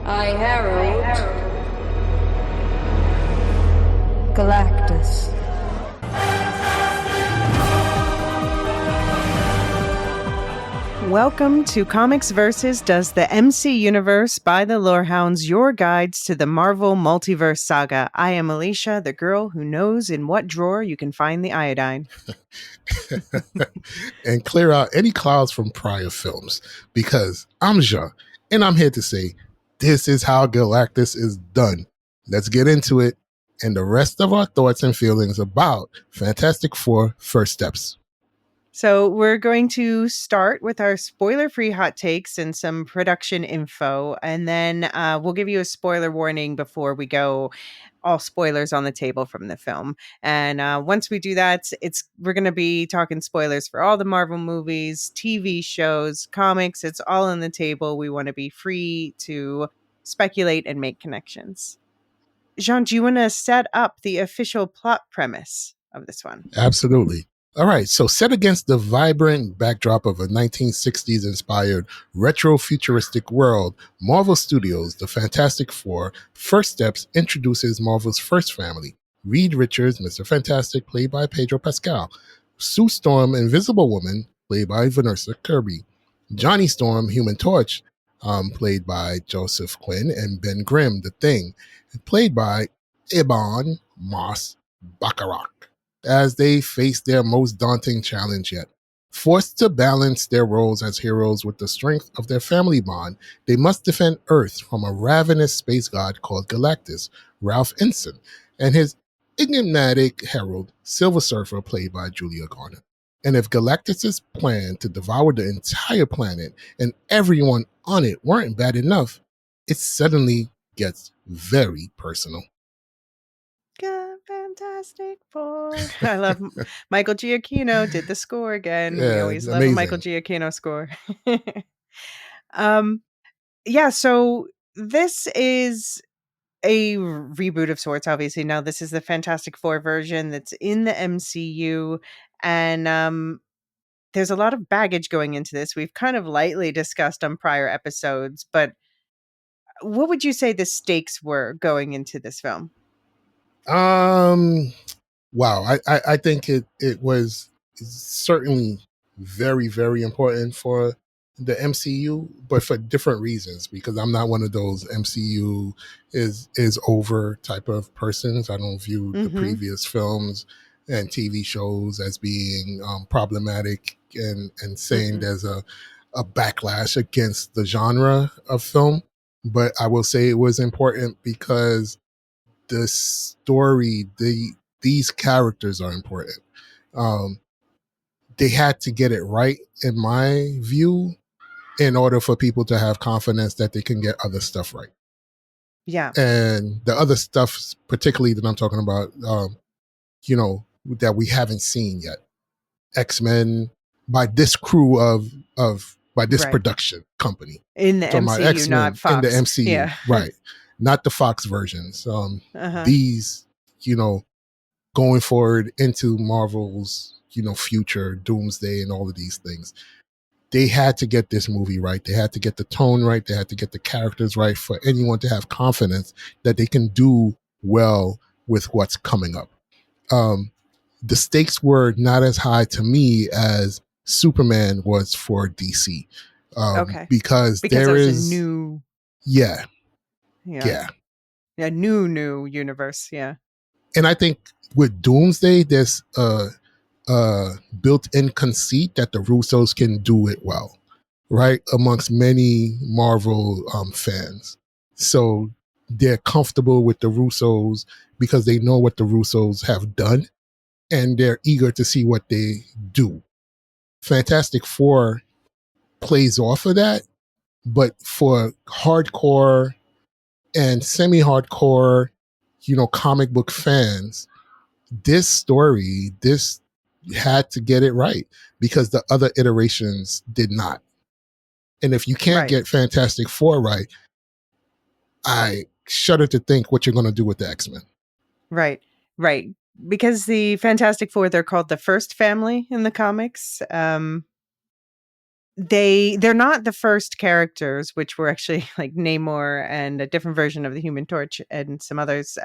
I herald Galactus. Welcome to Comics Versus Does the MCUniverse by the Lorehounds, your guides to the Marvel Multiverse Saga. I am Elysia, the girl who knows in what drawer you can find the iodine. And clear out any clouds from prior films, because I'm Jean, and I'm here to say this is how Galactus is done. Let's get into it and the rest of our thoughts and feelings about Fantastic Four First Steps. So we're going to start with our spoiler-free hot takes and some production info, and then we'll give you a spoiler warning before we go all spoilers on the table from the film. And once we do that, we're going to be talking spoilers for all the Marvel movies, TV shows, comics. It's all on the table. We want to be free to speculate and make connections. Jean, do you want to set up the official plot premise of this one? Absolutely. All right, so set against the vibrant backdrop of a 1960s inspired retro futuristic world, Marvel Studios' The Fantastic Four First Steps introduces Marvel's first family. Reed Richards, Mr. Fantastic, played by Pedro Pascal. Sue Storm, Invisible Woman, played by Vanessa Kirby. Johnny Storm, Human Torch, played by Joseph Quinn. And Ben Grimm, The Thing, played by Ebon Moss-Baccarat, as they face their most daunting challenge yet. Forced to balance their roles as heroes with the strength of their family bond, they must defend Earth from a ravenous space god called Galactus, Ralph Ensign, and his enigmatic herald, Silver Surfer, played by Julia Garner. And if Galactus's plan to devour the entire planet and everyone on it weren't bad enough, it suddenly gets very personal. Fantastic Four. I love Michael Giacchino did the score again. Yeah, We always love amazing. a Michael Giacchino score. So this is a reboot of sorts, obviously. Now this is the Fantastic Four version that's in the MCU, and there's a lot of baggage going into this. We've kind of lightly discussed on prior episodes, but what would you say the stakes were going into this film? Wow. I think it was certainly very, very important for the MCU, but for different reasons, because I'm not one of those MCU is over type of persons. I don't view the previous films and TV shows as being problematic and saying there's a backlash against the genre of film. But I will say it was important because the story, these characters are important. They had to get it right, in my view, in order for people to have confidence that they can get other stuff right. Yeah. And the other stuff, particularly that I'm talking about, that we haven't seen yet. X-Men, by this crew by this production company. In the MCU, X-Men, not Fox. In the MCU, yeah. Right. Not the Fox versions. These, going forward into Marvel's, future, Doomsday and all of these things, they had to get this movie right. They had to get the tone right. They had to get the characters right for anyone to have confidence that they can do well with what's coming up. The stakes were not as high to me as Superman was for DC. Because there is a new... Yeah. New universe. Yeah. And I think with Doomsday, there's built-in conceit that the Russos can do it well, right? Amongst many Marvel fans. So they're comfortable with the Russos because they know what the Russos have done, and they're eager to see what they do. Fantastic Four plays off of that, but for hardcore and semi-hardcore, comic book fans, this had to get it right because the other iterations did not. And if you can't get Fantastic Four right, I shudder to think what you're going to do with the X-Men. Right. Because the Fantastic Four, they're called the first family in the comics. they're not the first characters, which were actually like Namor and a different version of the Human Torch and some others.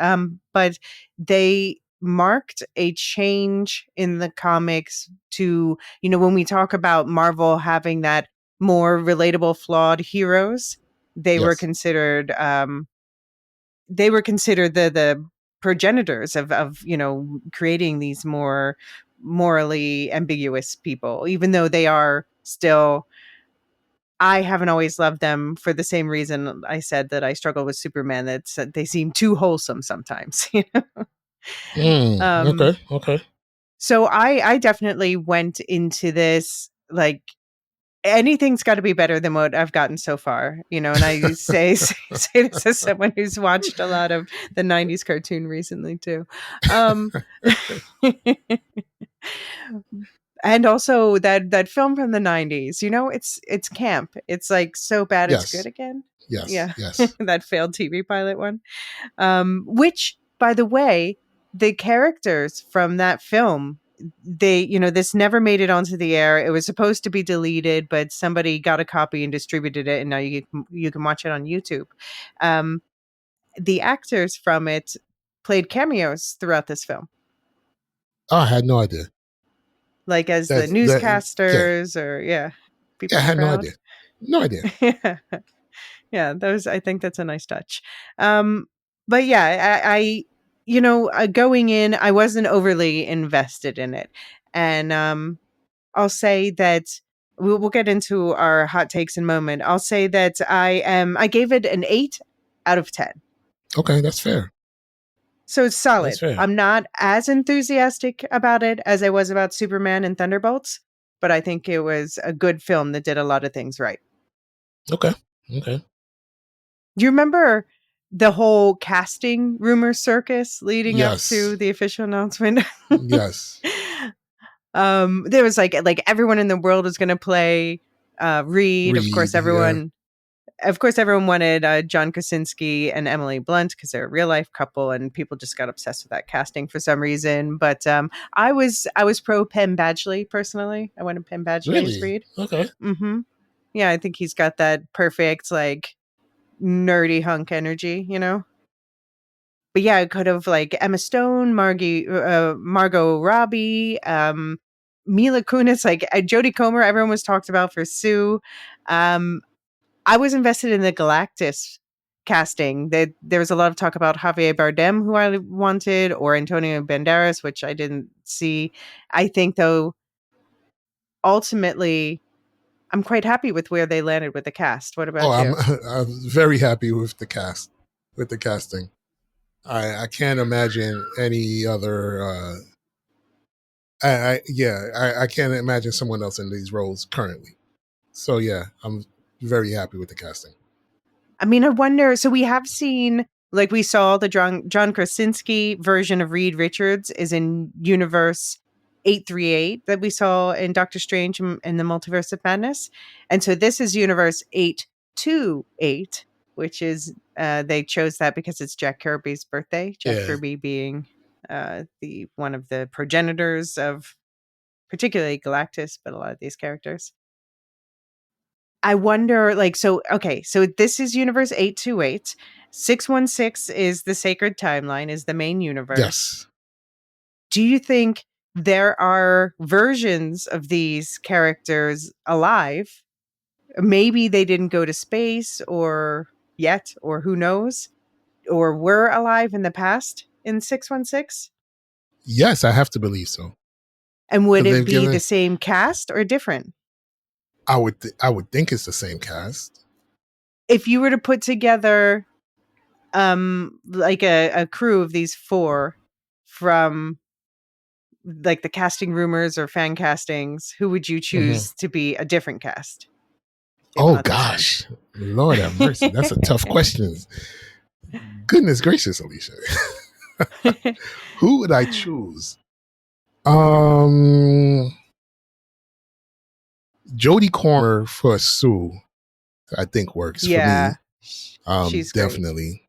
But they marked a change in the comics to, when we talk about Marvel having that more relatable, flawed heroes, they were Yes. considered the progenitors of creating these more morally ambiguous people, even though they are still. I haven't always loved them for the same reason I said that I struggle with Superman. That they seem too wholesome sometimes. Um, Okay. Okay. so I definitely went into this like anything's got to be better than what I've gotten so far, And I say this as someone who's watched a lot of the '90s cartoon recently too. Um, and also that film from the '90s, it's camp. It's like so bad it's good Yes. again. Yes. Yeah, Yes. that failed TV pilot one. Which, by the way, the characters from that film, this never made it onto the air. It was supposed to be deleted, but somebody got a copy and distributed it, and now you can watch it on YouTube. Um, the actors from it played cameos throughout this film, Oh, I had no idea. like as the That's that. Yeah. newscasters or people Yeah. I in the had no crowd. idea. No idea. Yeah. Yeah, those I think that's a nice touch. Um, but yeah, going in, I wasn't overly invested in it, and I'll say that we'll get into our hot takes in a moment. I'll say that I gave it an 8 out of 10. Okay, that's fair. So it's That's solid. fair. I'm not as enthusiastic about it as I was about Superman and Thunderbolts, but I think it was a good film that did a lot of things right. Okay. Okay. Do you remember the whole casting rumor circus leading up Yes. to the official announcement? Yes. There was like everyone in the world was going to play Reed. Of course, Read. Yeah. everyone wanted John Krasinski and Emily Blunt because they're a real life couple, and people just got obsessed with that casting for some reason. But I was pro Penn Badgley personally. I wanted Penn Badgley as Really. Reed. Okay. Hmm. Yeah, I think he's got that perfect like nerdy hunk energy. But yeah, it could have like Emma Stone, Margot Robbie, Mila Kunis, like Jodie Comer. Everyone was talked about for Sue. Um, I was invested in the Galactus casting. There was a lot of talk about Javier Bardem, who I wanted, or Antonio Banderas, which I didn't see. I think though, ultimately, I'm quite happy with where they landed with the cast. What Oh, about I'm you? I'm very happy with the cast, with the casting. I can't imagine any other. I can't imagine someone else in these roles currently. So yeah, I'm very happy with the casting. I mean, I wonder. So we have seen, like, we saw the John Krasinski version of Reed Richards is in Universe 838 that we saw in Doctor Strange and the Multiverse of Madness, and so this is Universe 828, which is they chose that because it's Jack Kirby's birthday. Jack Yeah. Kirby being the one of the progenitors of particularly Galactus, but a lot of these characters. I wonder, like, so, okay, so this is Universe 828. 616 is the sacred timeline, is the main universe. Yes. Do you think there are versions of these characters alive? Maybe they didn't go to space or yet, or who knows, or were alive in the past in 616? Yes, I have to believe so And would because it they've be given. the same cast or different? I would think it's the same cast. If you were to put together like a crew of these four from like the casting rumors or fan castings, who would you Hmm. choose to be a different cast, if Oh not the same? gosh, Lord have mercy. That's a tough question. Goodness gracious, Alicia. Who would I choose? Um, Jodie Comer for Sue, I think works for Yeah, me. she's great. Definitely.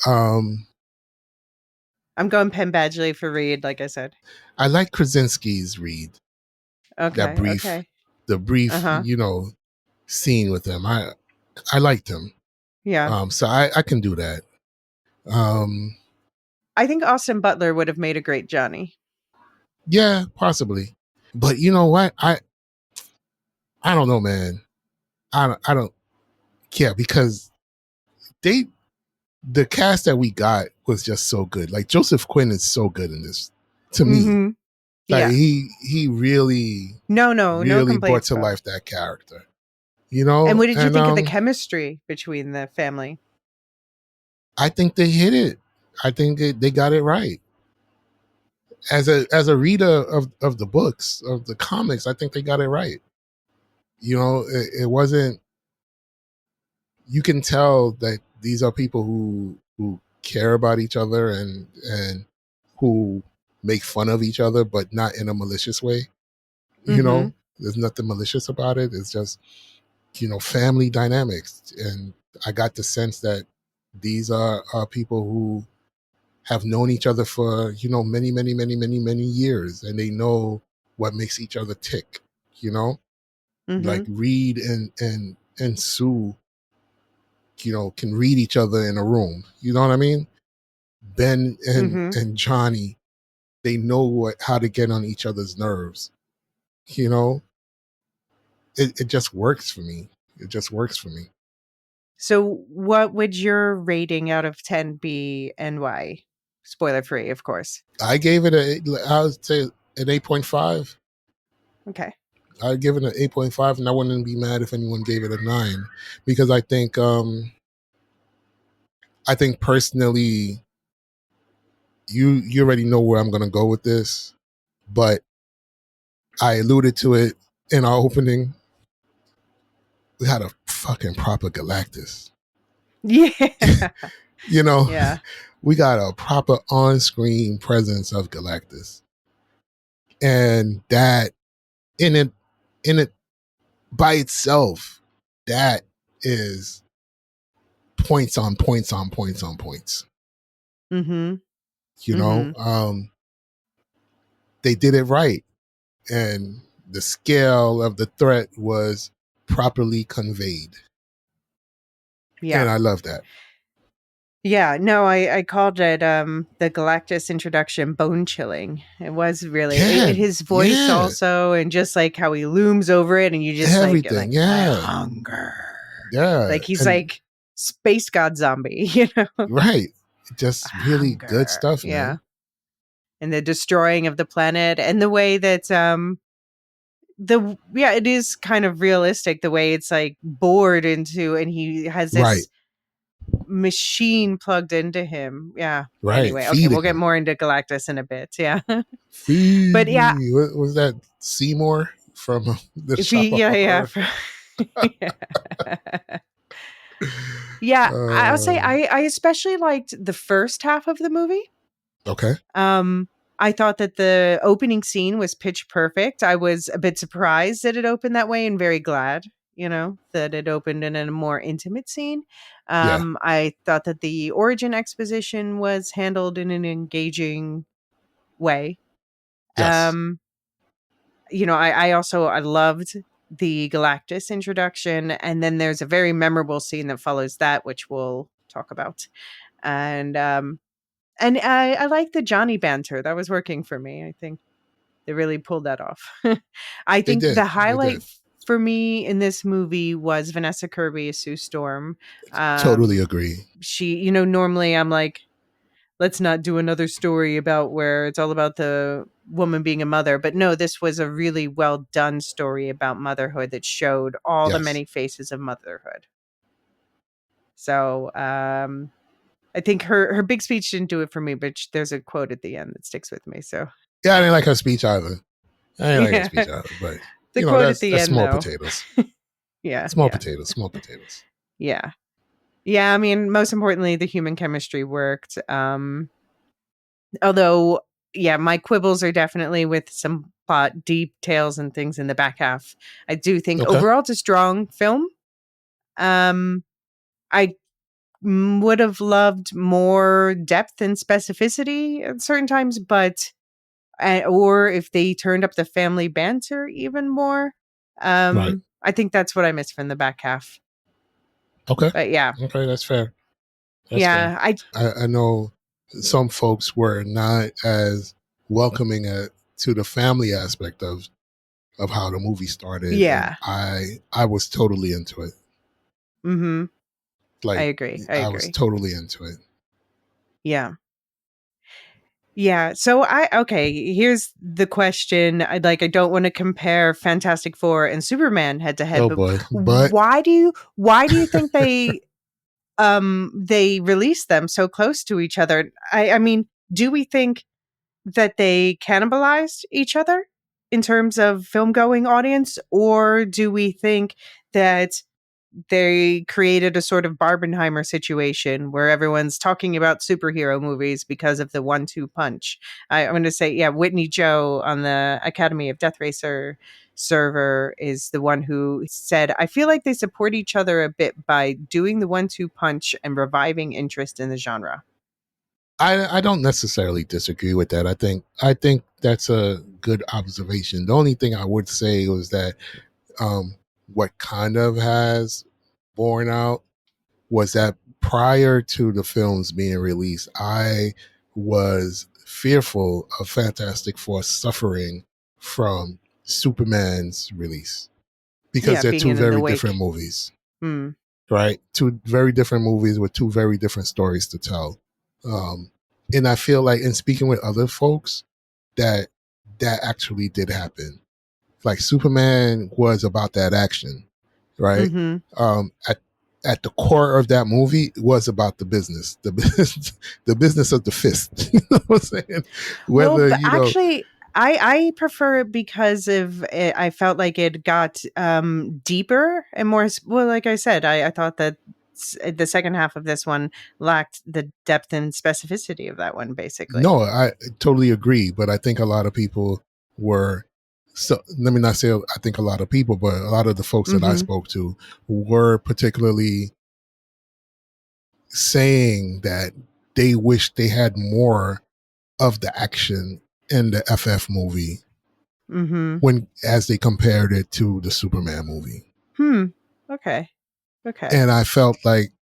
Um, I'm going Penn Badgley for Reed, like I said. I like Krasinski's read. That Okay, brief, okay. the brief, Uh-huh. scene with him. I liked him. Yeah. So I can do that. Um, I think Austin Butler would have made a great Johnny. yeah, possibly. But you know what? I don't know, man. I don't care because they the cast that we got was just so good. Like Joseph Quinn is so good in this to me. Mhm. Like Yeah. he really No really brought complaints to about it. life that character. And what did you And think of the chemistry between the family? I think they hit it. I think they got it right. As a reader of the books, of the comics, I think they got it right. It wasn't, you can tell that these are people who care about each other and who make fun of each other, but not in a malicious way. Mhm. There's nothing malicious about it. It's just, family dynamics. And I got the sense that these are people who have known each other for, many, many, many, many, many years. And they know what makes each other tick, you know? Like Mhm. Reed and Sue, can read each other in a room. You know what I mean? Ben and Mhm. and Johnny, they know how to get on each other's nerves. You know, it just works for me. It just works for me. So, what would your rating out of 10 be and why? Spoiler free, of course. I gave it I would say an 8.5. Okay. I'd give it an 8.5, and I wouldn't be mad if anyone gave it a 9, because I think personally, you already know where I'm gonna go with this, but I alluded to it in our opening. We had a fucking proper Galactus. Yeah. you know, Yeah. we got a proper on-screen presence of Galactus, and that in it in it by itself, that is points on points on points on points. Mhm. You know, Mhm. they did it right, and the scale of the threat was properly conveyed, and Yeah. I love that. Yeah, no, I called it the Galactus introduction bone chilling. It was really Yeah, his voice yeah, also, and just like how he looms over it and you just everything. like I Yeah, hunger. yeah, Like he's and like space god zombie, you know. right, just really good Hunger. stuff, Yeah. man. And the destroying of the planet and the way that it is kind of realistic the way it's like bored into and he has Right, this machine plugged into him. Yeah. right, Anyway, okay, we'll feeding get him. more into Galactus in a bit. Yeah. Feed But yeah, me. What was that? Seymour from the if Shop he of yeah. Horror. Yeah. Yeah, I'll say Uh, I especially liked the first half of the movie. okay. Um, I thought that the opening scene was pitch perfect. I was a bit surprised that it opened that way and very glad, that it opened in a more intimate scene. Yeah. I thought that the origin exposition was handled in an engaging way. Yes. Um, I loved the Galactus introduction, and then there's a very memorable scene that follows that, which we'll talk about. And I like the Johnny banter. That was working for me. I think they really pulled that off. I They think did. the They highlight did. for me in this movie was Vanessa Kirby as Sue Storm. Totally Um, agree. she, normally I'm like, let's not do another story about where it's all about the woman being a mother. But no, this was a really well done story about motherhood that showed all the Yes. many faces of motherhood. So I think her big speech didn't do it for me, but there's a quote at the end that sticks with me. So Yeah, I didn't like her speech either. I didn't like her yeah, speech either, but the quote at the that's end small though. potatoes. Yeah, Small yeah, potatoes. Small potatoes. yeah, yeah. I mean, most importantly, the human chemistry worked. Although, yeah, my quibbles are definitely with some plot details and things in the back half. I do think Okay. overall it's a strong film. Um, I would have loved more depth and specificity at certain times, but or if they turned up the family banter even more. Right. I think that's what I missed from the back half. Okay. But yeah, Okay, that's fair. That's fair. yeah, I I know some folks were not as welcoming to the family aspect of how the movie started, and yeah. I was totally into it. Mhm. I Like agree. I I was agree. totally into it. Yeah. Yeah. So here's the question. I don't want to compare Fantastic Four and Superman head to head, Oh but boy. But why do you think they released them so close to each other? I mean, do we think that they cannibalized each other in terms of film going audience, or do we think that they created a sort of Barbenheimer situation where everyone's talking about superhero movies because of the 1-2 punch? I'm going to say, yeah, Whitney Joe on the Academy of Death Racer server is the one who said, I feel like they support each other a bit by doing the 1-2 punch and reviving interest in the genre. I don't necessarily disagree with that. I think that's a good observation. The only thing I would say was that um, what kind of has borne out was that prior to the films being released, I was fearful of Fantastic Four suffering from Superman's release because Yeah, they're being two in the very different wake. movies, Hmm. right? Two very different movies with two very different stories to tell. Um, and I feel like, in speaking with other folks, that that actually did happen. Like Superman was about that action, right? Mm-hmm. At the core of that movie was about the business, the business of the fist. You know what I'm saying? Well, Whether actually, I prefer it because of it, I felt like it got deeper and more. Well, like I said, I thought that the second half of this one lacked the depth and specificity of that one. Basically. no, I totally agree, but I think a lot of people were. So let me not say I think a lot of people, but a lot of the folks that I Mm-hmm. spoke to were particularly saying that they wish they had more of the action in the FF movie Mm-hmm. when as they compared it to the Superman movie. Hmm. Okay. Okay. And I felt like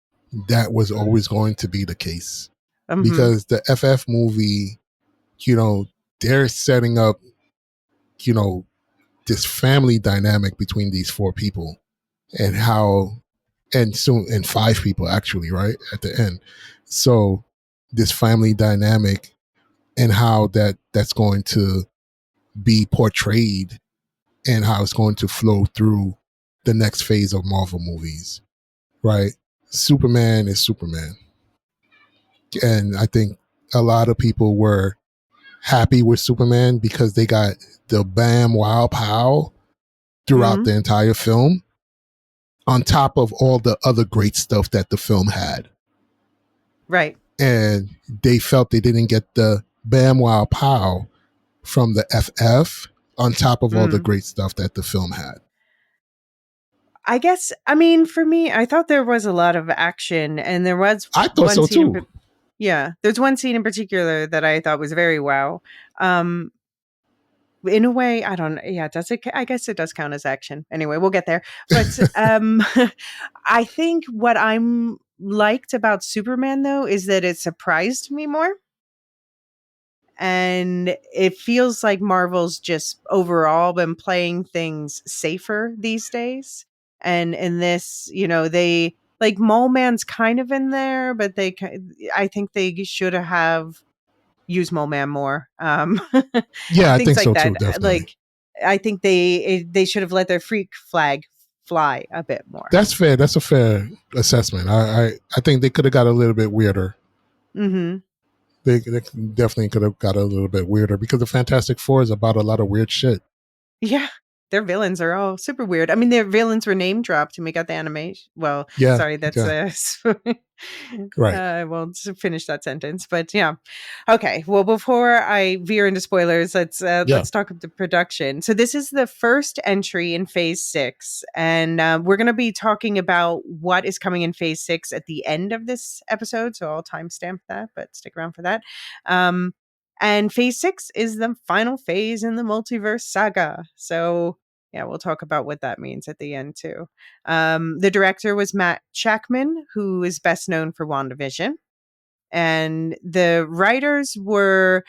that was always going to be the case Mm-hmm. because the FF movie, you know, they're setting up, you know, this family dynamic between these four people and how and five people actually, right? At the end. So this family dynamic and how that's going to be portrayed and how it's going to flow through the next phase of Marvel movies, right? Superman is Superman. And I think a lot of people were happy with Superman because they got the bam, wow, pow throughout Mm-hmm. the entire film, on top of all the other great stuff that the film had. Right. And they felt they didn't get the bam, wow, pow from the FF on top of all the Mm. great stuff that the film had. I guess. I mean, for me, I thought there was a lot of action, and there was I thought one so scene in too. yeah, there's one scene in particular that I thought was very wow. Um, in a way, I don't. Yeah, does it? I guess it does count as action. Anyway, we'll get there. But I think what I'm liked about Superman though is that it surprised me more, and it feels like Marvel's just overall been playing things safer these days. And in this, they like Mole Man's kind of in there, but I think they should have use Mole Man more. Yeah, I Things think like so too, that. definitely. Like, I think they should have let their freak flag fly a bit more. That's fair. That's a fair assessment. I think they could have got a little bit weirder. Hmm. They definitely could have got a little bit weirder because the Fantastic Four is about a lot of weird shit. Yeah, their villains are all super weird. I mean, their villains were name dropped and we got the animation. Well, Yeah, sorry, that's yeah, right. I won't finish that sentence, but yeah. Okay, well, before I veer into spoilers, Yeah, let's talk about the production. So this is the first entry in Phase 6, and we're going to be talking about what is coming in Phase 6 at the end of this episode. So I'll timestamp that, but stick around for that. Um, and Phase 6 is the final phase in the multiverse saga. So Yeah, we'll talk about what that means at the end too. The director was Matt Shackman, who is best known for WandaVision, and the writers were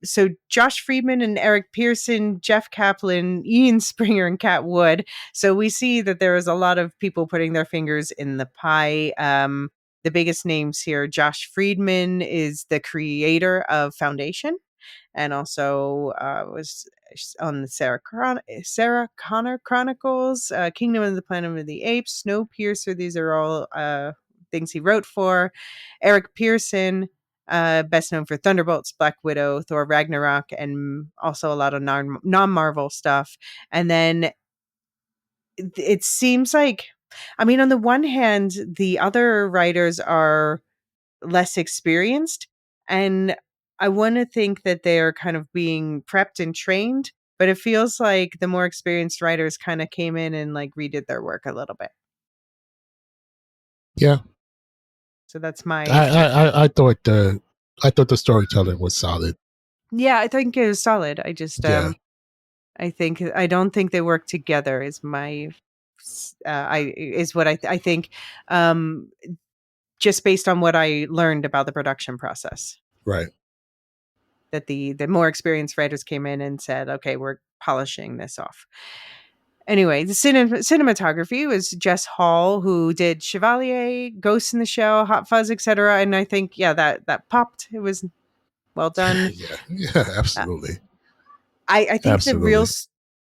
so Josh Friedman and Eric Pearson, Jeff Kaplan, Ian Springer, and Kat Wood. So we see that there is a lot of people putting their fingers in the pie. The biggest names here: Josh Friedman is the creator of Foundation, and also was on the Sarah Connor Chronicles, Kingdom of the Planet of the Apes, Snowpiercer. These are all things he wrote for. Eric Pearson, best known for Thunderbolts, Black Widow, Thor Ragnarok, and also a lot of non-Marvel stuff. And then it seems like, I mean, on the one hand, the other writers are less experienced, and I want to think that they're kind of being prepped and trained, but it feels like the more experienced writers kind of came in and like redid their work a little bit. Yeah, So that's my I thought the storytelling was solid. yeah, I think it was solid. I just Yeah, I don't think they work together is my I is what I think um just based on what I learned about the production process, right. that the more experienced writers came in and said, okay, we're polishing this off. Anyway, the cinematography was Jess Hall, who did Chevalier, Ghost in the Shell, Hot Fuzz, etc. And I think, yeah, that popped. It was well done. Yeah, yeah, Uh, absolutely, I think absolutely.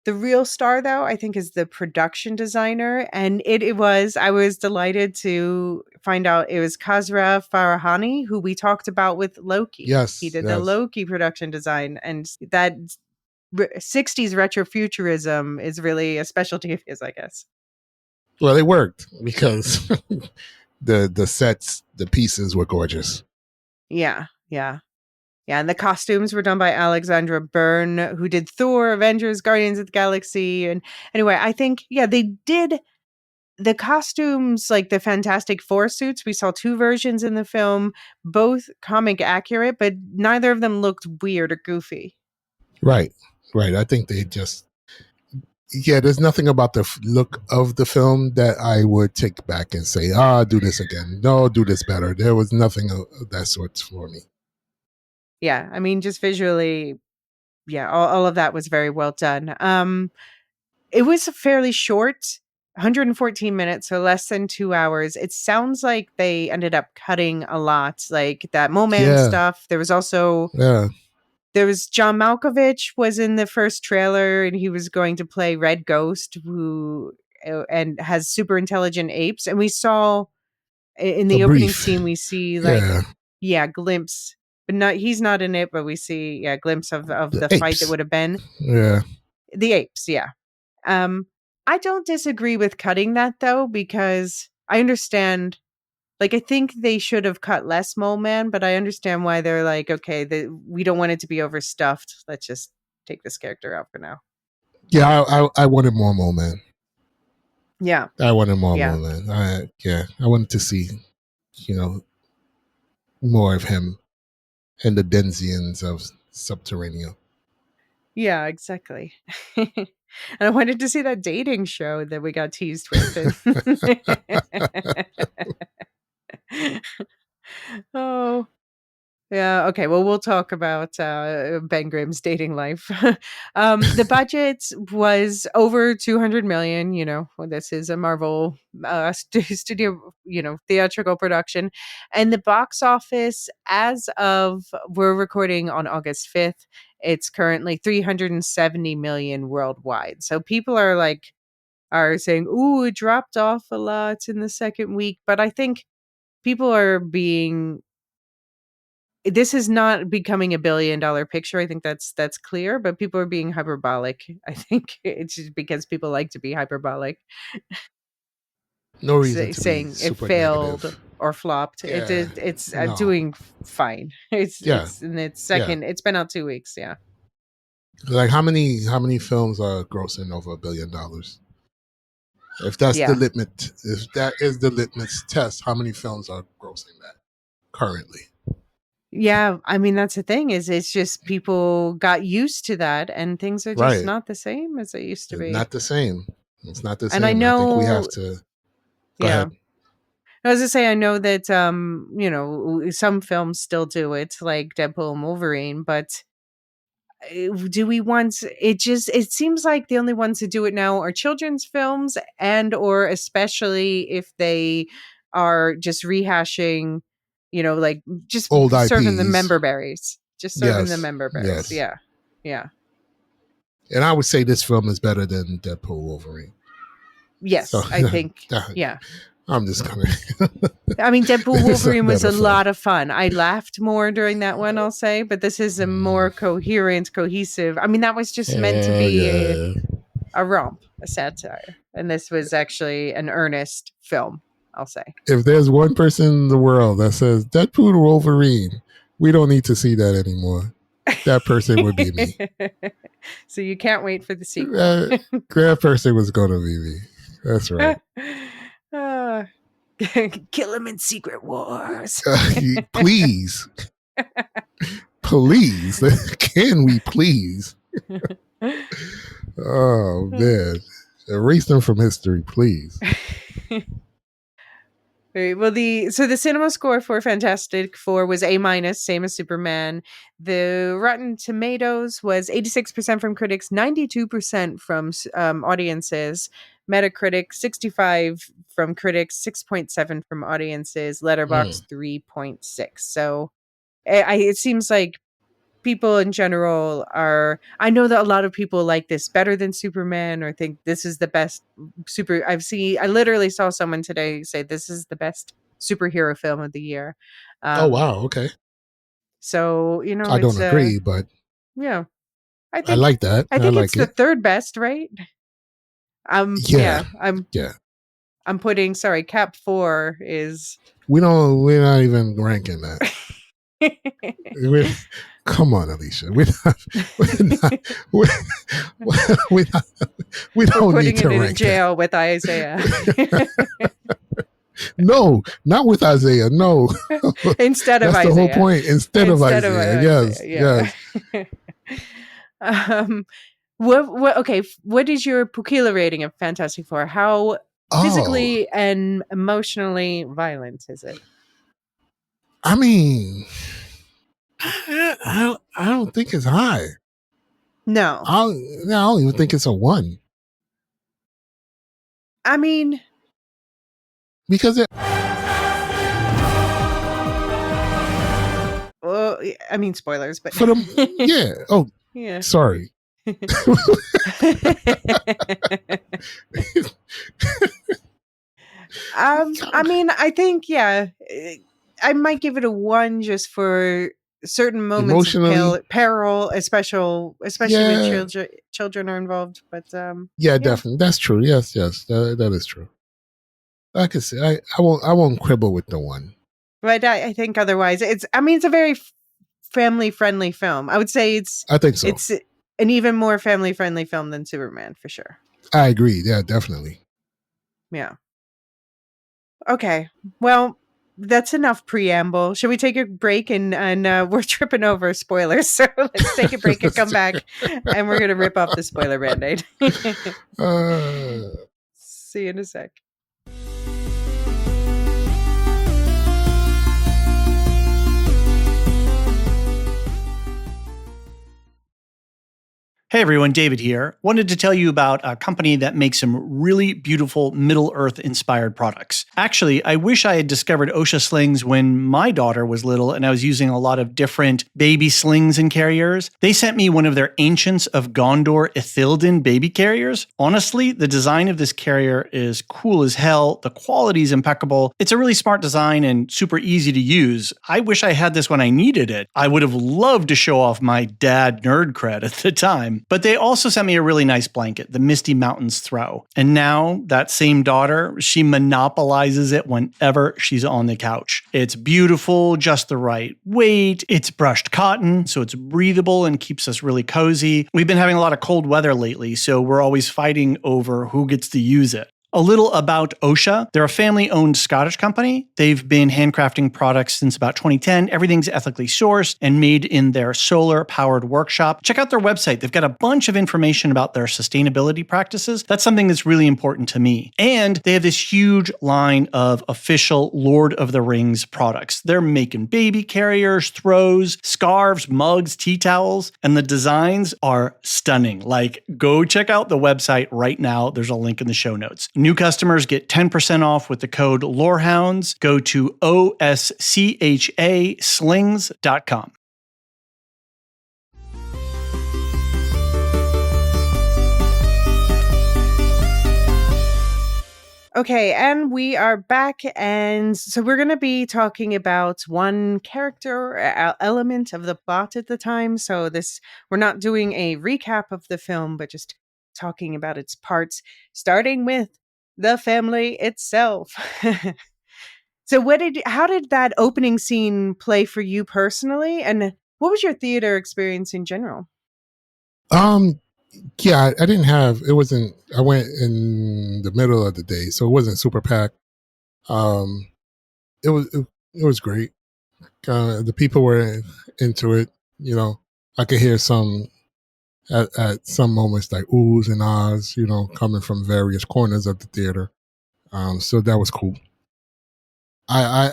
the real star, though, I think, is the production designer, and it was. I was delighted to find out it was Kazra Farahani, who we talked about with Loki. He Yes, did the yes. Loki production design, and that 60s retrofuturism is really a specialty of his, I guess. Well, it worked because the sets, the pieces were gorgeous. Yeah, yeah. Yeah, and the costumes were done by Alexandra Byrne, who did Thor, Avengers, Guardians of the Galaxy. And anyway, I think, yeah, they did the costumes, like the Fantastic Four suits. We saw two versions in the film, both comic accurate, but neither of them looked weird or goofy. Right, right. I think they just yeah. There's nothing about the look of the film that I would take back and say, ah, do this again. No, do this better. There was nothing of that sort for me. Yeah, I mean, just visually, yeah, all of that was very well done. It was fairly short, 114 minutes, so less than 2 hours. It sounds like they ended up cutting a lot, like that Mo-Man Yeah, stuff. yeah. There was John Malkovich was in the first trailer, and he was going to play Red Ghost, who and has super intelligent apes. And we saw in A the opening brief. scene, we see like, Yeah, yeah, glimpse, but not he's not in it, but we see, yeah, glimpse of the the fight that apes. would have been Yeah, the apes. Yeah. Um, I don't disagree with cutting that though, because I understand. Like, I think they should have cut less Mole Man, but I understand why they're like, okay, we don't want it to be overstuffed. Let's just take this character out for now. yeah. I wanted more moment. Yeah, I wanted more yeah, moment. I wanted to see, you know, more of him and the Denzians of Subterranean. yeah, exactly. And I wanted to see that dating show that we got teased with. Oh, yeah. Okay. Well, we'll talk about Ben Grimm's dating life. The budget was over 200 million. Well, this is a Marvel studio, theatrical production, and the box office, as of we're recording on August 5th, it's currently 370 million worldwide. So people are saying, "Ooh, it dropped off a lot in the second week," but I think people are being this is not becoming a billion-dollar picture. I think that's clear, but people are being hyperbolic. I think it's just because people like to be hyperbolic, No reason to be saying it super failed negative. or flopped. Yeah, It's no. doing fine. Yeah, It's in its yeah. second. It's been out 2 weeks. Yeah, Like how many films are grossing over $1 billion? If that's the yeah. limit, if that is the litmus test, how many films are grossing that currently? Yeah, I mean, that's the thing is it's just people got used to that and things are just Right. not the same as they used to be. Not the same. It's not the And I same. I think we have know, to go yeah. ahead. I was to say, I know that, some films still do it, like Deadpool and Wolverine, but do we want it seems like the only ones who do it now are children's films and or especially if they are just rehashing, like just Old serving the IPs. member berries. Just serving the Yes. member berries. Yes. Yeah. Yeah. And I would say this film is better than Deadpool Wolverine. So Yes, I think. Yeah. I'm just gonna. I mean, Deadpool It's a Wolverine was better a film. lot of fun. I laughed more during that one, I'll say, but this is a more coherent, cohesive. I mean, that was just meant to Hell be yeah. a romp, a satire. And this was actually an earnest film, I'll say. If there's one person in the world that says Deadpool or Wolverine, we don't need to see that anymore. That person would be me. So you can't wait for the sequel. That person was going to be me. That's right. Kill him in Secret Wars. Please. Please. Can we please? Oh, man. Erase them from history, please. Well, the cinema score for Fantastic Four was A-, same as Superman. The Rotten Tomatoes was 86% from critics, 92% from audiences. Metacritic 65 from critics, 6.7 from audiences. Letterboxd 3.6. So it seems like people in general are. I know that a lot of people like this better than Superman or think this is the best I literally saw someone today say this is the best superhero film of the year. Oh, wow. Okay. So, I it's don't agree, but yeah. I I like that. I think it's like the it. third best, right? Yeah. I'm putting Cap 4 is We're not even ranking that. Come on, Elysia. We we're don't putting need to it in rank jail with Isaiah. No, not with Isaiah. No. Instead of That's Isaiah. the whole point. Instead of Isaiah. Yes. Yeah. What is your Pukila rating of Fantastic Four? How physically and emotionally violent is it? I mean, I don't think it's high. No. I don't even think it's a 1. I mean, because spoilers, but for the yeah. Oh, yeah. Sorry. I mean, I think I might give it a 1 just for certain moments of peril, especially when children are involved. But definitely, that's true. Yes, that is true. Like I said, I won't quibble with the 1. But I think otherwise, it's a very family friendly film. I would say I think so. It's an even more family friendly film than Superman for sure. I agree. Yeah, definitely. Yeah. Okay. Well, that's enough preamble. Should we take a break and we're tripping over spoilers. So let's take a break and come back and we're going to rip off the spoiler Band-Aid. See you in a sec. Hey everyone, David here. Wanted to tell you about a company that makes some really beautiful Middle-earth inspired products. Actually, I wish I had discovered OSHA slings when my daughter was little and I was using a lot of different baby slings and carriers. They sent me one of their Ancients of Gondor Ithilden baby carriers. Honestly, the design of this carrier is cool as hell. The quality is impeccable. It's a really smart design and super easy to use. I wish I had this when I needed it. I would have loved to show off my dad nerd cred at the time. But they also sent me a really nice blanket, the Misty Mountains Throw. And now that same daughter, she monopolizes it whenever she's on the couch. It's beautiful, just the right weight. It's brushed cotton, so it's breathable and keeps us really cozy. We've been having a lot of cold weather lately, so we're always fighting over who gets to use it. A little about OSHA. They're a family-owned Scottish company. They've been handcrafting products since about 2010. Everything's ethically sourced and made in their solar-powered workshop. Check out their website. They've got a bunch of information about their sustainability practices. That's something that's really important to me. And they have this huge line of official Lord of the Rings products. They're making baby carriers, throws, scarves, mugs, tea towels, and the designs are stunning. Like, go check out the website right now. There's a link in the show notes. New customers get 10% off with the code Lorehounds. Go to OSCHAslings.com. Okay, and we are back, and so we're going to be talking about one character or element of the plot at the time. So we're not doing a recap of the film, but just talking about its parts, starting with the family itself. So how did that opening scene play for you personally, and what was your theater experience in general? Yeah, I didn't have, it wasn't, I went in the middle of the day, so it wasn't super packed. Um, it was great. The people were into it. You know, I could hear some at some moments like oohs and ahs, you know, coming from various corners of the theater. So that was cool. I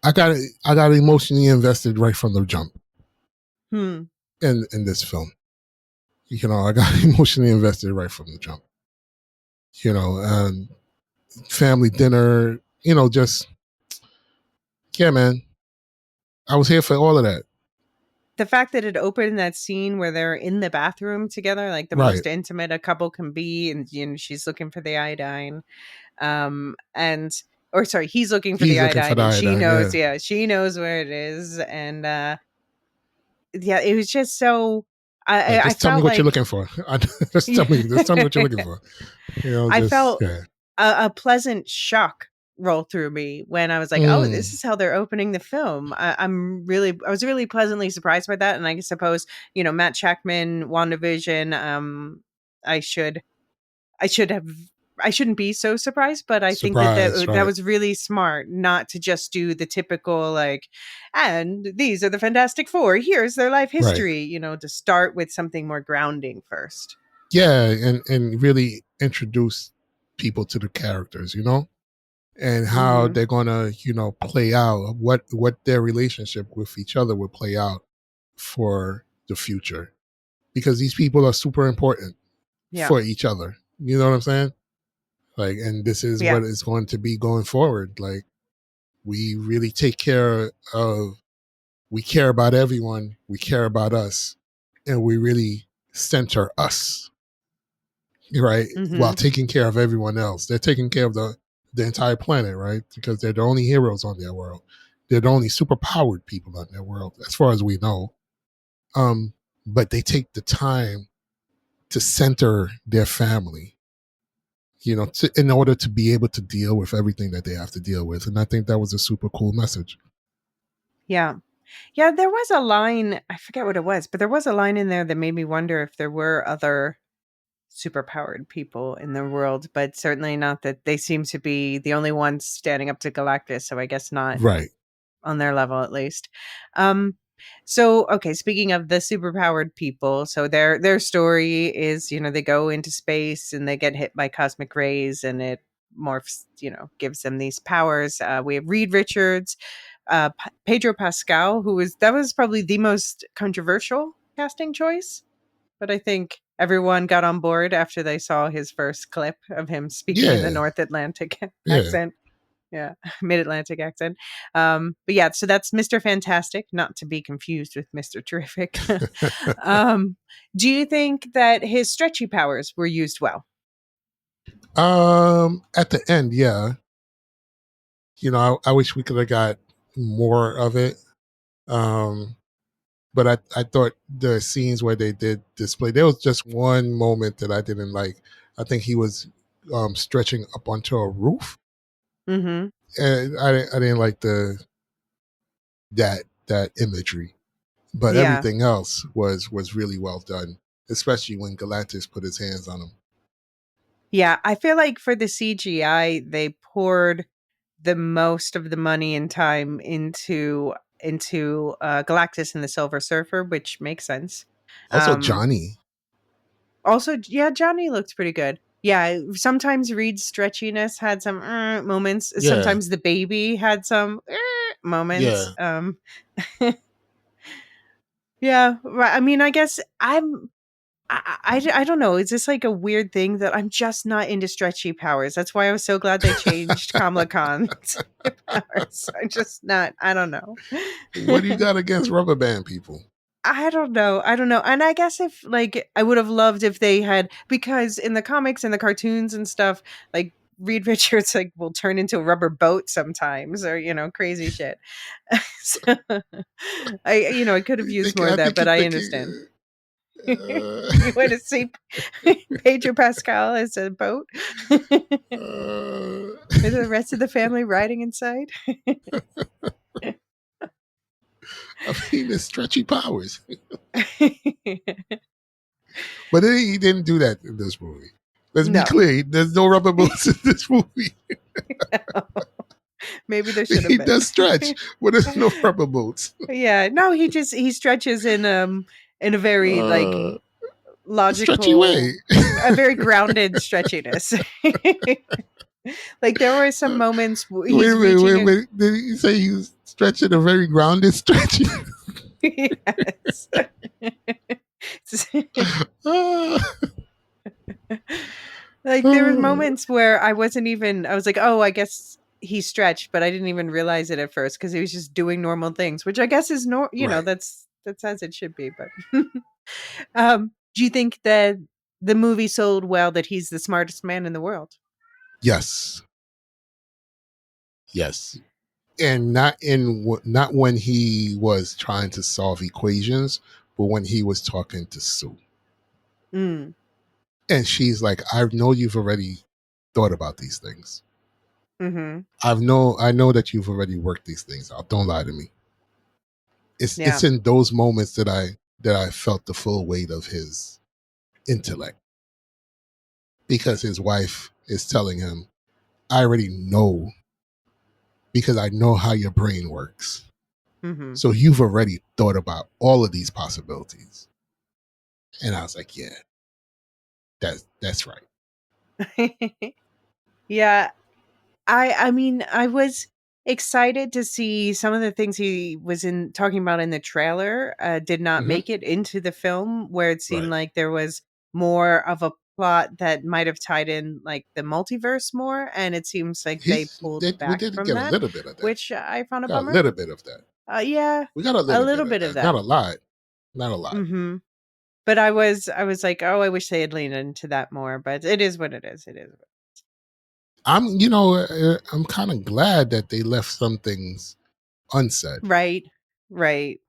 I got emotionally invested right from the jump Hmm. in this film. You know, I got emotionally invested right from the jump. You know, family dinner. You know, just yeah, man. I was here for all of that. The fact that it opened in that scene where they're in the bathroom together, like the Right. most intimate a couple can be, and she's looking for the iodine, and or sorry, he's looking for the He's looking for iodine, the and she iodine. knows, Yeah. yeah, she knows where it is, and yeah, it was just so. Like, I just tell me felt what you're like looking for. Just tell me what you're looking for. You know, I just felt yeah. a pleasant shock roll through me when I was like, "Oh, this Mm, is how they're opening the film." I was really pleasantly surprised by that, and I suppose Matt Shackman, WandaVision. I should, I should have, I shouldn't be so surprised, but I think that surprise, that right? was really smart not to just do the typical like, and these are the Fantastic Four. Here's their life Right. history. To start with something more grounding first. Yeah, and really introduce people to the characters, you know, and how Hmm. they're gonna, you know, play out what their relationship with each other will play out for the future. Because these people are super important Yeah, for each other. You know what I'm saying? Like, and this is yeah. what it's going to be going forward. Like, we really take care of, we care about everyone, we care about us, and we really center us, right? While Hmm. taking care of everyone else. They're taking care of the entire planet, right? Because they're the only heroes on their world. They're the only super powered people on their world, as far as we know. Um, but they take the time to center their family, you know, in order to be able to deal with everything that they have to deal with. And I think that was a super cool message. Yeah. Yeah, there was a line, I forget what it was, but there was a line in there that made me wonder if there were other superpowered people in the world, but certainly not that they seem to be the only ones standing up to Galactus, so I guess not Right. on their level at least. Um so okay, speaking of the superpowered people, so their story is, they go into space and they get hit by cosmic rays and it morphs, gives them these powers. We have Reed Richards, Pedro Pascal, that was probably the most controversial casting choice, but I think everyone got on board after they saw his first clip of him speaking in the Yeah. North Atlantic Yeah. accent. Yeah, Mid-Atlantic accent. But yeah, so that's Mr. Fantastic, not to be confused with Mr. Terrific. um, do you think that his stretchy powers were used well? At the end, yeah. You know, I wish we could have got more of it. Um, but I thought the scenes where they did display, there was just one moment that I didn't like. I think he was stretching up onto a roof, Mm-hmm. and I didn't like that imagery. But Yeah. everything else was really well done, especially when Galactus put his hands on him. Yeah, I feel like for the CGI, they poured the most of the money and time into Galactus and the Silver Surfer, which makes sense. Also, Um, Johnny. Also, yeah, Johnny looks pretty good. Yeah, sometimes Reed's stretchiness had some moments. Yeah, Sometimes the baby had some moments. yeah. Yeah, right. I mean, I guess I don't know. Is this like a weird thing that I'm just not into stretchy powers? That's why I was so glad they changed Kamala Khan's powers. I'm just not. I don't know. What do you got against rubber band people? I don't know. I don't know. And I guess if like I would have loved if they had, because in the comics and the cartoons and stuff, like Reed Richards like will turn into a rubber boat sometimes, or crazy shit. So, I could have You used think? more of I that, think but you're I thinking. understand. Uh, You want to see Pedro Pascal as a boat with uh, the rest of the family riding inside? I mean, it's stretchy powers. But then he didn't do that in this movie. Let's be No. clear. There's no rubber boots in this movie. Maybe there should have He been. does stretch, but there's no rubber boots. Yeah, no, he stretches in a very like Uh, stretchy way. logical, a very grounded stretchiness. Like there were some moments where Wait, he's wait, wait, reaching a wait. Did you say he's stretching a very grounded stretch? yes. uh, Like there were moments where I was like, "Oh, I guess he stretched," but I didn't even realize it at first because he was just doing normal things, which I guess is right. that's as it should be, but do you think that the movie sold well that he's the smartest man in the world? Yes. Yes. And not when he was trying to solve equations, but when he was talking to Sue. Mm, And she's like, I know you've already thought about these things. mhm. I know that you've already worked these things out. Don't lie to me. It's Yeah. in those moments that I felt the full weight of his intellect, because his wife is telling him, I already know, because I know how your brain works. Mhm. So you've already thought about all of these possibilities. And I was like, yeah, that's right. Yeah, I mean, I was excited to see some of the things he was in talking about in the trailer, did not Hmm. make it into the film, where it seemed Right. like there was more of a plot that might have tied in, like, the multiverse more, and it seems like they pulled We back did from get a that, little bit of that. which I found a Got a bummer. little bit of that. Yeah, We got a a little bit little of bit of that. Not that. a lot. Not a lot. Mhm. But I was like, "Oh, I wish they had leaned into that more," but it is what it is. It is. I'm kind of glad that they left some things unsaid. Right. Right.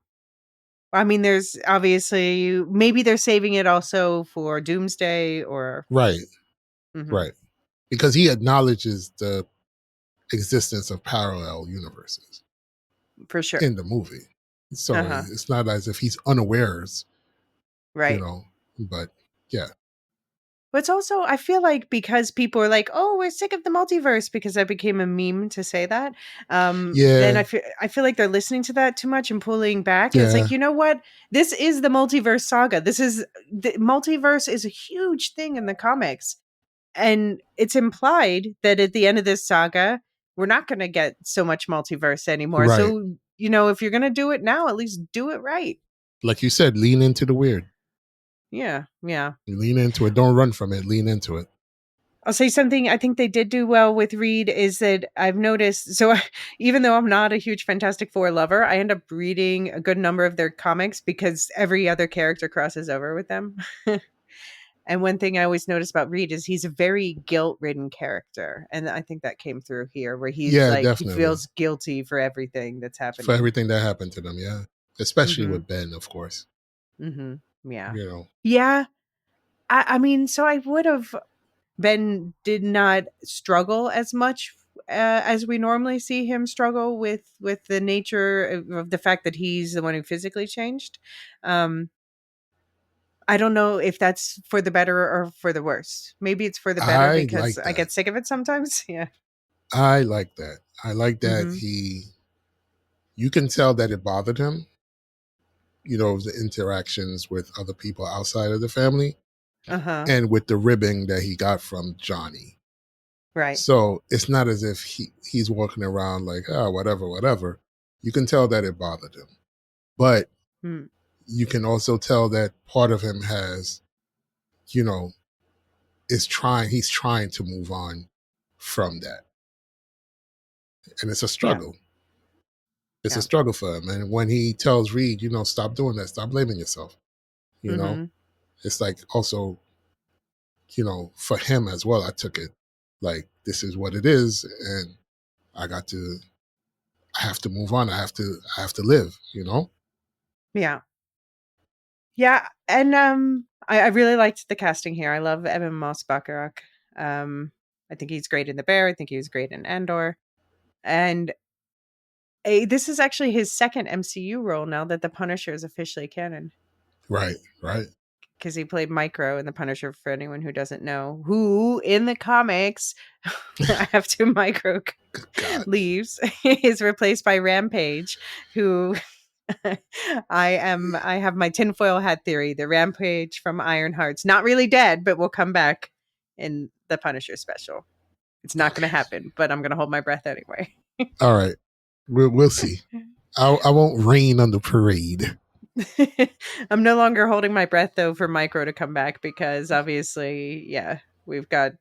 I mean, there's obviously maybe they're saving it also for Doomsday or Right. mhm, Right. Because he acknowledges the existence of parallel universes for sure. in the movie. So Uh-huh. it's not as if he's unawares, you Right. know, but yeah. But it's also I feel like because people are like, "Oh, we're sick of the multiverse," because that became a meme to say that. Then Yeah. I feel like they're listening to that too much and pulling back. And it's Yeah. like, you know what? This is the multiverse saga. The multiverse is a huge thing in the comics. And it's implied that at the end of this saga, we're not going to get so much multiverse anymore. Right. So, if you're going to do it now, at least do it right. Like you said, lean into the weird. Yeah. Yeah. You lean into it. Don't run from it. Lean into it. I'll say something I think they did do well with Reed is that I've noticed. So, even though I'm not a huge Fantastic Four lover, I end up reading a good number of their comics because every other character crosses over with them. And one thing I always notice about Reed is he's a very guilt-ridden character, and I think that came through here, where he's Yeah, like he definitely. feels guilty for everything that's For happening. everything that happened to them, yeah. Especially Mhm. with Ben, of course. Mhm. Yeah. You know. Yeah. I mean, so I would have Ben did not struggle as much as we normally see him struggle with the nature of the fact that he's the one who physically changed. Um I don't know if that's for the better or for the worse. Maybe it's for the better I because like I that. get sick of it sometimes. Yeah. I like that. I like that Mm-hmm. you can tell that it bothered him, the interactions with other people outside of the family Uh-huh. and with the ribbing that he got from Johnny. Right. So it's not as if he's walking around like, oh, whatever, whatever. You can tell that it bothered him. But Mm. you can also tell that part of him has, you know, he's trying to move on from that. And it's a Yeah. struggle. It's a Yeah. struggle for him. And when he tells Reed, stop doing that, stop blaming yourself, you know, Mm-hmm. it's like also, for him as well, I took it like this is what it is. And I got to, I have to move on. I have to live, Yeah. Yeah. And I really liked the casting here. I love Evan Moss Bacharach. I think he's great in The Bear. I think he was great in Andor. And this is actually his second MCU role now that The Punisher is officially canon. Right, right. Because he played Micro in The Punisher, for anyone who doesn't know, who in the comics, I have to Micro God. leaves, is replaced by Rampage, who I have my tinfoil hat theory. The Rampage from Ironheart's not really dead, but will come back in the Punisher special. It's not going to happen, but I'm going to hold my breath anyway. All right. We'll see. I won't rain on the parade. I'm no longer holding my breath though for Micro to come back because obviously, yeah, we've got.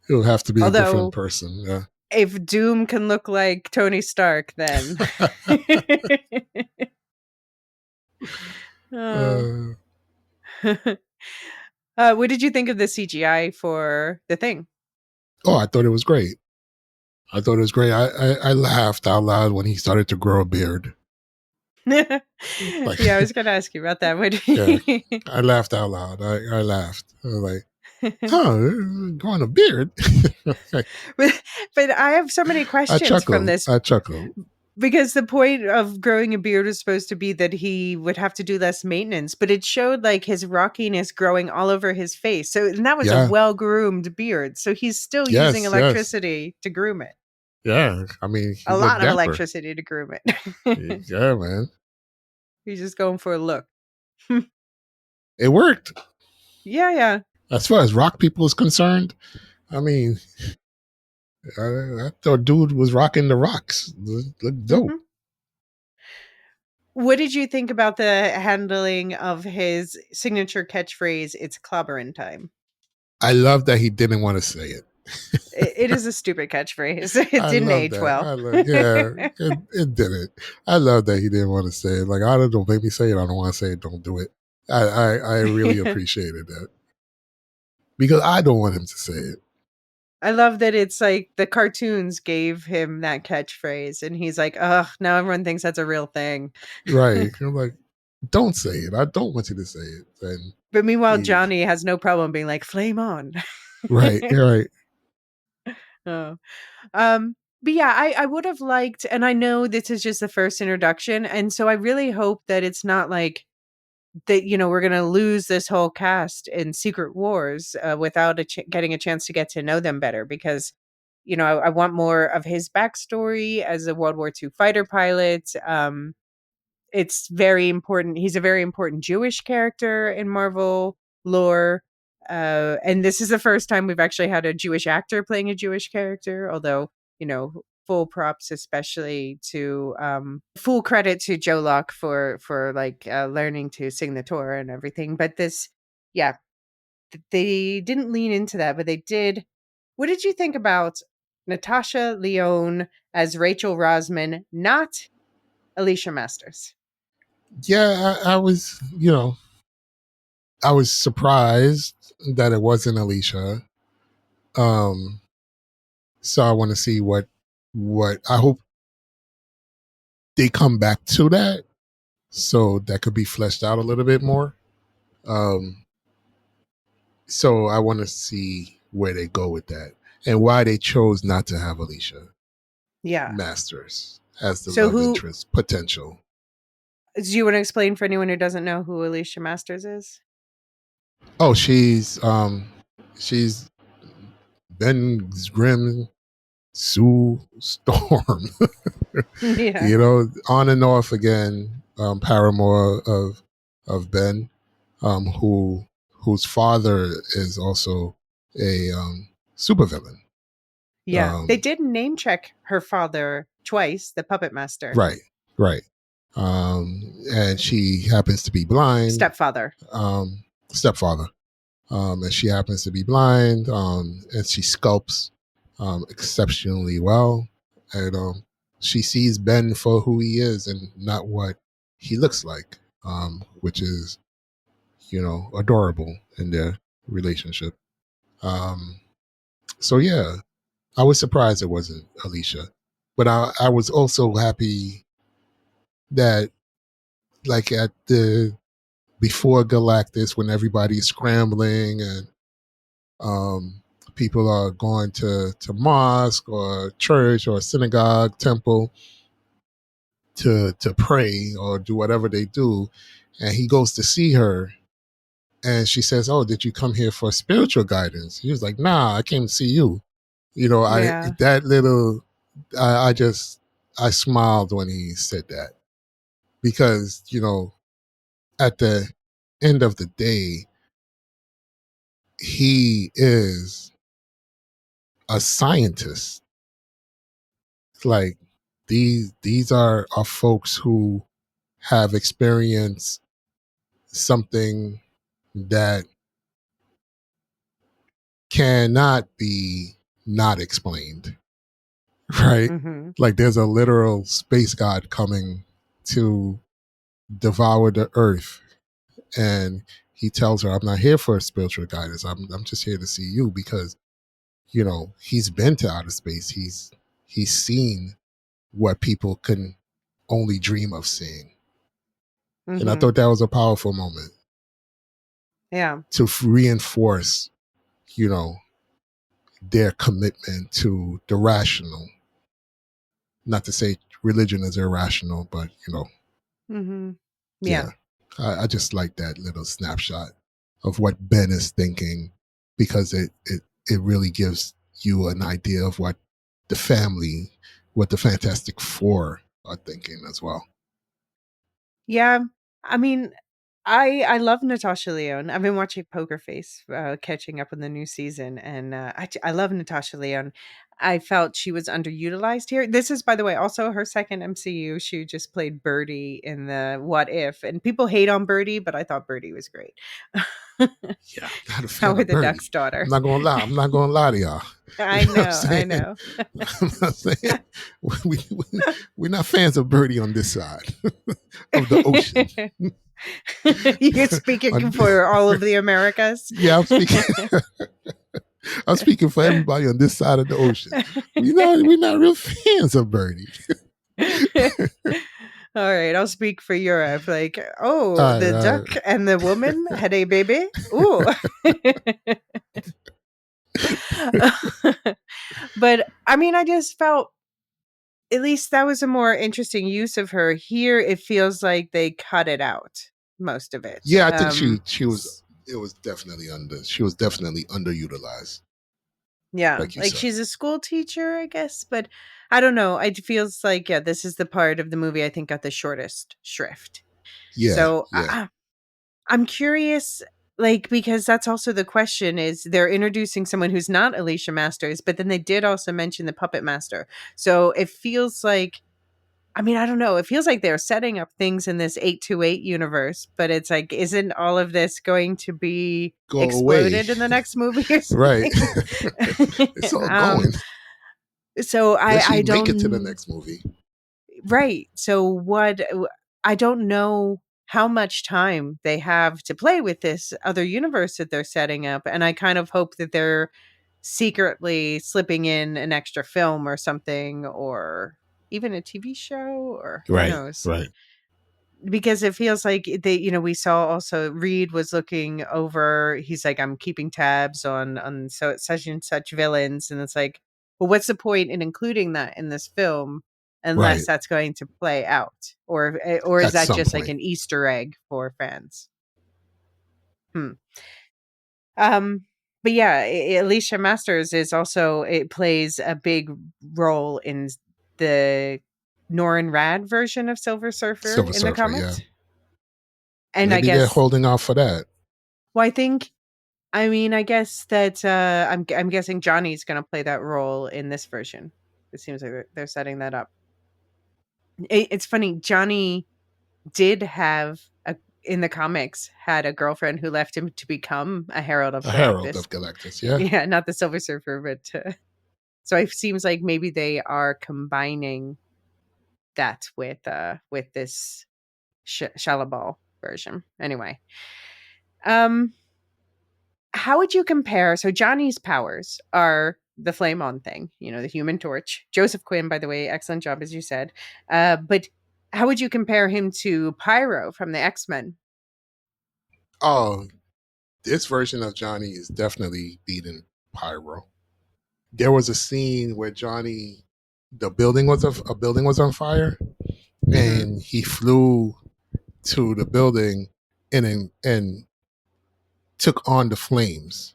It'll have to be a different Although, person. Yeah. if Doom can look like Tony Stark, then. Oh. uh, What did you think of the CGI for the Thing? I thought it was great. I thought it was great. I laughed out loud when he started to grow a beard. Yeah, Like, I was going to ask you about that. yeah, I laughed out loud. I laughed. I was like, oh, growing a beard. but I have so many questions from this I chuckled. because the point of growing a beard was supposed to be that he would have to do less maintenance, but it showed like his rockiness growing all over his face. So, and that was a Yeah. well-groomed beard. So he's still using Yes. electricity to groom it. Yeah. I mean, he A looked lot of dapper. electricity to groom it. Yeah, man. He's just going for a look. It worked. Yeah. As far as rock people is concerned, I mean, I thought dude was rocking the rocks. Looked dope. Mhm. What did you think about the handling of his signature catchphrase, "It's clobbering time"? I love that he didn't want to say it. It is a stupid catchphrise. It I didn't love age that. well. It didn't. I love that he didn't want to say it. Like, I don't make me say it. I don't want to say it. Don't do it. I really appreciated that because I don't want him to say it. I love that it's like the cartoons gave him that catchphrase, and he's like, "Ugh, now everyone thinks that's a real thing." Right. I'm like, don't say it. I don't want you to say it. And But meanwhile, he, Johnny has no problem being like, "Flame on." right. Oh. But yeah, I would have liked, and I know this is just the first introduction, and so I really hope that it's not like that. We're gonna lose this whole cast in Secret Wars without getting a chance to get to know them better. Because I want more of his backstory as a World War II fighter pilot. It's very important. He's a very important Jewish character in Marvel lore. And this is the first time we've actually had a Jewish actor playing a Jewish character, although, full props, especially to full credit to Joe Locke for like learning to sing the Torah and everything. But yeah, they didn't lean into that, but they did. What did you think about Natasha Lyonne as Rachel Rosman, not Alicia Masters? Yeah, I was, I was surprised that it wasn't Elysia. So I want to see what I hope they come back to that so that could be fleshed out a little bit more. So I want to see where they go with that and why they chose not to have Alicia Yeah. Masters as the So love interest potential. do you want to explain for anyone who doesn't know who Alicia Masters is? Oh, she's Ben Grimm Sue Storm. Yeah. You know, on and off again, paramour of Ben, whose father is also a supervillain. Yeah. They Um, did name check her father twice, the puppet master. right, right. And she happens to be blind. Stepfather. Um, Stepfather. And she happens to be blind. And she sculpts exceptionally well. And she sees Ben for who he is and not what he looks like, which is, you know, adorable in their relationship. Um, so yeah, I was surprised it wasn't Elysia, but I was also happy that, like, at the before Galactus, when everybody's scrambling and um, people are going to mosque or church or synagogue, temple to pray or do whatever they do, and he goes to see her, and she says, "Oh, did you come here for spiritual guidance?" He was like, "Nah, I came to see you." You know, I Yeah. that little, I just I smiled when he said that, because, you know, at the end of the day, he is a scientist. Like, these are folks who have experienced something that cannot be not explained, right? Hmm. Like, there's a literal space god coming to devour the earth, and he tells her, "I'm not here for spiritual guidance. I'm just here to see you," because, you know, he's been to outer space. He's seen what people can only dream of seeing. And I Hmm. thought that was a powerful moment Yeah. to reinforce, you know, their commitment to the rational. Not to say religion is irrational, but, you know, Hmm. Yeah. yeah. I just like that little snapshot of what Ben is thinking, because it really gives you an idea of what the family, what the Fantastic Four are thinking as well. Yeah. I mean, I love Natasha Lyonne. I've been watching Poker Face, catching up on the new season, and I love Natasha Lyonne. I felt she was underutilized here. This is, by the way, also her second MCU. She just played Birdie in the What If, and people hate on Birdie, but I thought Birdie was great. Yeah, I'm not a fan Howard of the Birdie. Duck's daughter. I'm not gonna lie to y'all. You I know what I'm know, I saying? know. I'm not saying we're not fans of Birdie on this side of the ocean. You're speaking for all of the Americas. Yeah, I'm speaking. I'm speaking for everybody on this side of the ocean. We're not real fans of Birdie. All right, I'll speak for Europe. Like, oh, All the right, duck and the woman had a baby. Ooh. But I mean, I just felt at least that was a more interesting use of her. Here, it feels like they cut it out, most of it. yeah, I think she was. It was definitely under. She was definitely underutilized, Yeah, like you like said. she's a school teacher, I guess, but I don't know. It feels like, yeah, this is the part of the movie I think got the shortest shrift. Yeah, So yeah, I'm curious, like, because that's also the question is they're introducing someone who's not Alicia Masters, but then they did also mention the puppet master. So it feels like, I mean, I don't know. It feels like they're setting up things in this 828 universe, but it's like, isn't all of this going to be go away. exploded in the next movie or Right, something? it's all um, going. so Unless I she make it to the don't, next movie. right. So I don't know how much time they have to play with this other universe that they're setting up, and I kind of hope that they're secretly slipping in an extra film or something, or even a TV show, or who Right, knows. right, Because it feels like they, we saw also Reed was looking over, he's like, I'm keeping tabs on so such and such villains, and it's like, well, what's the point in including that in this film unless right. that's going to play out, or is At that some just like point. an Easter egg for fans? Hmm. But yeah, Alicia Masters is also, it plays a big role in the Norrin Rad version of Silver Surfer Silver in the Surfer, yeah. comics. And I Maybe they're guess, holding out for that. well, I guess that I'm guessing Johnny's going to play that role in this version. It seems like they're setting that up. It's funny. Johnny did have a in the comics had a girlfriend who left him to become a herald of A Herald Galactus. of Galactus, yeah. Yeah, not the Silver Surfer, but so it seems like maybe they are combining that with this Shalabal version. Anyway, um, how would you compare? So Johnny's powers are the flame on thing, the Human Torch. Joseph Quinn, by the way, excellent job as you said. But how would you compare him to Pyro from the X-Men? Oh, this version of Johnny is definitely beating Pyro. There was a scene where Johnny, a building was on fire, Mm-hmm. and he flew to the building and took on the flames.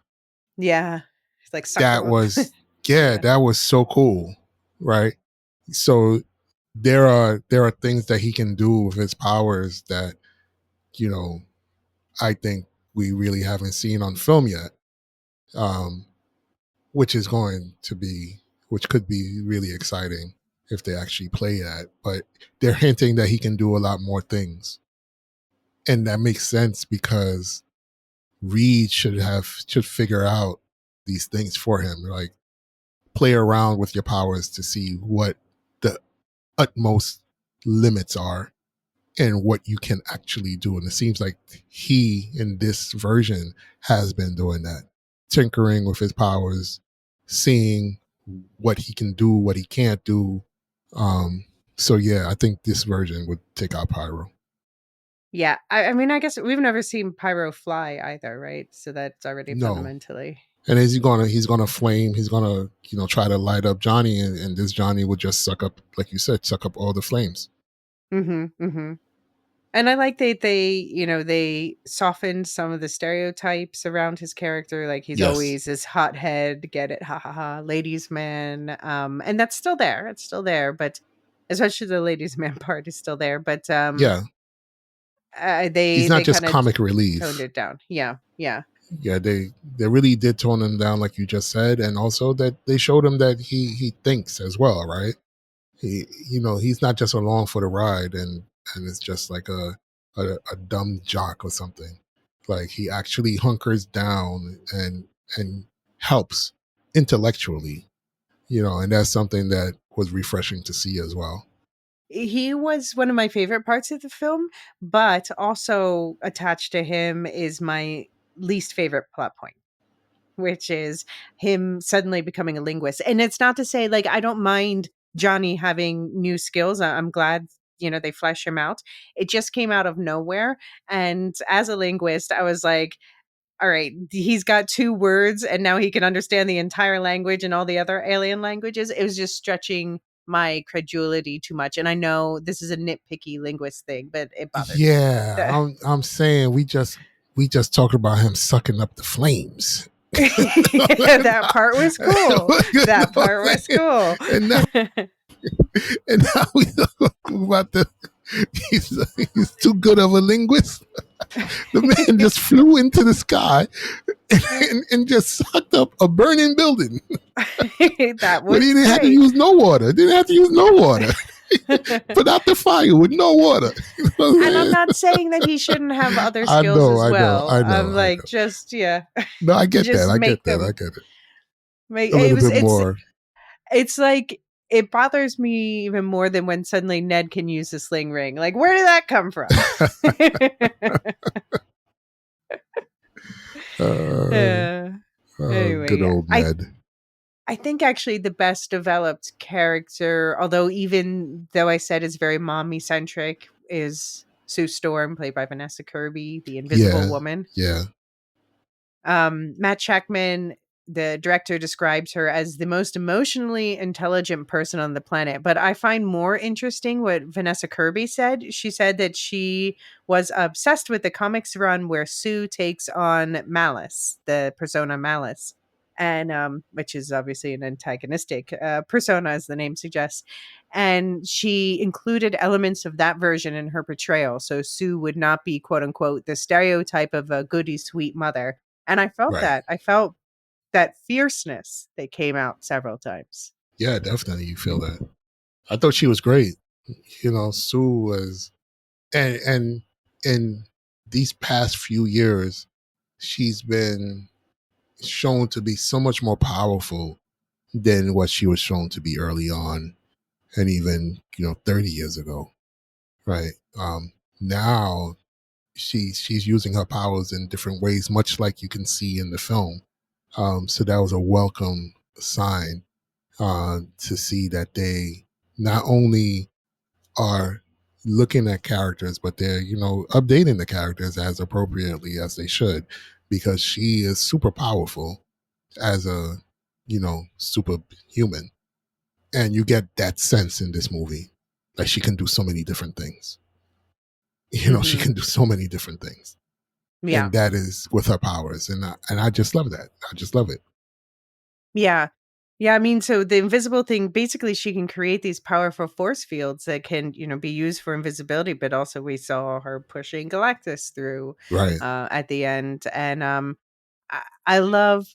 Yeah, it's like sucked That him up. was yeah, Yeah. that was so cool, right? So there are things that he can do with his powers that you know I think we really haven't seen on film yet, um, which is going to be which could be really exciting if they actually play that. But they're hinting that he can do a lot more things, and that makes sense because Reed should figure out these things for him, like play around with your powers to see what the utmost limits are and what you can actually do. And it seems like he in this version has been doing that, tinkering with his powers, seeing what he can do, what he can't do. So yeah, I think this version would take out Pyro. Yeah, I mean, I guess we've never seen Pyro fly either, right? So that's already No. fundamentally. And he's gonna flame, he's gonna, try to light up Johnny, and this Johnny would just suck up, like you said, suck up all the flames. Mm-hmm, mm-hmm. And I like they softened some of the stereotypes around his character. Like he's Yes. always this hothead, get it, ha ha ha, ladies man. And that's still there. It's still there, but especially the ladies man part is still there. But Yeah. He's not they just kind of comic toned relief. it down. Yeah, yeah. Yeah, they really did tone him down, like you just said, and also that they showed him that he thinks as well, right? He's not just along for the ride, and it's just like a dumb jock or something. Like he actually hunkers down and helps intellectually, and that's something that was refreshing to see as well. He was one of my favorite parts of the film, but also attached to him is my least favorite plot point, which is him suddenly becoming a linguist. And it's not to say like I don't mind Johnny having new skills. I'm glad they flesh him out. It just came out of nowhere, and as a linguist, I was like, all right, he's got two words and now he can understand the entire language and all the other alien languages. It was just stretching my credulity too much. And I know this is a nitpicky linguist thing, but it bothered me. Yeah, I'm saying we just talked about him sucking up the flames. That part was cool. That part was cool. And now, and now we talk about he's too good of a linguist. The man just flew into the sky and just sucked up a burning building. That was But he didn't have to great. use no water. Didn't have to use no water. Put out the fire with no water. And I'm not saying that he shouldn't have other skills as well. I know. I'm like, just No, I get that. just I make get that. I them get it. make A it little was bit more. it's like it bothers me even more than when suddenly Ned can use the sling ring. Like, where did that come from? uh, Good anyway, old Ned. I think actually the best developed character, although even though I said is very mommy centric, is Sue Storm, played by Vanessa Kirby, the Invisible Yeah. Woman. Yeah. Matt Shackman the director describes her as the most emotionally intelligent person on the planet. But I find more interesting what Vanessa Kirby said. She said that she was obsessed with the comics run where Sue takes on Malice, the persona Malice, and which is obviously an antagonistic persona, as the name suggests. And she included elements of that version in her portrayal, so Sue would not be quote unquote the stereotype of a goody sweet mother. And I felt Right. that. I felt that fierceness that came out several times. Yeah, definitely. You feel that. I thought she was great. Sue was, and in these past few years, she's been shown to be so much more powerful than what she was shown to be early on, and even 30 years ago, right? Now she's using her powers in different ways, much like you can see in the film. So that was a welcome sign to see that they not only are looking at characters, but they're updating the characters as appropriately as they should, because she is super powerful as a superhuman, and you get that sense in this movie that she can do so many different things. She Hmm. can do so many different things, Yeah. and that is with her powers, and I just love that. I just love it. Yeah. Yeah. I mean, so the invisible thing, basically, she can create these powerful force fields that can, be used for invisibility, but also we saw her pushing Galactus through Right, at the end. And I love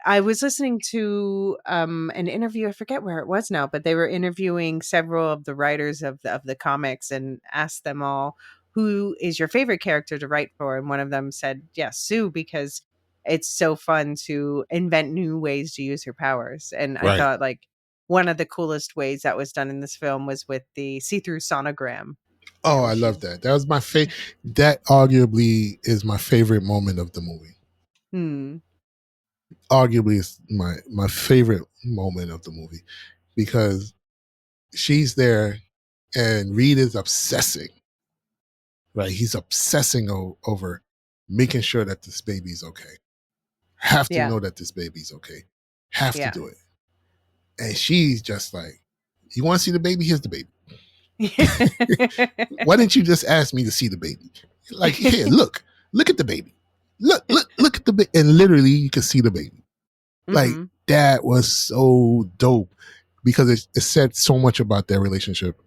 I was listening to an interview. I forget where it was now, but they were interviewing several of the writers of the comics and asked them all, "Who is your favorite character to write for?" And one of them said, "Yes, Sue, because it's so fun to invent new ways to use her powers." And I right. thought like one of the coolest ways that was done in this film was with the see-through sonogram. Oh, Where I she, love that. That was my favorite. That arguably is my favorite moment of the movie. hmm, Arguably is my favorite moment of the movie, because she's there and Reed is obsessing, right? He's obsessing over making sure that this baby's okay. Have to yeah, know that this baby's okay. Have to yeah. do it. And she's just like, "You want to see the baby? Here's the baby. Why didn't you just ask me to see the baby? Like, here, look at the baby. Look at the baby." And literally, you can see the baby. Like, Hmm. that was so dope, because it said so much about their relationship,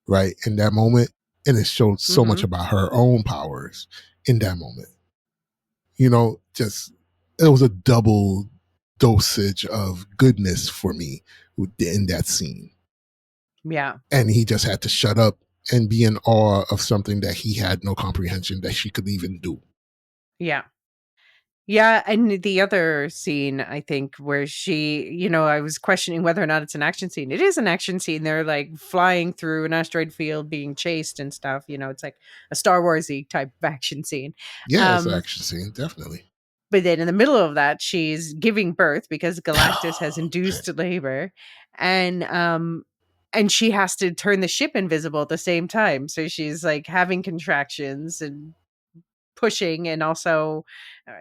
right, in that moment. And it showed so much Hmm. about her own powers in that moment. Just, it was a double dosage of goodness for me in that scene. Yeah, And he just had to shut up and be in awe of something that he had no comprehension that she could even do. yeah. Yeah, and the other scene, I think, where she, I was questioning whether or not it's an action scene. It is an action scene. They're like flying through an asteroid field, being chased and stuff. It's like a Star Warsy type of action scene. Yeah, it's an Um, action scene, definitely. but then in the middle of that, she's giving birth because Galactus has induced labor, and she has to turn the ship invisible at the same time. So she's like having contractions and pushing, and also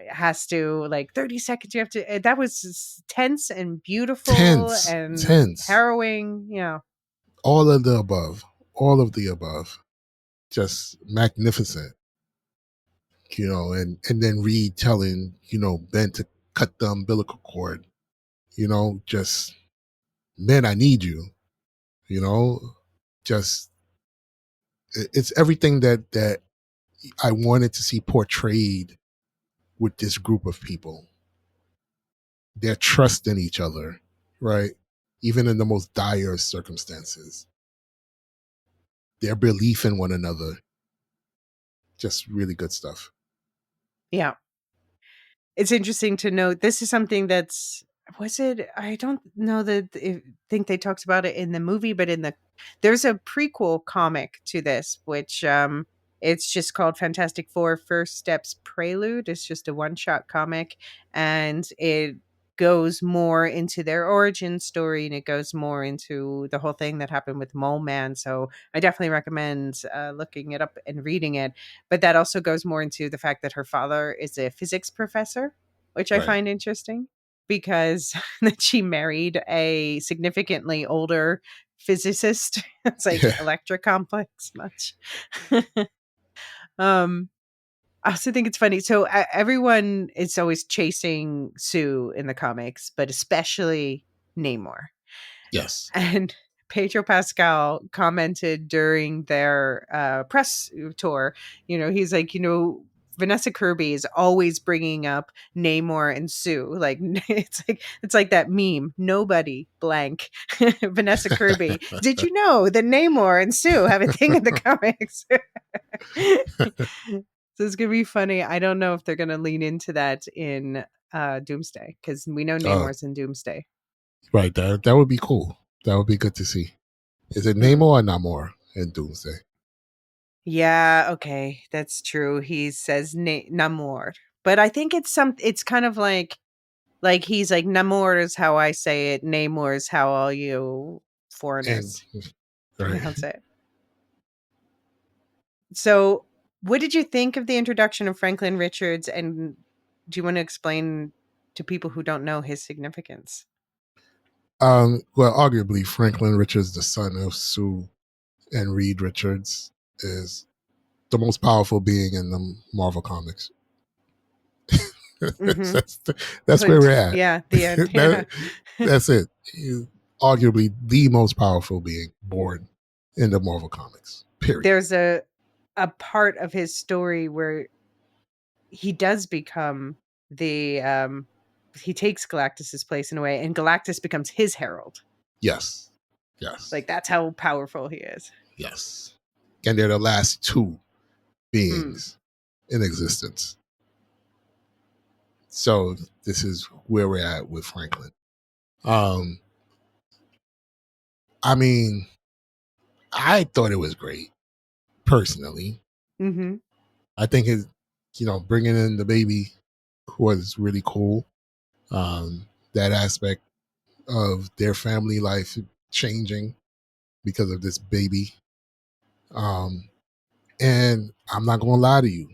has to like 30 seconds you have to that was tense and beautiful Tense, and tense. harrowing. Yeah. All of the above. All of the above. Just magnificent. And then Reed telling, Ben to cut the umbilical cord, just, "Man, I need you, you know, just, it's everything that I wanted to see portrayed with this group of people. Their trust in each other, right? Even in the most dire circumstances, their belief in one another, just really good stuff. Yeah. It's interesting to note this is something that's was it I don't know that think they talked about it in the movie, but in there's a prequel comic to this, which it's just called Fantastic Four First Steps Prelude. It's just a one-shot comic, and it goes more into their origin story, and it goes more into the whole thing that happened with Mole Man. So I definitely recommend looking it up and reading it. But that also goes more into the fact that her father is a physics professor, which I Right. find interesting. because that she married a significantly older physicist. It's like Yeah. electric complex much. um I also think it's funny. So everyone is always chasing Sue in the comics, but especially Namor. Yes. And Pedro Pascal commented during their press tour, he's like, Vanessa Kirby is always bringing up Namor and Sue. Like it's like that meme. Nobody blank Vanessa Kirby. Did you know that Namor and Sue have a thing in the comics? So it's gonna be funny. I don't know if they're gonna lean into that in Doomsday, because we know Uh, Namor's in Doomsday. right. That would be cool. That would be good to see. Is it Hmm. Namor or Namor in Doomsday? Yeah, okay, that's true. He says Namor, but I think it's kind of like he's like Namor is how I say it, Namor is how all you And foreigners right. pronounce it. So, what did you think of the introduction of Franklin Richards, and do you want to explain to people who don't know his significance? Well, arguably Franklin Richards, the son of Sue and Reed Richards, is the most powerful being in the Marvel comics. Mm-hmm. that's, that's where we're at. Yeah, the end. Yeah. that, that's it. He's arguably the most powerful being born in the Marvel comics. Period. There's a part of his story where he does become the he takes Galactus's place in a way, and Galactus becomes his herald. Yes. Yes. Like that's how powerful he is. Yes. And they're the last two Mm. beings in existence. So this is where we're at with Franklin. Um, I mean, I thought it was great personally. Mm-hmm. I think it, bringing in the baby was really cool. That aspect of their family life changing because of this baby. And I'm not gonna lie to you,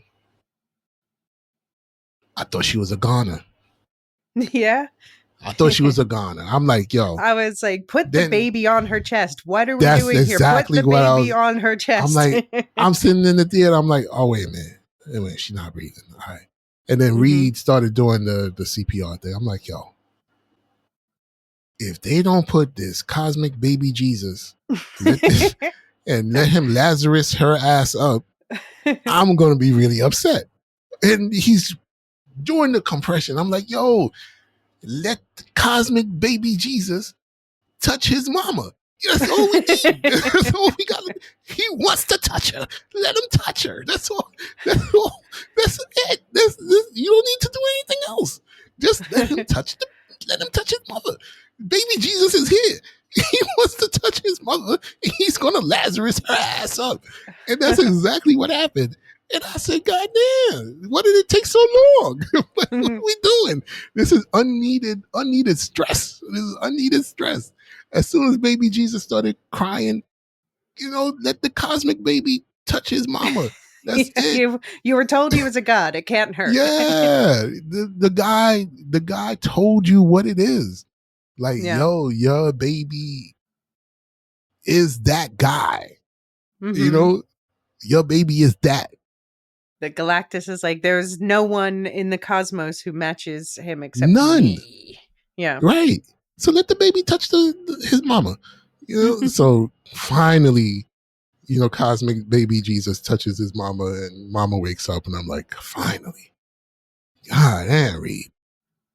I thought she was a goner. Yeah. I thought she was a goner. I'm like, yo, I was like, put the then baby on her chest. What are we that's doing here? Put exactly the what I baby was. on her I'm chest. like, I'm sitting in the theater. I'm like, oh wait a minute, she's not breathing. All right. And then Mm-hmm. Reed started doing the CPR thing. I'm like, yo, if they don't put this cosmic baby Jesus, let this and let him Lazarus her ass up, I'm gonna be really upset. And he's doing the compression. I'm like, yo, let cosmic baby Jesus touch his mama. That's all we need. That's all we got. He wants to touch her. Let him touch her. That's all. That's all. That's it. You don't need to do anything else. Just let him touch Let him touch his mother. Baby Jesus is here. He wants to touch his mother. He's gonna Lazarus her ass up, and that's exactly what happened. And I said, God damn, what did it take so long? What are we doing? This is unneeded stress. This is unneeded stress. As soon as baby Jesus started crying, let the cosmic baby touch his mama. That's Yeah, it. you were told he was a god. It can't hurt. Yeah. The guy told you what it is. Like, Yeah. yo, your baby is that guy. Mm-hmm. Your baby is that. The Galactus is like, there's no one in the cosmos who matches him except None. me. Yeah. Right. So let the baby touch his mama. So finally, cosmic baby Jesus touches his mama and mama wakes up and I'm like, finally. God damn, Reed.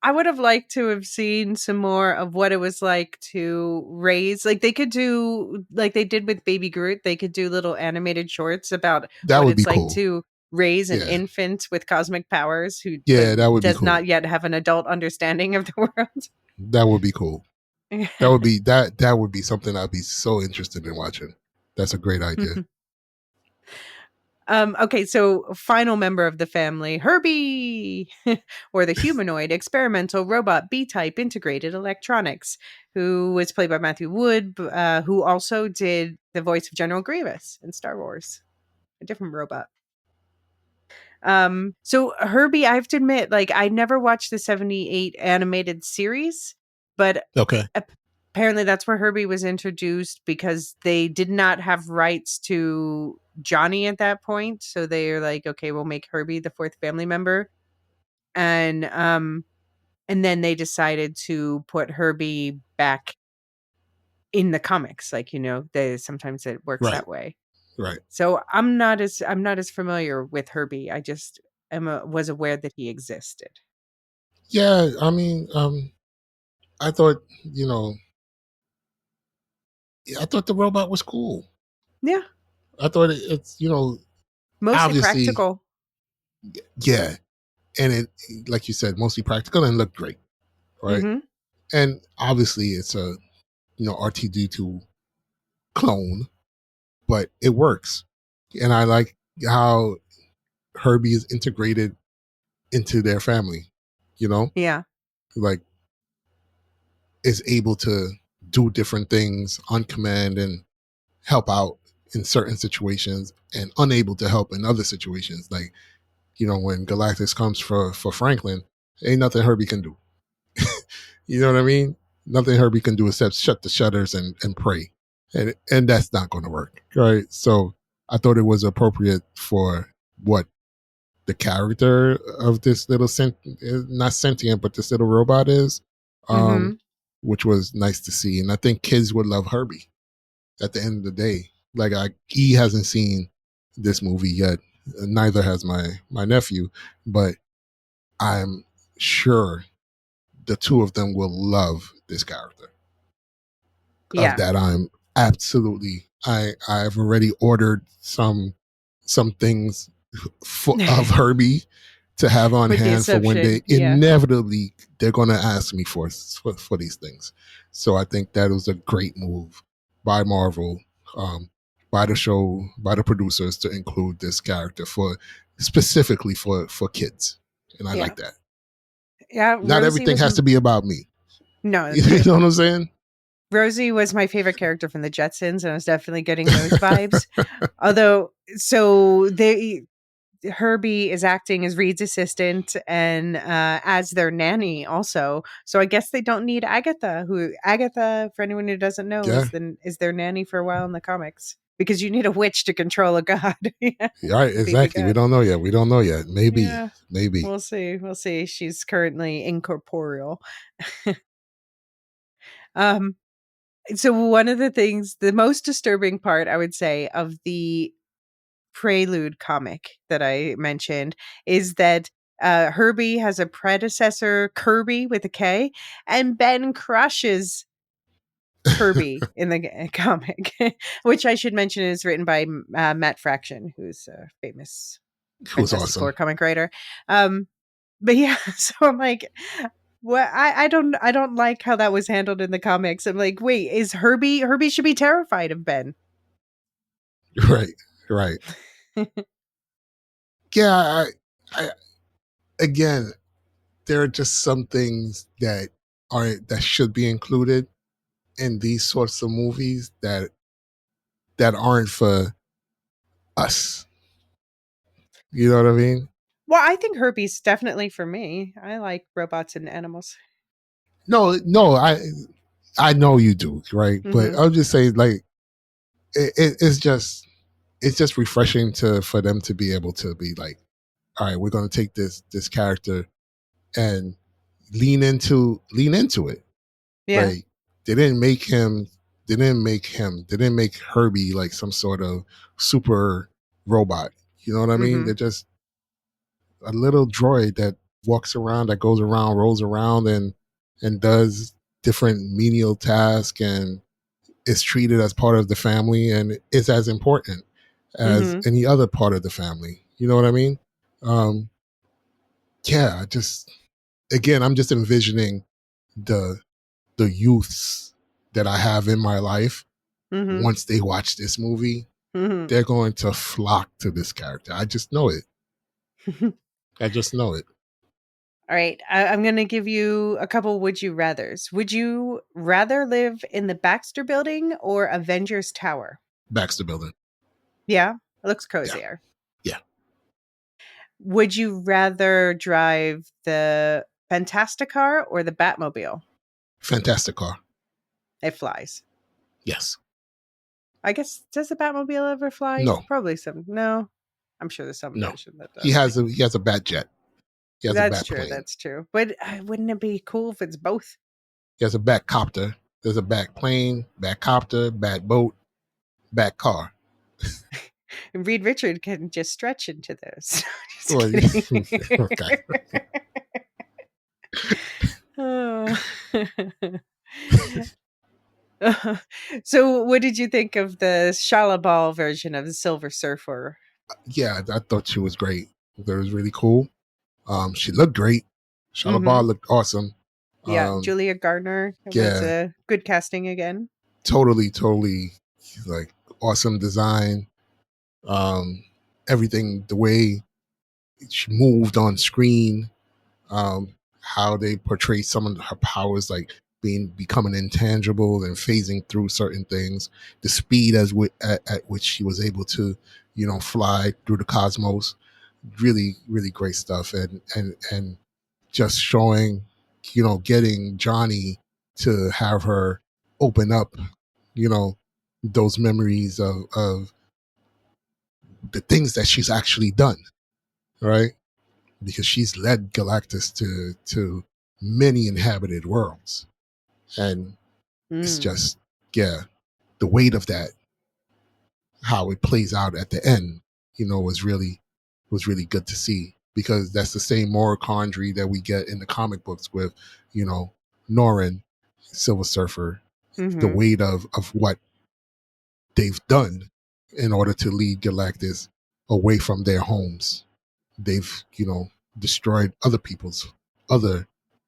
I would have liked to have seen some more of what it was like to raise. Like they could do, like they did with Baby Groot, they could do little animated shorts about That what would be it's like cool. to raise an Yeah. infant with cosmic powers who Yeah, that would be does cool. not yet have an adult understanding of the world. That would be cool. That would be something I'd be so interested in watching. That's a great idea. Okay, so final member of the family, Herbie, or the humanoid experimental robot B-type integrated electronics, who was played by Matthew Wood, who also did the voice of General Grievous in Star Wars, a different robot. So Herbie, I have to admit, like I never watched the 78 animated series, but Okay. apparently that's where Herbie was introduced because they did not have rights to Johnny at that point. So they're like, okay, we'll make Herbie the fourth family member. And then they decided to put Herbie back in the comics. Like, they sometimes it works Right. that way. Right. So I'm not as familiar with Herbie. I just was aware that he existed. Yeah. I mean, I thought, I thought the robot was cool. Yeah, I thought it's, mostly obviously, practical. yeah. And it, like you said, mostly practical and looked great. Right. Mm-hmm. And obviously it's a, R2D2 clone, but it works. And I like how Herbie is integrated into their family, Yeah, like is able to do different things on command and help out in certain situations and unable to help in other situations. Like, when Galactus comes for Franklin, ain't nothing Herbie can do. You know what I mean? Nothing Herbie can do except shut the shutters and pray. And that's not going to work. Right. So I thought it was appropriate for what the character of this little not sentient, but this little robot is, mm-hmm. which was nice to see. And I think kids would love Herbie at the end of the day. Like he hasn't seen this movie yet. Neither has my nephew, but I'm sure the two of them will love this character. Of Yeah. that, I'm absolutely. I've already ordered some things of Herbie to have on With the hand for when they assumption, yeah. inevitably they're going to ask me for these things. So I think that was a great move by Marvel, by the show, by the producers to include this character for specifically for kids, and I Yeah. like that. Yeah, Not Rosie everything was has to be about me. no, You know what I'm saying? Rosie was my favorite character from the Jetsons, and I was definitely getting those vibes. Although, so Herbie is acting as Reed's assistant and as their nanny also. So I guess they don't need Agatha, for anyone who doesn't know, Yeah. is their nanny for a while in the comics. Because you need a witch to control a god. Yeah, Right, to be the exactly. We god. don't know yet. We don't know yet. Maybe. Yeah. Maybe. We'll see. We'll see. She's currently incorporeal. um so one of the most disturbing part, I would say, of the Prelude comic that I mentioned is that Herbie has a predecessor, Kirby with a K, and Ben crushes Kirby in the comic, which I should mention is written by Matt Fraction, who's a famous It was Fantastic Four awesome. comic writer. But yeah, so I'm like, well, I don't like how that was handled in the comics. I'm like, wait, is Herbie should be terrified of Ben. Right. Right. Yeah, I again, there are just some things that should be included in these sorts of movies that aren't for us. You know what I mean? Well, I think Herbie's definitely for me. I like robots and animals. No, I know you do, right? But Mhm. I'll just say, like, it's just refreshing for them to be able to be like, all right, we're going to take this character and lean into it. Yeah. Like, they didn't make him they didn't make Herbie like some sort of super robot. You know what I mean? They're Mhm. just a little droid that walks around, that goes around, rolls around, and does different menial tasks and is treated as part of the family and is as important as Mhm. any other part of the family. You know what I mean? Um, yeah, I just again, I'm just envisioning the youths that I have in my life. Mhm. Once they watch this movie, Mhm. they're going to flock to this character. I just know it. I just know it. All right. I'm going to give you a couple would you rathers. Would you rather live in the Baxter building or Avengers Tower? Baxter Building. Yeah. It looks Yeah. cozier. Yeah. Would you rather drive the Fantasticar or the Batmobile? Fantastic car. It flies. Yes. I guess, does the Batmobile ever fly? No. Probably some. No, I'm sure there's some No. version that He does. has a bat jet. He has a That's bat true. plane. That's true. But wouldn't it be cool if it's both? He has a bat copter. There's a bat plane, bat copter, bat boat, bat car. And Reed Richard can just stretch into those. Just Well, kidding. okay. Oh. So, what did you think of the Shalabal version of the Silver Surfer? Yeah, I thought she was great. That was really cool. She looked great. Mm-hmm. Shalabar looked awesome. Yeah, Julia Gardner was Yeah, a good casting again. totally like awesome design. Um, everything, the way she moved on screen, how they portray some of her powers, like becoming intangible and phasing through certain things, the speed at which she was able to, fly through the cosmos. Really great stuff, and just showing, getting Johnny to have her open up, those memories of the things that she's actually done, right? Because she's led Galactus to many inhabited worlds, and it's Mm. just, yeah, the weight of that, how it plays out at the end, was really good to see, because that's the same moral quandary that we get in the comic books with, Norrin, Silver Surfer, the Mm-hmm. weight of what they've done in order to lead Galactus away from their homes. They've, destroyed other people's other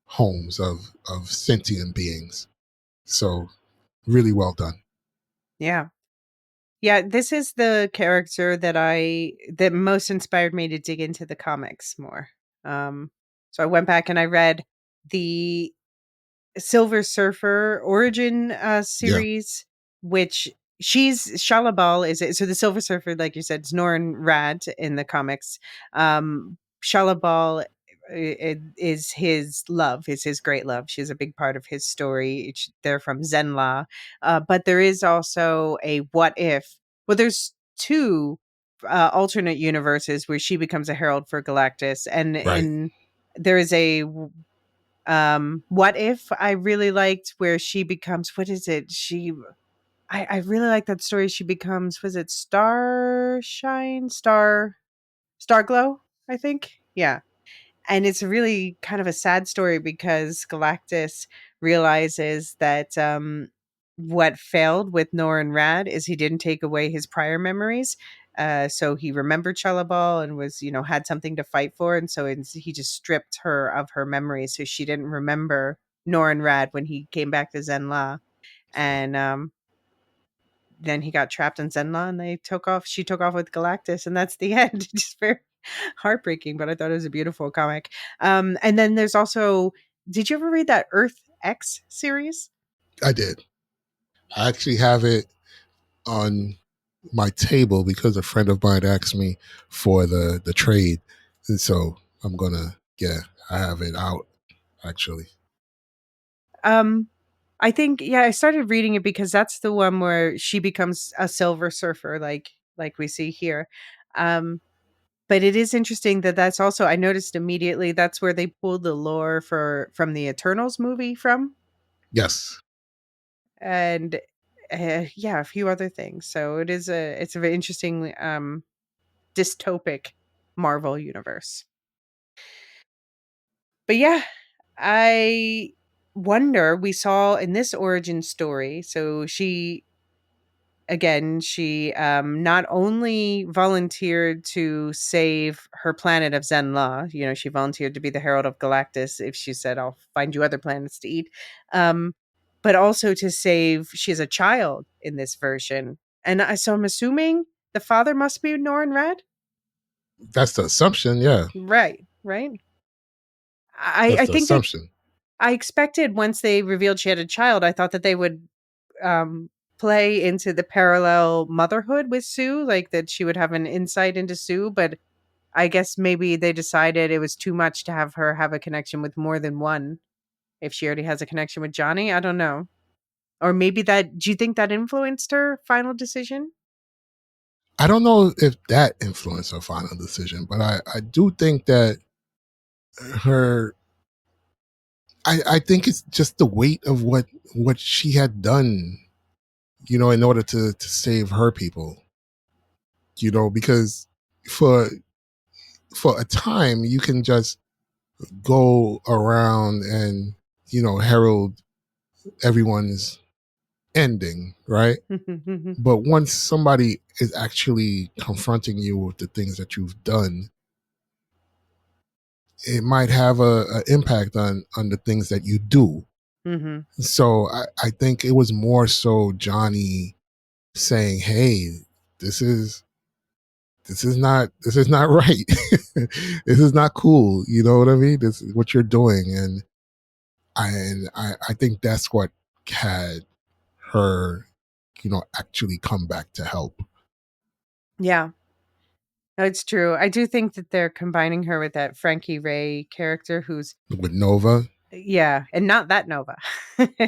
homes of sentient beings. So really well done. Yeah. Yeah, this is the character that most inspired me to dig into the comics more. So I went back and I read the Silver Surfer origin Yeah, series, which she's Shalabal is it. So the Silver Surfer, like you said, is Norrin Rad in the comics. Shalabal is his love, is his great love. She's a big part of his story. They're from Zenla. But there is also a what if. Well, there's two alternate universes where she becomes a herald for Galactus, and right. there is a what if I really liked where she becomes, what is it? I really like that story. She becomes, was it Starglow, I think? Yeah. And it's really kind of a sad story because Galactus realizes that what failed with Norrin Rad is he didn't take away his prior memories. So he remembered Chalabal and was, had something to fight for. And so he just stripped her of her memories. So she didn't remember Norrin Rad when he came back to Zenla. And then he got trapped in Zenla and she took off with Galactus. And that's the end. Just very heartbreaking, but I thought it was a beautiful comic. And then there's also, did you ever read that Earth X series? I did. I actually have it on my table because a friend of mine asked me for the trade, and so I'm gonna, yeah, I have it out actually. Um, I think, yeah, I started reading it because that's the one where she becomes a Silver Surfer, like we see here. Um, but it is interesting that that's also, I noticed immediately that's where they pulled the lore from the Eternals movie from, Yes, and yeah, a few other things. So it's a very interesting dystopic Marvel universe. But yeah, I wonder, we saw in this origin story, so she not only volunteered to save her planet of Zenla, she volunteered to be the Herald of Galactus if she said, I'll find you other planets to eat. Um, but also to save, she has a child in this version. And so I'm assuming the father must be Norrin Red? that's the assumption. Yeah, Right, right. that's I the think assumption. I expected once they revealed she had a child, I thought that they would um, play into the parallel motherhood with Sue, like that she would have an insight into Sue. But I guess maybe they decided it was too much to have her have a connection with more than one. If she already has a connection with Johnny, I don't know. Or maybe that, do you think that influenced her final decision? I don't know if that influenced her final decision, but I do think that her I think it's just the weight of what she had done, in order to save her people. Because for for a time you can just go around and, herald everyone's ending, right? But once somebody is actually confronting you with the things that you've done, it might have a impact on the things that you do. Mm-hmm. So I think it was more so Johnny saying, "Hey, this is not right. This is not cool. You know what I mean? This is what you're doing." And I think that's what had her, actually come back to help. Yeah, no, it's true. I do think that they're combining her with that Frankie Ray character who's, With Nova. yeah, and not that Nova.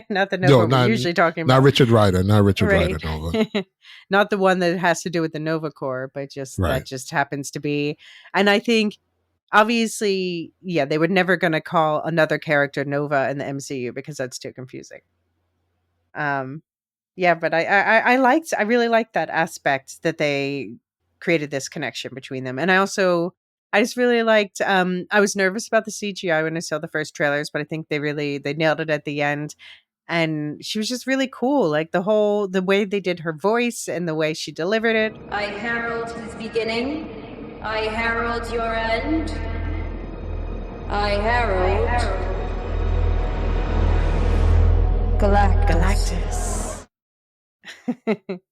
Not the No, Nova we're usually talking not about. Richard Rider, not Richard Rider Right. Nova. Not the one that has to do with the Nova Corps, but just that Right. just happens to be. And I think obviously, yeah, they were never going to call another character Nova in the MCU because that's too confusing. Yeah, but I really liked that aspect that they created this connection between them. And I just really liked I was nervous about the CGI when I saw the first trailers, but I think they nailed it at the end. And she was just really cool. Like the way they did her voice and the way she delivered it. I herald his beginning. I herald your end. I herald Galactus.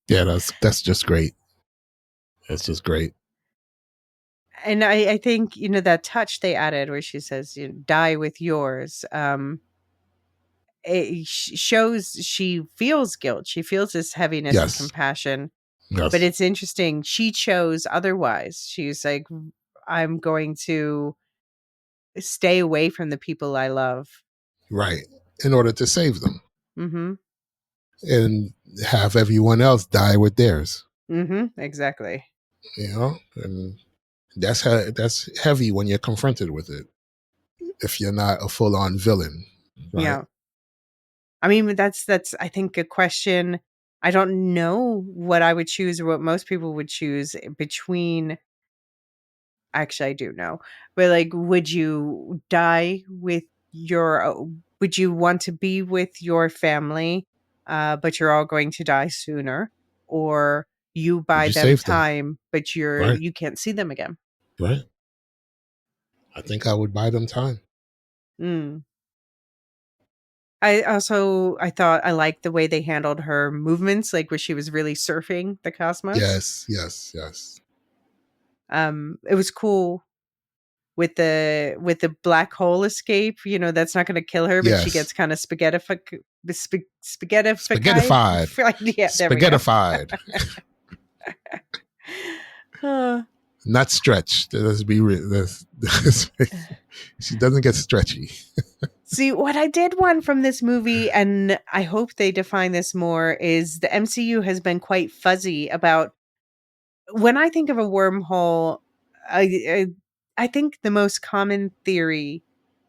Yeah, that's just great. That's just great. And I think, that touch they added where she says, die with yours. It shows she feels guilt. She feels this heaviness and Yes. compassion. Yes. But it's interesting. She chose otherwise. She's like, I'm going to stay away from the people I love. Right. In order to save them. Mm-hmm. And have everyone else die with theirs. Mm-hmm. Exactly. And that's heavy when you're confronted with it. If you're not a full-on villain. Right? Yeah. I mean, that's I think a question. I don't know what I would choose or what most people would choose between. Actually, I do know, but like, would you die with would you want to be with your family, but you're all going to die sooner, or you buy You them save them. time, but Right. you can't see them again? Right. I think I would buy them time. Mm. I thought I liked the way they handled her movements, like where she was really surfing the cosmos. Yes. It was cool with the black hole escape. That's not going to kill her, but she Yes. gets kind of spaghettified. Spaghettified. Yeah, there we go. Spaghettified. Not stretched. Let's be real. She doesn't get stretchy. See, what I did want from this movie, and I hope they define this more, is the MCU has been quite fuzzy about. When I think of a wormhole, I think the most common theory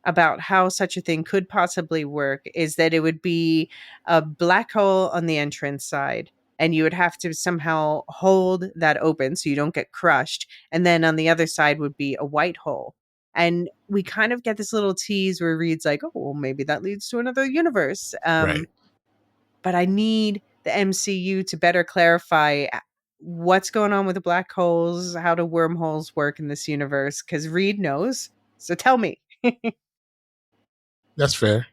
about how such a thing could possibly work is that it would be a black hole on the entrance side, and you would have to somehow hold that open so you don't get crushed. And then on the other side would be a white hole. And we kind of get this little tease where Reed's like, oh, well, maybe that leads to another universe. Right. But I need the MCU to better clarify what's going on with the black holes, how do wormholes work in this universe, because Reed knows. So tell me. That's fair.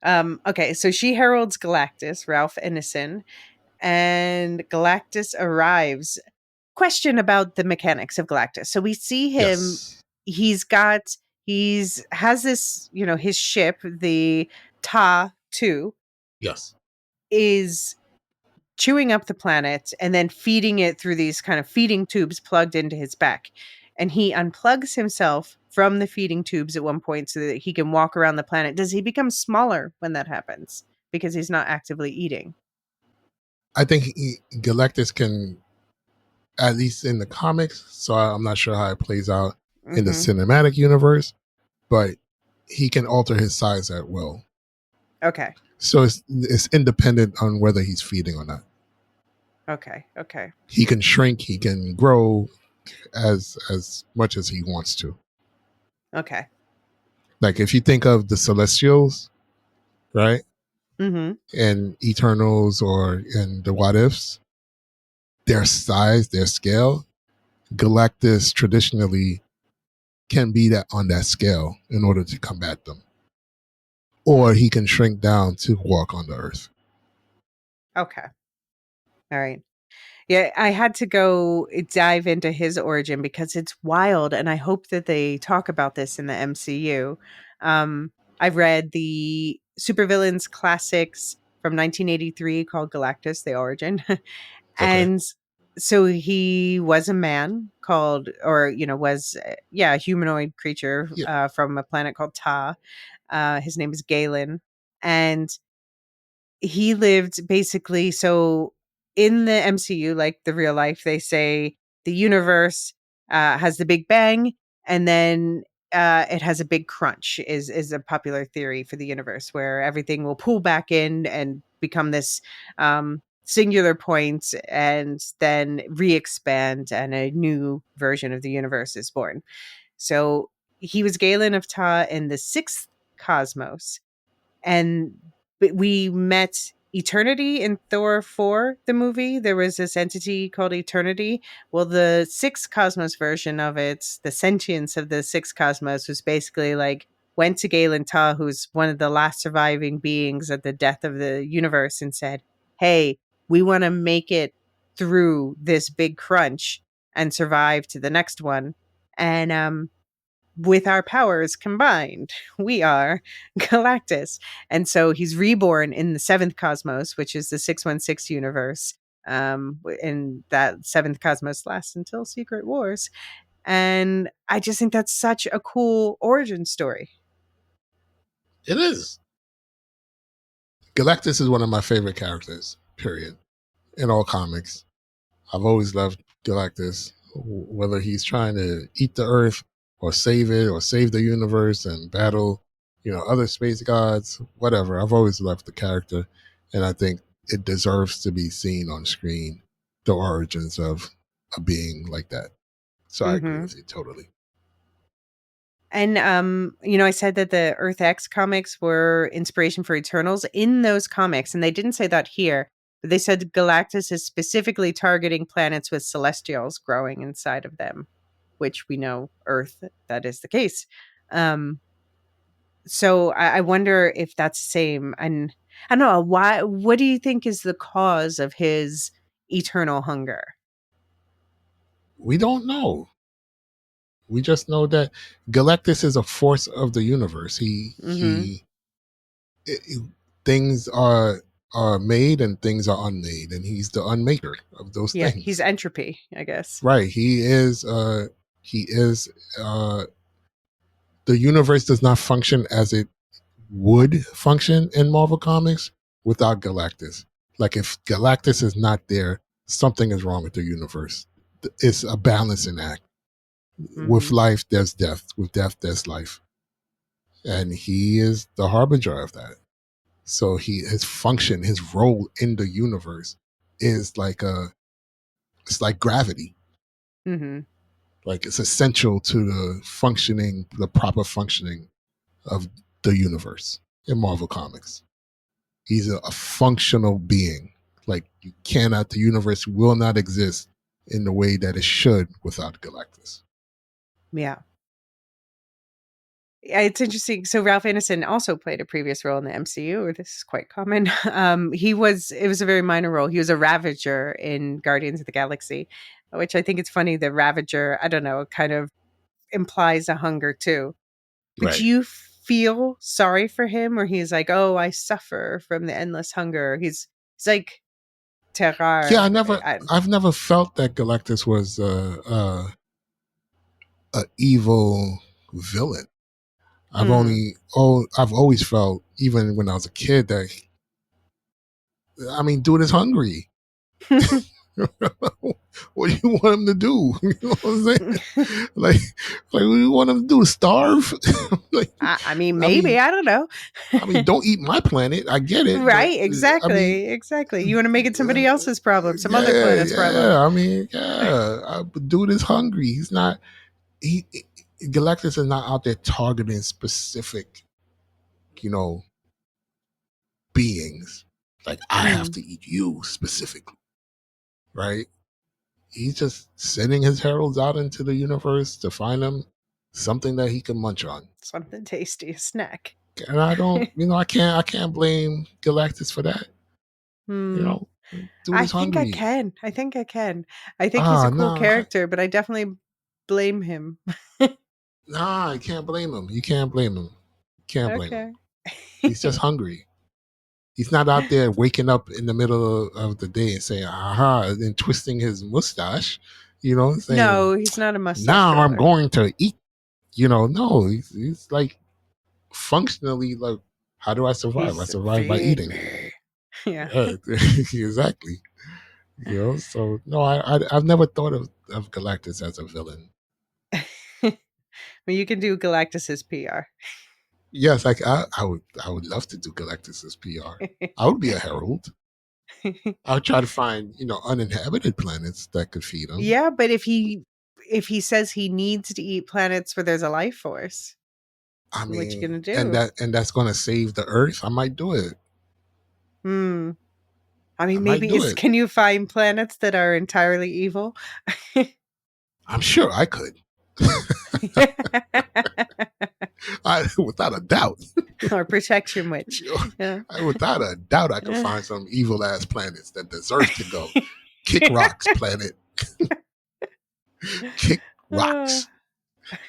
Okay, so she heralds Galactus, Ralph Ineson, and Galactus arrives. Question about the mechanics of Galactus. So we see him, Yes. has this, his ship, the Ta 2, Yes. is chewing up the planet and then feeding it through these kind of feeding tubes plugged into his back. And he unplugs himself from the feeding tubes at one point so that he can walk around the planet. Does he become smaller when that happens because he's not actively eating? I think Galactus can, at least in the comics, so I'm not sure how it plays out in the cinematic universe, but he can alter his size at will. Okay. So it's independent on whether he's feeding or not. Okay. He can shrink, he can grow as much as he wants to. Okay. Like if you think of the Celestials, right? Mm-hmm. And Eternals and the What Ifs, their size, their scale, Galactus traditionally can be that on that scale in order to combat them. Or he can shrink down to walk on the earth. Okay. All right. Yeah, I had to go dive into his origin because it's wild, and I hope that they talk about this in the MCU. I've read the supervillains classics from 1983 called Galactus: The Origin, Okay. and so he was a man called, or was a humanoid creature Yeah. from a planet called Ta. His name is Galen, and he lived basically, so in the MCU, like the real life, they say the universe has the Big Bang, and then it has a big crunch is a popular theory for the universe, where everything will pull back in and become this singular point and then re-expand, and a new version of the universe is born. So he was Galen of Ta in the sixth cosmos, and we met Eternity in Thor 4, the movie. There was this entity called Eternity. Well, the sixth cosmos version of it, the sentience of the sixth cosmos, was basically like went to Galen Ta, who's one of the last surviving beings at the death of the universe, and said, hey, we want to make it through this big crunch and survive to the next one. And with our powers combined, we are Galactus. And so he's reborn in the seventh cosmos, which is the 616 universe. And that seventh cosmos lasts until Secret Wars. And I just think that's such a cool origin story. It is. Galactus is one of my favorite characters, period, in all comics. I've always loved Galactus, whether he's trying to eat the Earth or save it or save the universe and battle, other space gods, whatever. I've always loved the character, and I think it deserves to be seen on screen, the origins of a being like that. So I agree with you totally. And I said that the Earth X comics were inspiration for Eternals in those comics, and they didn't say that here. But they said Galactus is specifically targeting planets with celestials growing inside of them, which we know Earth, that is the case. So I wonder if that's the same. And I don't know, what do you think is the cause of his eternal hunger? We don't know. We just know that Galactus is a force of the universe. Things are made and things are unmade, and he's the unmaker of those Yeah, things. he's entropy, I guess. Right. He is the universe does not function as it would function in Marvel Comics without Galactus. Like if Galactus is not there, something is wrong with the universe. It's a balancing act. With life, there's death. With death, there's life. And he is the harbinger of that. So his function, his role in the universe is it's like gravity. Like it's essential to the proper functioning of the universe in Marvel Comics. He's a functional being. Like the universe will not exist in the way that it should without Galactus. Yeah. It's interesting. So Ralph Ineson also played a previous role in the MCU. This is quite common. It was a very minor role. He was a Ravager in Guardians of the Galaxy, which I think it's funny. The Ravager, I don't know, kind of implies a hunger too. But Right. do you feel sorry for him, or he's like, oh, I suffer from the endless hunger? He's like, terror. Yeah, I've never felt that Galactus was a evil villain. I've always felt, even when I was a kid, that dude is hungry. What do you want him to do? You know what I'm saying? Like what do you want him to do? Starve? Maybe, I don't know. Don't eat my planet. I get it, right? but, Exactly. You want to make it somebody else's problem, some other planet's problem. Dude is hungry. He's not. Galactus is not out there targeting specific, beings. Like, I have to eat you specifically, right? He's just sending his heralds out into the universe to find him something that he can munch on, something tasty, a snack. And I don't, I can't blame Galactus for that. Dude is hungry. I think I can. I think he's a cool character, but I definitely blame him. I can't blame him. You can't blame him. Can't blame him. He's just hungry. He's not out there waking up in the middle of the day and saying, aha, and then twisting his mustache, saying, no, he's not a mustache. Now I'm going to eat. No, he's like functionally like, how do I survive? I survive by eating. Yeah. Exactly. So no, I've never thought of Galactus as a villain. Well, you can do Galactus's PR. Yes, I would love to do Galactus's PR. I would be a herald. I would try to find, uninhabited planets that could feed him. Yeah, but if he says he needs to eat planets where there's a life force, what you gonna do? And that's gonna save the Earth, I might do it. Can you find planets that are entirely evil? I'm sure I could. Without a doubt. Or protection witch. Yeah. Without a doubt, I could find some evil ass planets that deserve to go. Kick rocks planet. Kick rocks.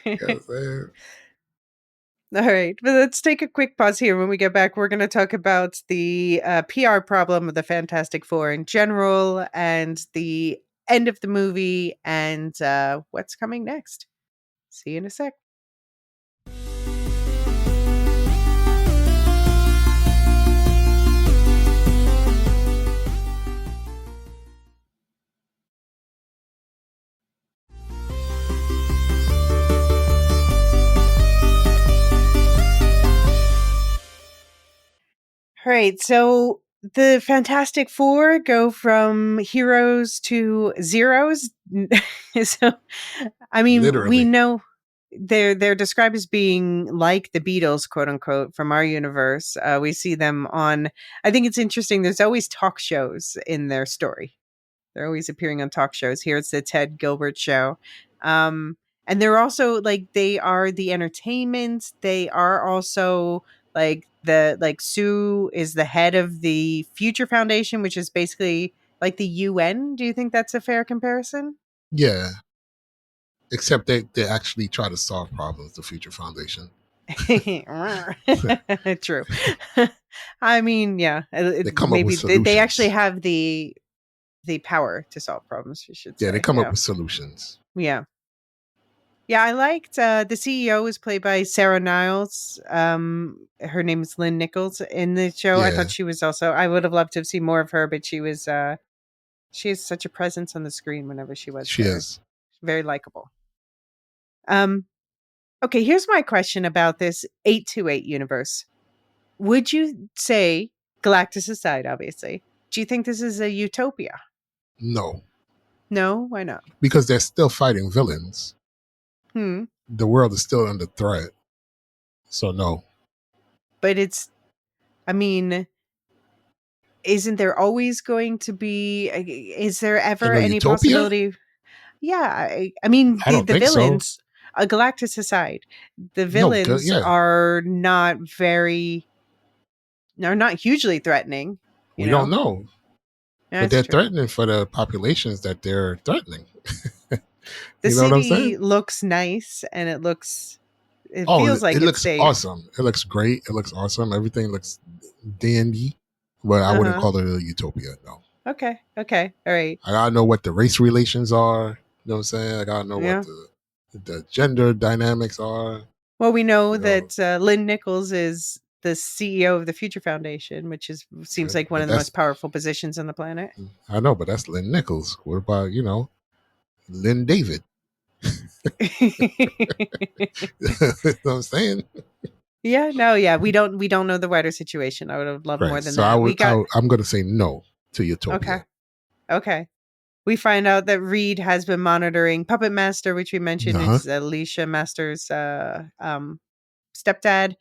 You know what I'm saying? All right, but let's take a quick pause here. When we get back, we're going to talk about the PR problem of the Fantastic Four in general, and the end of the movie, and what's coming next. See you in a sec. All right, so the Fantastic Four go from heroes to zeros. So, Literally. We know they're described as being like the Beatles, quote unquote, from our universe. We see them on. I think it's interesting. There's always talk shows in their story. They're always appearing on talk shows. Here it's the Ted Gilbert Show. And they're also they are the entertainment. They are also Sue is the head of the Future Foundation, which is basically like the UN. Do you think that's a fair comparison? Yeah. Except they actually try to solve problems, the Future Foundation. True. Yeah. They come up with solutions. They actually have the power to solve problems, you should say. Yeah, they come up with solutions. Yeah. Yeah, I liked the CEO is played by Sarah Niles. Her name is Lynn Nichols in the show. Yeah. I thought she was also. I would have loved to have seen more of her, but she was. She has such a presence on the screen whenever she was. She is very likable. Okay, here's my question about this 828 universe. Would you say, Galactus aside, obviously, do you think this is a utopia? No. No? Why not? Because they're still fighting villains. The world is still under threat. So no. But isn't there always going to be, is there ever any utopia? Possibility? Yeah, the villains, so. Galactus aside, the villains are not hugely threatening. We don't know. But they're threatening for the populations that they're threatening. The city looks nice, and it feels like it looks safe. Awesome. It looks great. It looks awesome. Everything looks dandy. But I wouldn't call it a utopia, no. Okay. Okay. All right. I gotta know what the race relations are. You know what I'm saying? I gotta know what Yeah. the gender dynamics are. Well, we know You know, that Lynn Nichols is the CEO of the Future Foundation, which seems like one but of the that's most powerful positions on the planet. I know, but that's Lynn Nichols. What about Lynn David? You know what I'm saying? Yeah, no, yeah, we don't know the wider situation. I would have loved more Right. than So that. We got I'm gonna say no to okay, Utopia. okay. We find out that Reed has been monitoring Puppet Master, which we mentioned Uh huh. is Elysia Master's stepdad,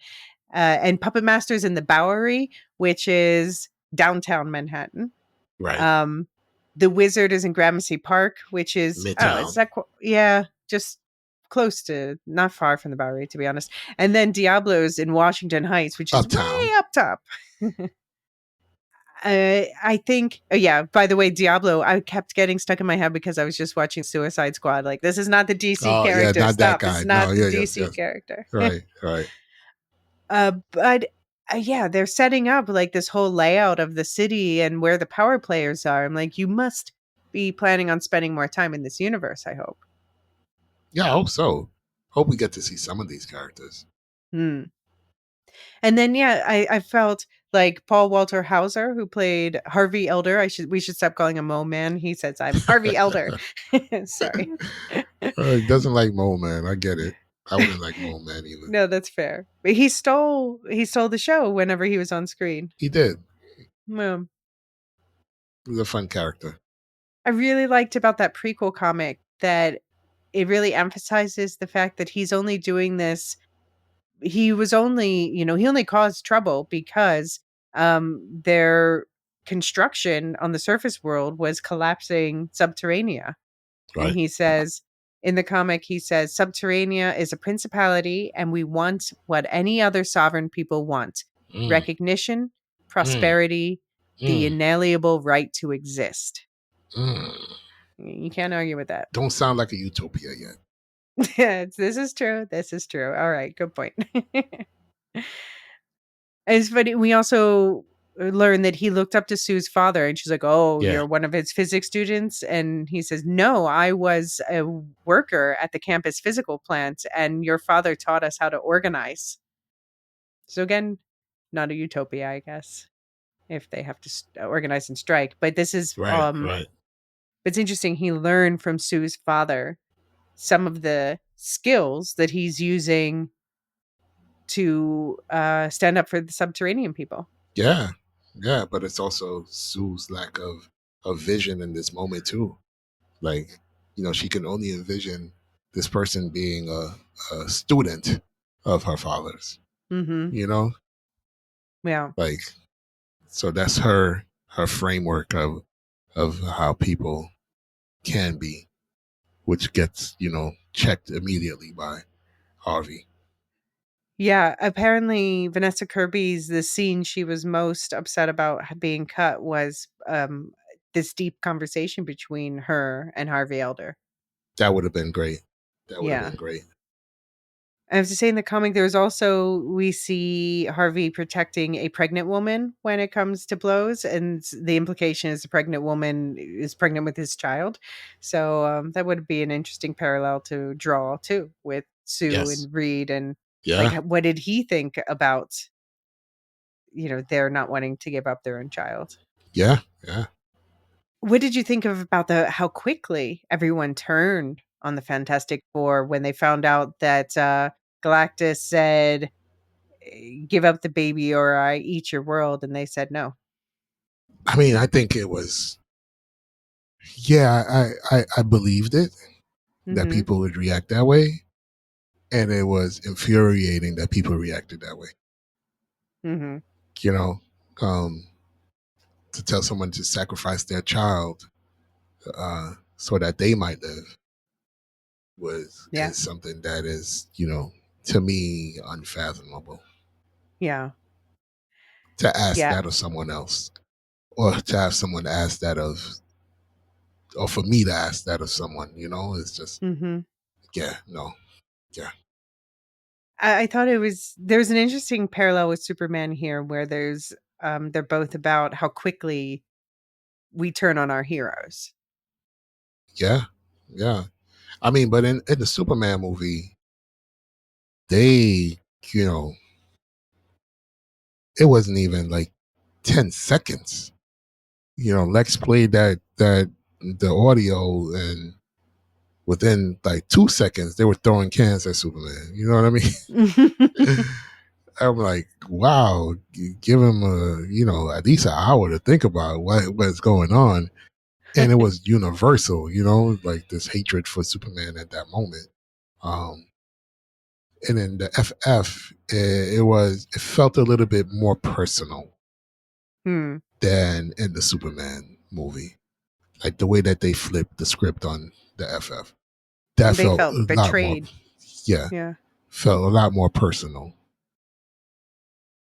and Puppet Master's in the Bowery, which is downtown Manhattan. Right. Um, the Wizard is in Gramercy Park, which is is Midtown. that yeah, just close to not far from the Bowery, to be honest. And then Diablo's in Washington Heights, which is way Uptown. up top. I think, oh yeah, by the way, Diablo, I kept getting stuck in my head because I was just watching Suicide Squad. Like, this is not the DC Oh yeah, character. not that Stop. This guy. is No, not the yeah, yes, DC yes. character. Right, right. But yeah, they're setting up like this whole layout of the city and where the power players are. I'm like, you must be planning on spending more time in this universe, I hope. Yeah, I hope so. Hope we get to see some of these characters. Hmm. And then yeah, I felt like Paul Walter Hauser, who played Harvey Elder. We should stop calling him Mo Man. He says I'm Harvey Elder. Sorry. He doesn't like Mole Man. I get it. I wouldn't like Mole Man either. No, that's fair. But he stole the show whenever he was on screen. He did. Hmm. He was a fun character. I really liked about that prequel comic that it really emphasizes the fact that he's only doing this. He was only, he only caused trouble because their construction on the surface world was collapsing Subterranea. And Right. he says in the comic, he says, Subterranea is a principality, and we want what any other sovereign people want: Mm, recognition, mm, prosperity, the mm, inalienable right to exist. mm. You can't argue with that. Don't sound like a utopia yet. Yes, this is true. This is true. All right, good point. It's funny. We also learned that he looked up to Sue's father, and she's like, "Oh, Yeah. you're one of his physics students." And he says, "No, I was a worker at the campus physical plant, and your father taught us how to organize." So again, not a utopia, I guess, if they have to organize and strike. But this is Right. Right. it's interesting. He learned from Sue's father some of the skills that he's using to stand up for the subterranean people. Yeah. Yeah. But it's also Sue's lack of vision in this moment too. Like, she can only envision this person being a student of her father's. Mm-hmm. You know, Yeah. like so that's her framework of how people can be, which gets checked immediately by Harvey. Yeah, apparently Vanessa Kirby's the scene she was most upset about being cut was this deep conversation between her and Harvey Elder. That would have been great. That would have Yeah. been great. I have to say in the comic there's also we see Harvey protecting a pregnant woman when it comes to blows, and the implication is the pregnant woman is pregnant with his child. So that would be an interesting parallel to draw too with Sue Yes. and Reed, and like Yeah. what did he think about they're not wanting to give up their own child. Yeah. Yeah. What did you think of about the how quickly everyone turned on the Fantastic Four when they found out that Galactus said, "Give up the baby or I eat your world," and they said no. I mean, I think it was. Yeah, I believed it that Mm-hmm. people would react that way, and it was infuriating that people reacted that way. Mm-hmm. You know, um, to tell someone to sacrifice their child so that they might live Yeah. is something that is to me unfathomable. Yeah. To ask Yeah. that of someone else, or to have someone ask that of, or for me to ask that of someone, it's just Mm-hmm. yeah, no, yeah, I thought there's an interesting parallel with Superman here where they're both about how quickly we turn on our heroes. Yeah. Yeah. I mean, but in the Superman movie, they, you know, it wasn't even like 10 seconds. You know, Lex played the audio, and within like 2 seconds they were throwing cans at Superman. You know what I mean? I'm like, wow, give him at least an hour to think about what's going on. And it was universal, like this hatred for Superman at that moment. And in the FF, it felt a little bit more personal than in the Superman movie. Like the way that they flipped the script on the FF, that They felt felt a lot more. betrayed. Yeah, felt a lot more personal.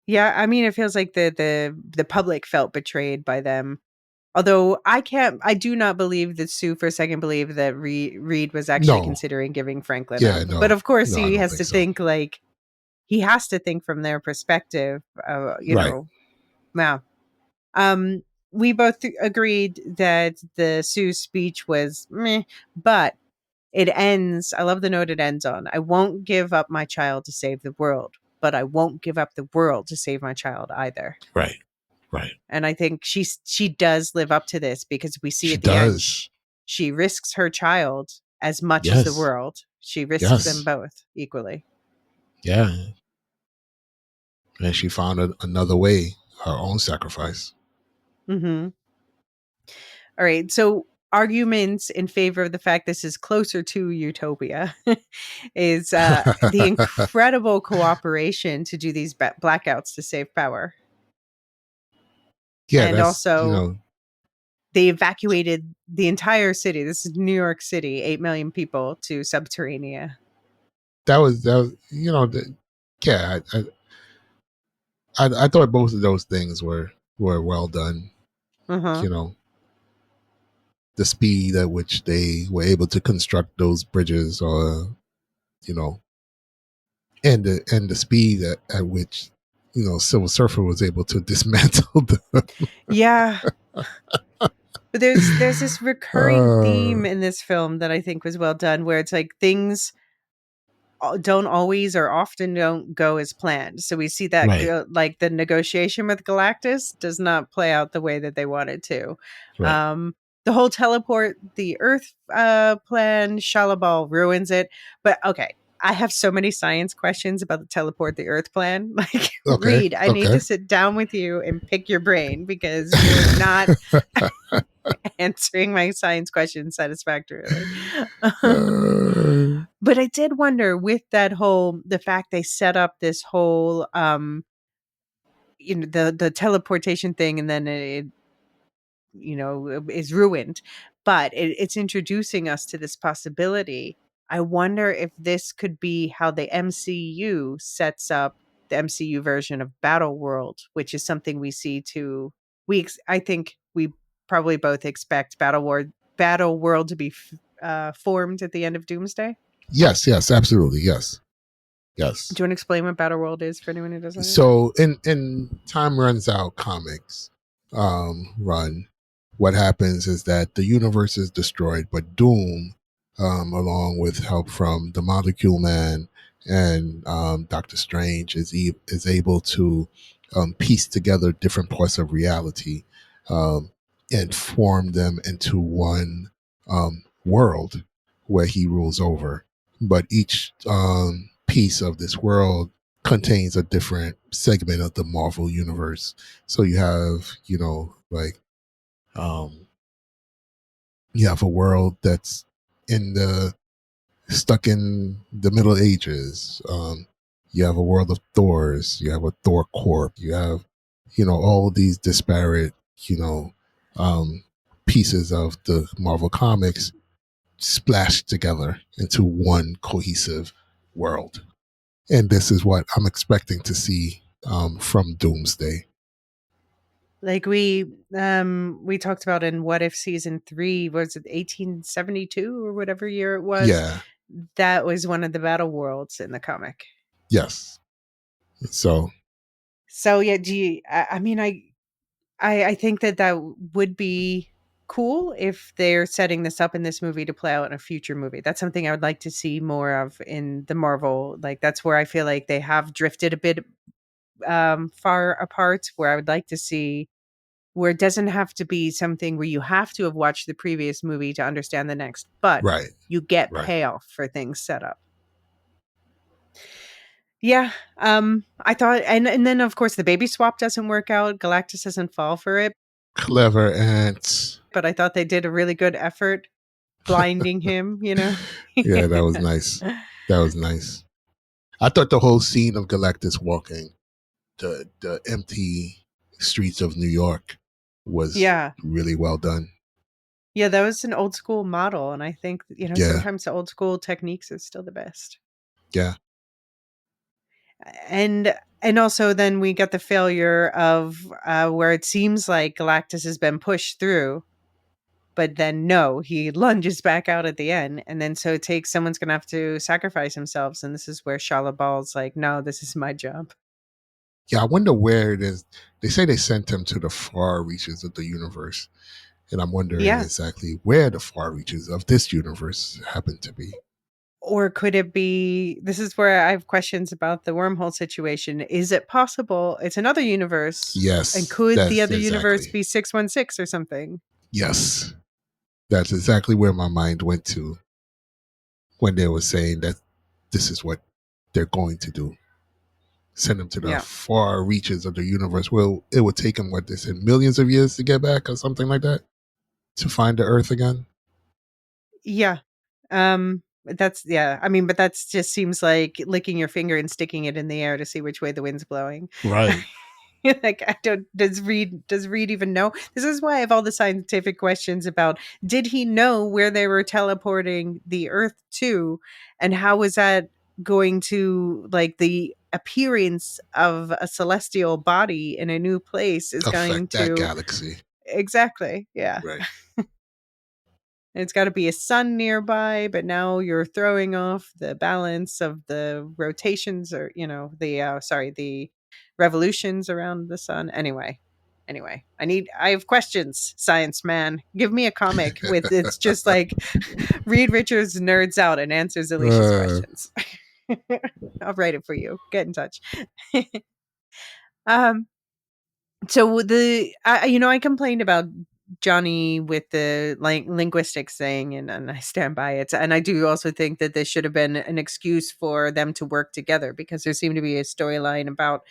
Yeah, I mean, it feels like the public felt betrayed by them. Although I do not believe that Sue for a second believed that Reed was actually No. considering giving Franklin Yeah, up. no. But of course, No, I he don't has think to so. think like he has to think from their perspective. Right. Wow. We both agreed that the Sue speech was meh, but it ends. I love the note it ends on. I won't give up my child to save the world, but I won't give up the world to save my child either. Right. And I think she does live up to this because we see She at the end does. she risks her child as much as the Yes. world. She risks Yes. them both equally. Yeah. And she found another way, her own sacrifice. Mm-hmm. All right. So arguments in favor of the fact this is closer to Utopia is the incredible cooperation to do these blackouts to save power. Yeah, and that's, also they evacuated the entire city. This is New York City, 8 million people to Subterranea. That was yeah. I thought both of those things were well done. Uh-huh. The speed at which they were able to construct those bridges, or and the speed at which Silver Surfer was able to dismantle them. Yeah. But there's this recurring theme in this film that I think was well done, where it's like things don't always or often don't go as planned. So we see that Right. like the negotiation with Galactus does not play out the way that they wanted to. Right. The whole teleport the Earth plan, Shalabal ruins it. But okay, I have so many science questions about the teleport the Earth plan. Like, Okay. Reed, I need to sit down with you and pick your brain because you're not answering my science questions satisfactorily. But I did wonder with the fact they set up this whole the teleportation thing, and then it is ruined, but it's introducing us to this possibility. I wonder if this could be how the MCU sets up the MCU version of Battle World, which is something we see I think we probably both expect Battle World to be formed at the end of Doomsday. Yes, absolutely. Yes. Do you want to explain what Battle World is for anyone who doesn't know? So in Time Runs Out comics run, what happens is that the universe is destroyed, but Doom, along with help from the Molecule Man and Doctor Strange, is able to piece together different parts of reality and form them into one world where he rules over. But each piece of this world contains a different segment of the Marvel universe. So you have, you have a world that's stuck in the Middle Ages. You have a world of Thors. You have a Thor Corp. You have, all these disparate, pieces of the Marvel comics splashed together into one cohesive world. And this is what I'm expecting to see from Doomsday. Like we talked about in What If season 3, was it 1872 or whatever year it was? Yeah. That was one of the battle worlds in the comic. Yes. So yeah, I mean, I think that would be cool if they're setting this up in this movie to play out in a future movie. That's something I would like to see more of in the Marvel. Like that's where I feel like they have drifted a bit far apart, where I would like to see where it doesn't have to be something where you have to have watched the previous movie to understand the next, but Right. you get Right. payoff for things set up. Yeah, I thought, and then of course the baby swap doesn't work out. Galactus doesn't fall for it, Clever ants. but I thought they did a really good effort blinding him. Yeah, that was nice. That was nice. I thought the whole scene of Galactus walking the empty streets of New York was Yeah. really well done. Yeah, that was an old school model, and I think Yeah. sometimes the old school techniques are still the best. Yeah. And also then we get the failure of where it seems like Galactus has been pushed through, but then no, he lunges back out at the end, and then so it takes someone's gonna have to sacrifice themselves, and this is where Shalabal's like, no, this is my job. Yeah, I wonder where it is. They say they sent him to the far reaches of the universe. And I'm wondering exactly where the far reaches of this universe happen to be. Or could it be, this is where I have questions about the wormhole situation. Is it possible it's another universe? Yes. And could the other universe be 616 or something? Yes. That's exactly where my mind went to when they were saying that this is what they're going to do. Send them to the far reaches of the universe. Well, it would take them, what they said, millions of years to get back or something like that to find the Earth again. Yeah. That's, yeah. I mean, but that's just seems like licking your finger and sticking it in the air to see which way the wind's blowing. Right. Like, does Reed even know? This is why I have all the scientific questions about, did he know where they were teleporting the Earth to? And how was that going to, like, the appearance of a celestial body in a new place is going to affect that galaxy. Exactly. Yeah. Right. It's got to be a sun nearby, but now you're throwing off the balance of the rotations, or the revolutions around the sun. Anyway, I have questions, science man. Give me a comic with it's just like Reed Richards nerds out and answers Alicia's questions. I'll write it for you. Get in touch. So I complained about Johnny with the linguistics thing, and I stand by it. And I do also think that this should have been an excuse for them to work together, because there seemed to be a storyline about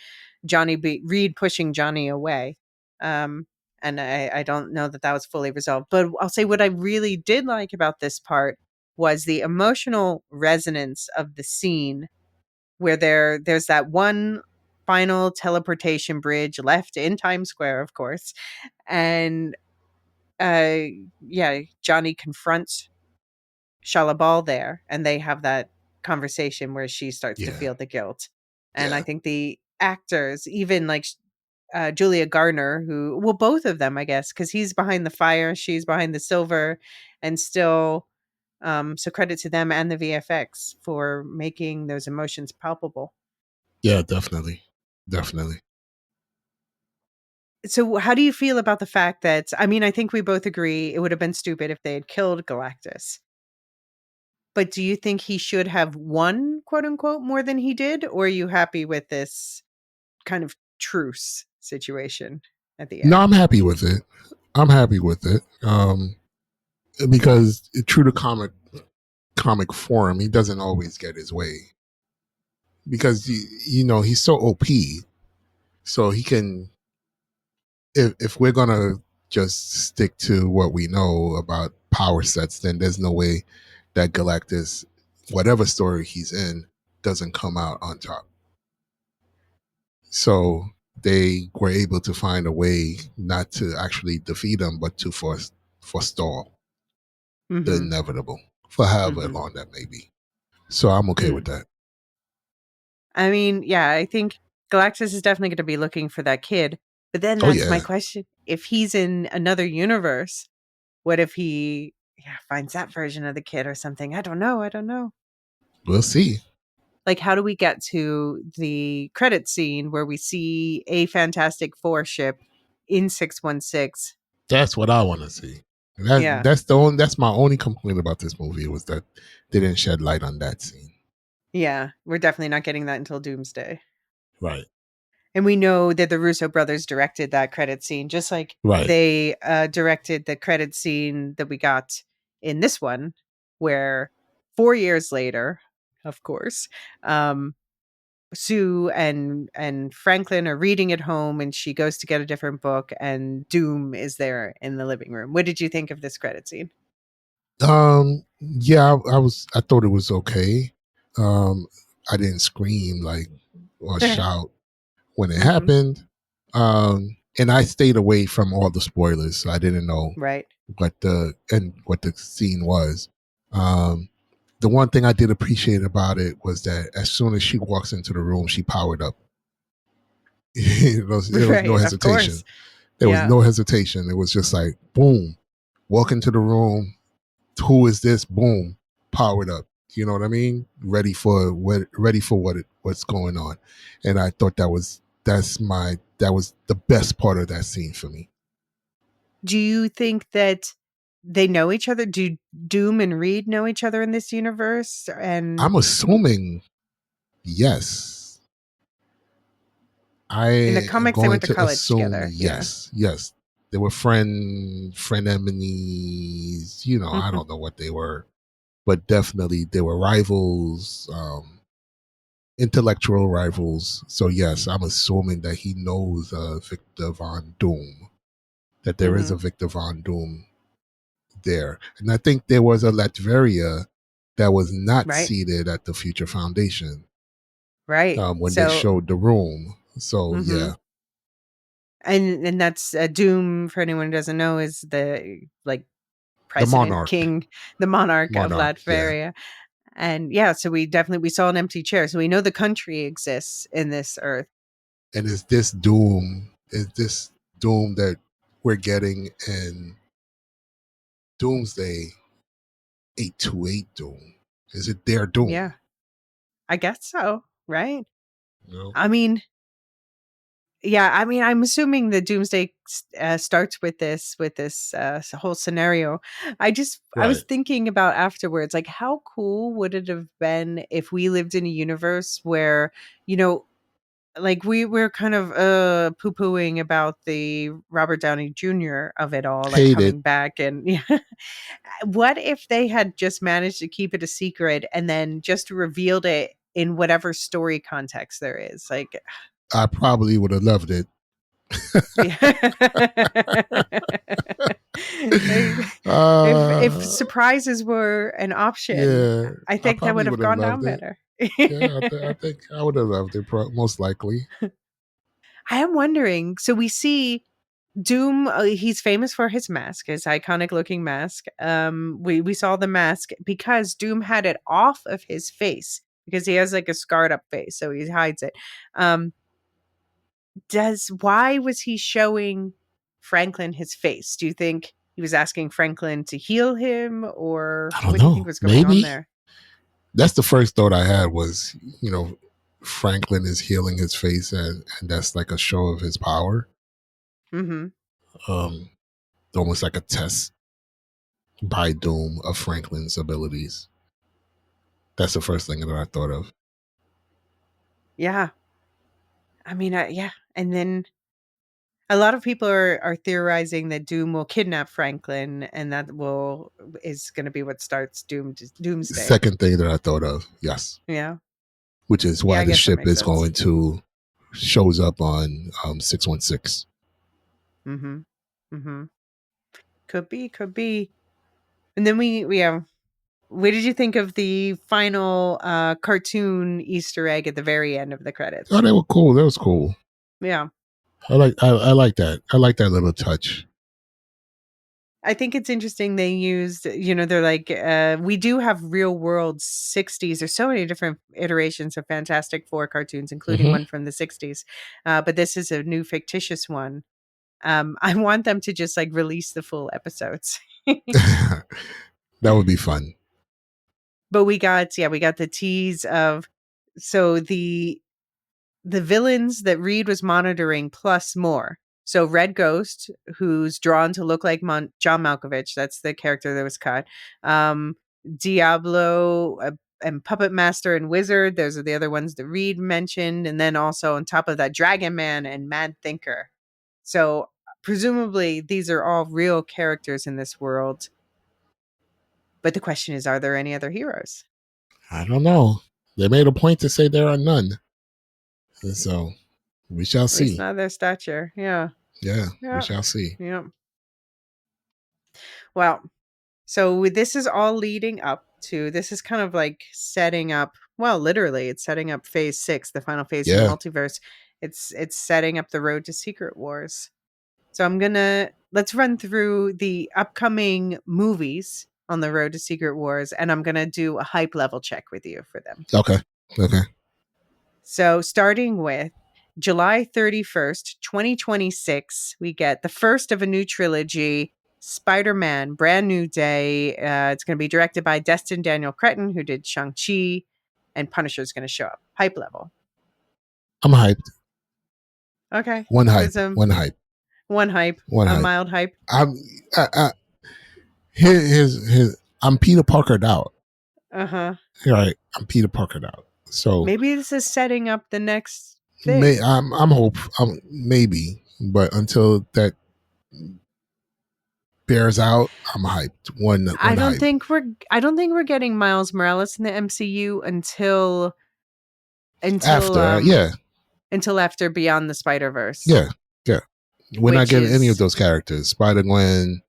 Reed pushing Johnny away. And I don't know that was fully resolved. But I'll say what I really did like about this part was the emotional resonance of the scene, where there's that one final teleportation bridge left in Times Square, of course. And Johnny confronts Shalabal there, and they have that conversation where she starts to feel the guilt. And I think the actors, even like Julia Gardner, both of them, I guess, because he's behind the fire, she's behind the silver, and still, so credit to them and the VFX for making those emotions palpable. Yeah, definitely. Definitely. So how do you feel about the fact that, I mean, I think we both agree it would have been stupid if they had killed Galactus. But do you think he should have won, quote unquote, more than he did? Or are you happy with this kind of truce situation at the end? No, I'm happy with it. Because true to comic form, he doesn't always get his way. Because, he's so OP. So he can, if we're going to just stick to what we know about power sets, then there's no way that Galactus, whatever story he's in, doesn't come out on top. So they were able to find a way not to actually defeat him, but to forestall the inevitable for however long that may be. So I'm okay with that. I mean, yeah, I think Galactus is definitely going to be looking for that kid. But then that's my question. If he's in another universe, what if he finds that version of the kid or something? I don't know. We'll see. Like, how do we get to the credit scene where we see a Fantastic Four ship in 616? That's what I want to see. Yeah. That's my only complaint about this movie was that they didn't shed light on that scene. Yeah. We're definitely not getting that until Doomsday. Right. And we know that the Russo brothers directed that credit scene, just like Right. they directed the credit scene that we got in this one, where 4 years later, of course, Sue and Franklin are reading at home, and she goes to get a different book, and Doom is there in the living room. What did you think of this credit scene? Yeah, I thought it was okay. I didn't scream like or shout when it Hmm. happened. And I stayed away from all the spoilers, so I didn't know Right. what the scene was. Um, the one thing I did appreciate about it was that as soon as she walks into the room, she powered up. There was no Right. Of hesitation. course. There was Yeah. no hesitation. It was just like boom, walk into the room. Who is this? Boom, powered up. You know what I mean? Ready for what's going on. And I thought that was the best part of that scene for me. Do you think that they know each other? Do Doom and Reed know each other in this universe? And I'm assuming yes. I in the am comics, they going went to to college assume together. Yeah. yes. Yes. They were frenemies, I Hmm. don't know what they were, but definitely they were rivals, intellectual rivals. So yes, I'm assuming that he knows Victor Von Doom, that there is Hmm. a Victor Von Doom there. And I think there was a Latveria that was not Right. seated at the Future Foundation Right. when they So, showed the room. So hmm yeah, and that's Doom. For anyone who doesn't know, is the like the president, monarch, king, the monarch of yeah. Latveria. And yeah, so we saw an empty chair. So we know the country exists in this earth. And is this Doom? Is this Doom that we're getting in Doomsday 828 Doom? Is it their Doom? Yeah, I guess so. Right. You know? I mean, yeah, I mean, I'm assuming the Doomsday starts with this whole scenario. I was Right. thinking about afterwards, like how cool would it have been if we lived in a universe where, you know, like we're kind of poo pooing about the Robert Downey Jr. of it all, like Hate it. coming back, and yeah. What if they had just managed to keep it a secret and then just revealed it in whatever story context there is, like. I probably would have loved it. Yeah. Like, if uh, surprises were an option, yeah, I I think that would probably have would have gone down loved it. better. Yeah, I think I would have loved it, most likely. I am wondering. So we see Doom. He's famous for his mask, his iconic looking mask. We saw the mask because Doom had it off of his face because he has like a scarred up face, so he hides it. Um, does why was he showing Franklin his face? Do you think he was asking Franklin to heal him, or I don't what do you think know. was going on Maybe there? that's the first thought I had was, Franklin is healing his face, and that's like a show of his power, Mm-hmm. um, almost like a test by Doom of Franklin's abilities. That's the first thing that I thought of. Yeah, I mean, yeah, and then a lot of people are theorizing that Doom will kidnap Franklin, and that will is going to be what starts Doomsday. Second thing that I thought of, yes, Yeah, which is yeah, why I the guess that ship makes is sense. going to shows up on 616. Mm-hmm. Mm-hmm. Could be. And then we have. What did you think of the final cartoon Easter egg at the very end of the Oh, credits? they were cool. That was cool. Yeah. I like that. I like that little touch. I think it's interesting they used, they're like, we do have real world 60s. There's so many different iterations of Fantastic Four cartoons, including Hmm. one from the 60s. But this is a new fictitious one. I want them to just like release the full episodes. That would be fun. But we got the tease of, so the villains that Reed was monitoring plus more. So Red Ghost, who's drawn to look like John Malkovich, that's the character that was cut. Diablo and Puppet Master and Wizard, those are the other ones that Reed mentioned. And then also on top of that, Dragon Man and Mad Thinker. So presumably these are all real characters in this world. But the question is, are there any other heroes? I don't know. They made a point to say there are none. So we shall At least see. not their stature. Yeah. Yeah, Yeah. we shall see. Yeah. Well, so this is all leading up to, this is kind of like setting up, well, literally, it's setting up phase 6, the final phase of the Yeah. multiverse. It's setting up the road to Secret Wars. So let's run through the upcoming movies on the road to Secret Wars, and I'm gonna do a hype level check with you for them. Okay. So starting with July 31st, 2026, we get the first of a new trilogy, Spider-Man, Brand New Day. It's going to be directed by Destin Daniel Cretton, who did Shang-Chi, and Punisher's going to show up. Hype level. I'm hyped. Okay. One hype. One hype. Mild hype. I'm Peter Parkered out. Uh-huh. Right. I'm Peter Parkered out. So maybe this is setting up the next thing. I'm maybe, but until that bears out, I'm hyped. I don't think we're getting Miles Morales in the MCU until after, until after Beyond the Spider-Verse. Yeah. We're not getting any of those characters. Spider-Gwen,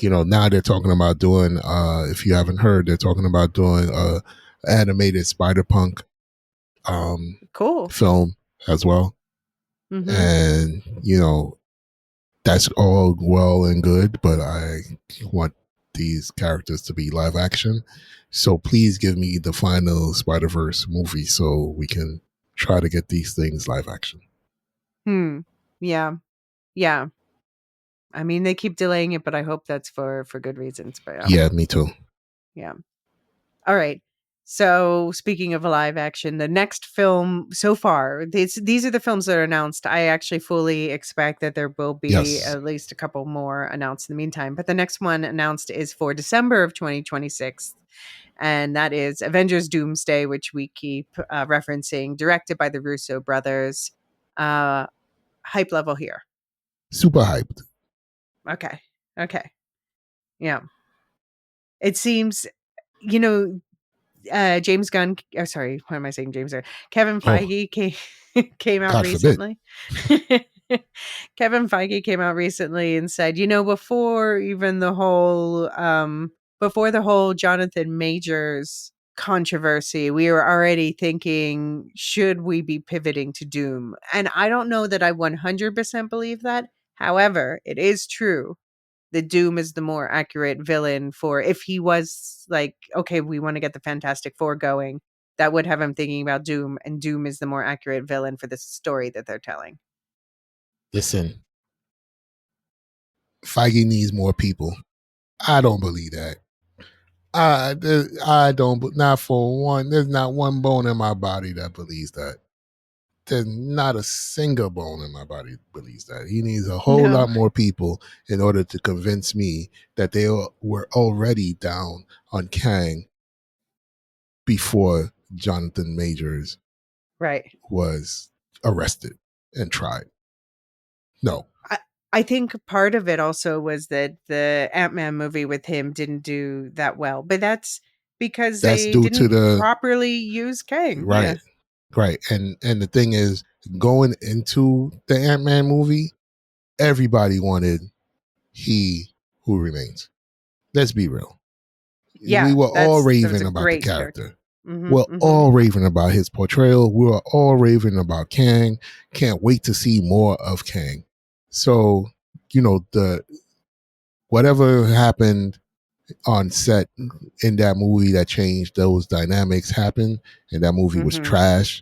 now they're talking about doing, if you haven't heard, they're talking about doing animated Spider-Punk cool film as well. Mm-hmm. And that's all well and good, but I want these characters to be live action, so please give me the final Spider-Verse movie so we can try to get these things live action. Yeah I mean, they keep delaying it, but I hope that's for good reasons. But yeah, me too. Yeah. All right. So speaking of live action, the next film so far, these are the films that are announced. I actually fully expect that there will be at least a couple more announced in the meantime. But the next one announced is for December of 2026. And that is Avengers Doomsday, which we keep referencing, directed by the Russo brothers. Hype level here. Super hyped. Okay. Yeah. It seems, James Gunn, sorry, what am I saying? Kevin Feige came out God recently. Kevin Feige came out recently and said, before the whole Jonathan Majors controversy, we were already thinking, should we be pivoting to Doom? And I don't know that I 100% believe that. However, it is true. The Doom is the more accurate villain for, if he was like, okay, we want to get the Fantastic Four going, that would have him thinking about Doom, and Doom is the more accurate villain for this story that they're telling. Listen, Feige needs more people. I don't believe that. I don't, not for one. There's not one bone in my body that believes that. There's not a single bone in my body that believes that. He needs a whole lot more people in order to convince me that they were already down on Kang before Jonathan Majors was arrested and tried. No. I think part of it also was that the Ant-Man movie with him didn't do that well, but that's because they didn't properly use Kang. Right. Yeah. Right. And the thing is, going into the Ant-Man movie, everybody wanted He Who Remains. Let's be real. Yeah, we were all raving about the character. Mm-hmm, we're all raving about his portrayal. We were all raving about Kang. Can't wait to see more of Kang. So, the whatever happened on set in that movie that changed those dynamics happened, and that movie was trash.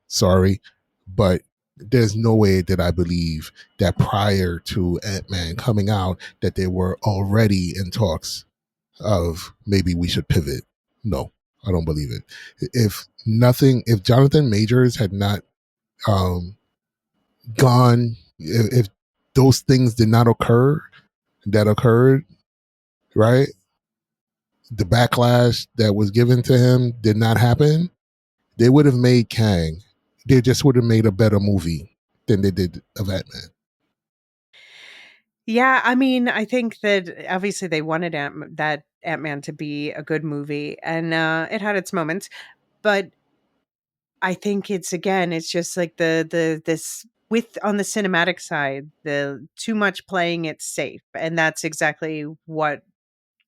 Sorry, but there's no way that I believe that prior to Ant-Man coming out that they were already in talks of maybe we should pivot. No, I don't believe it. If Jonathan Majors had not gone, if those things did not occur, that occurred, right? The backlash that was given to him did not happen. They would have made Kang. They just would have made a better movie than they did of Ant-Man. Yeah, I mean, I think that obviously they wanted that Ant-Man to be a good movie, and it had its moments, but I think it's just like this with on the cinematic side, the too much playing it safe, and that's exactly what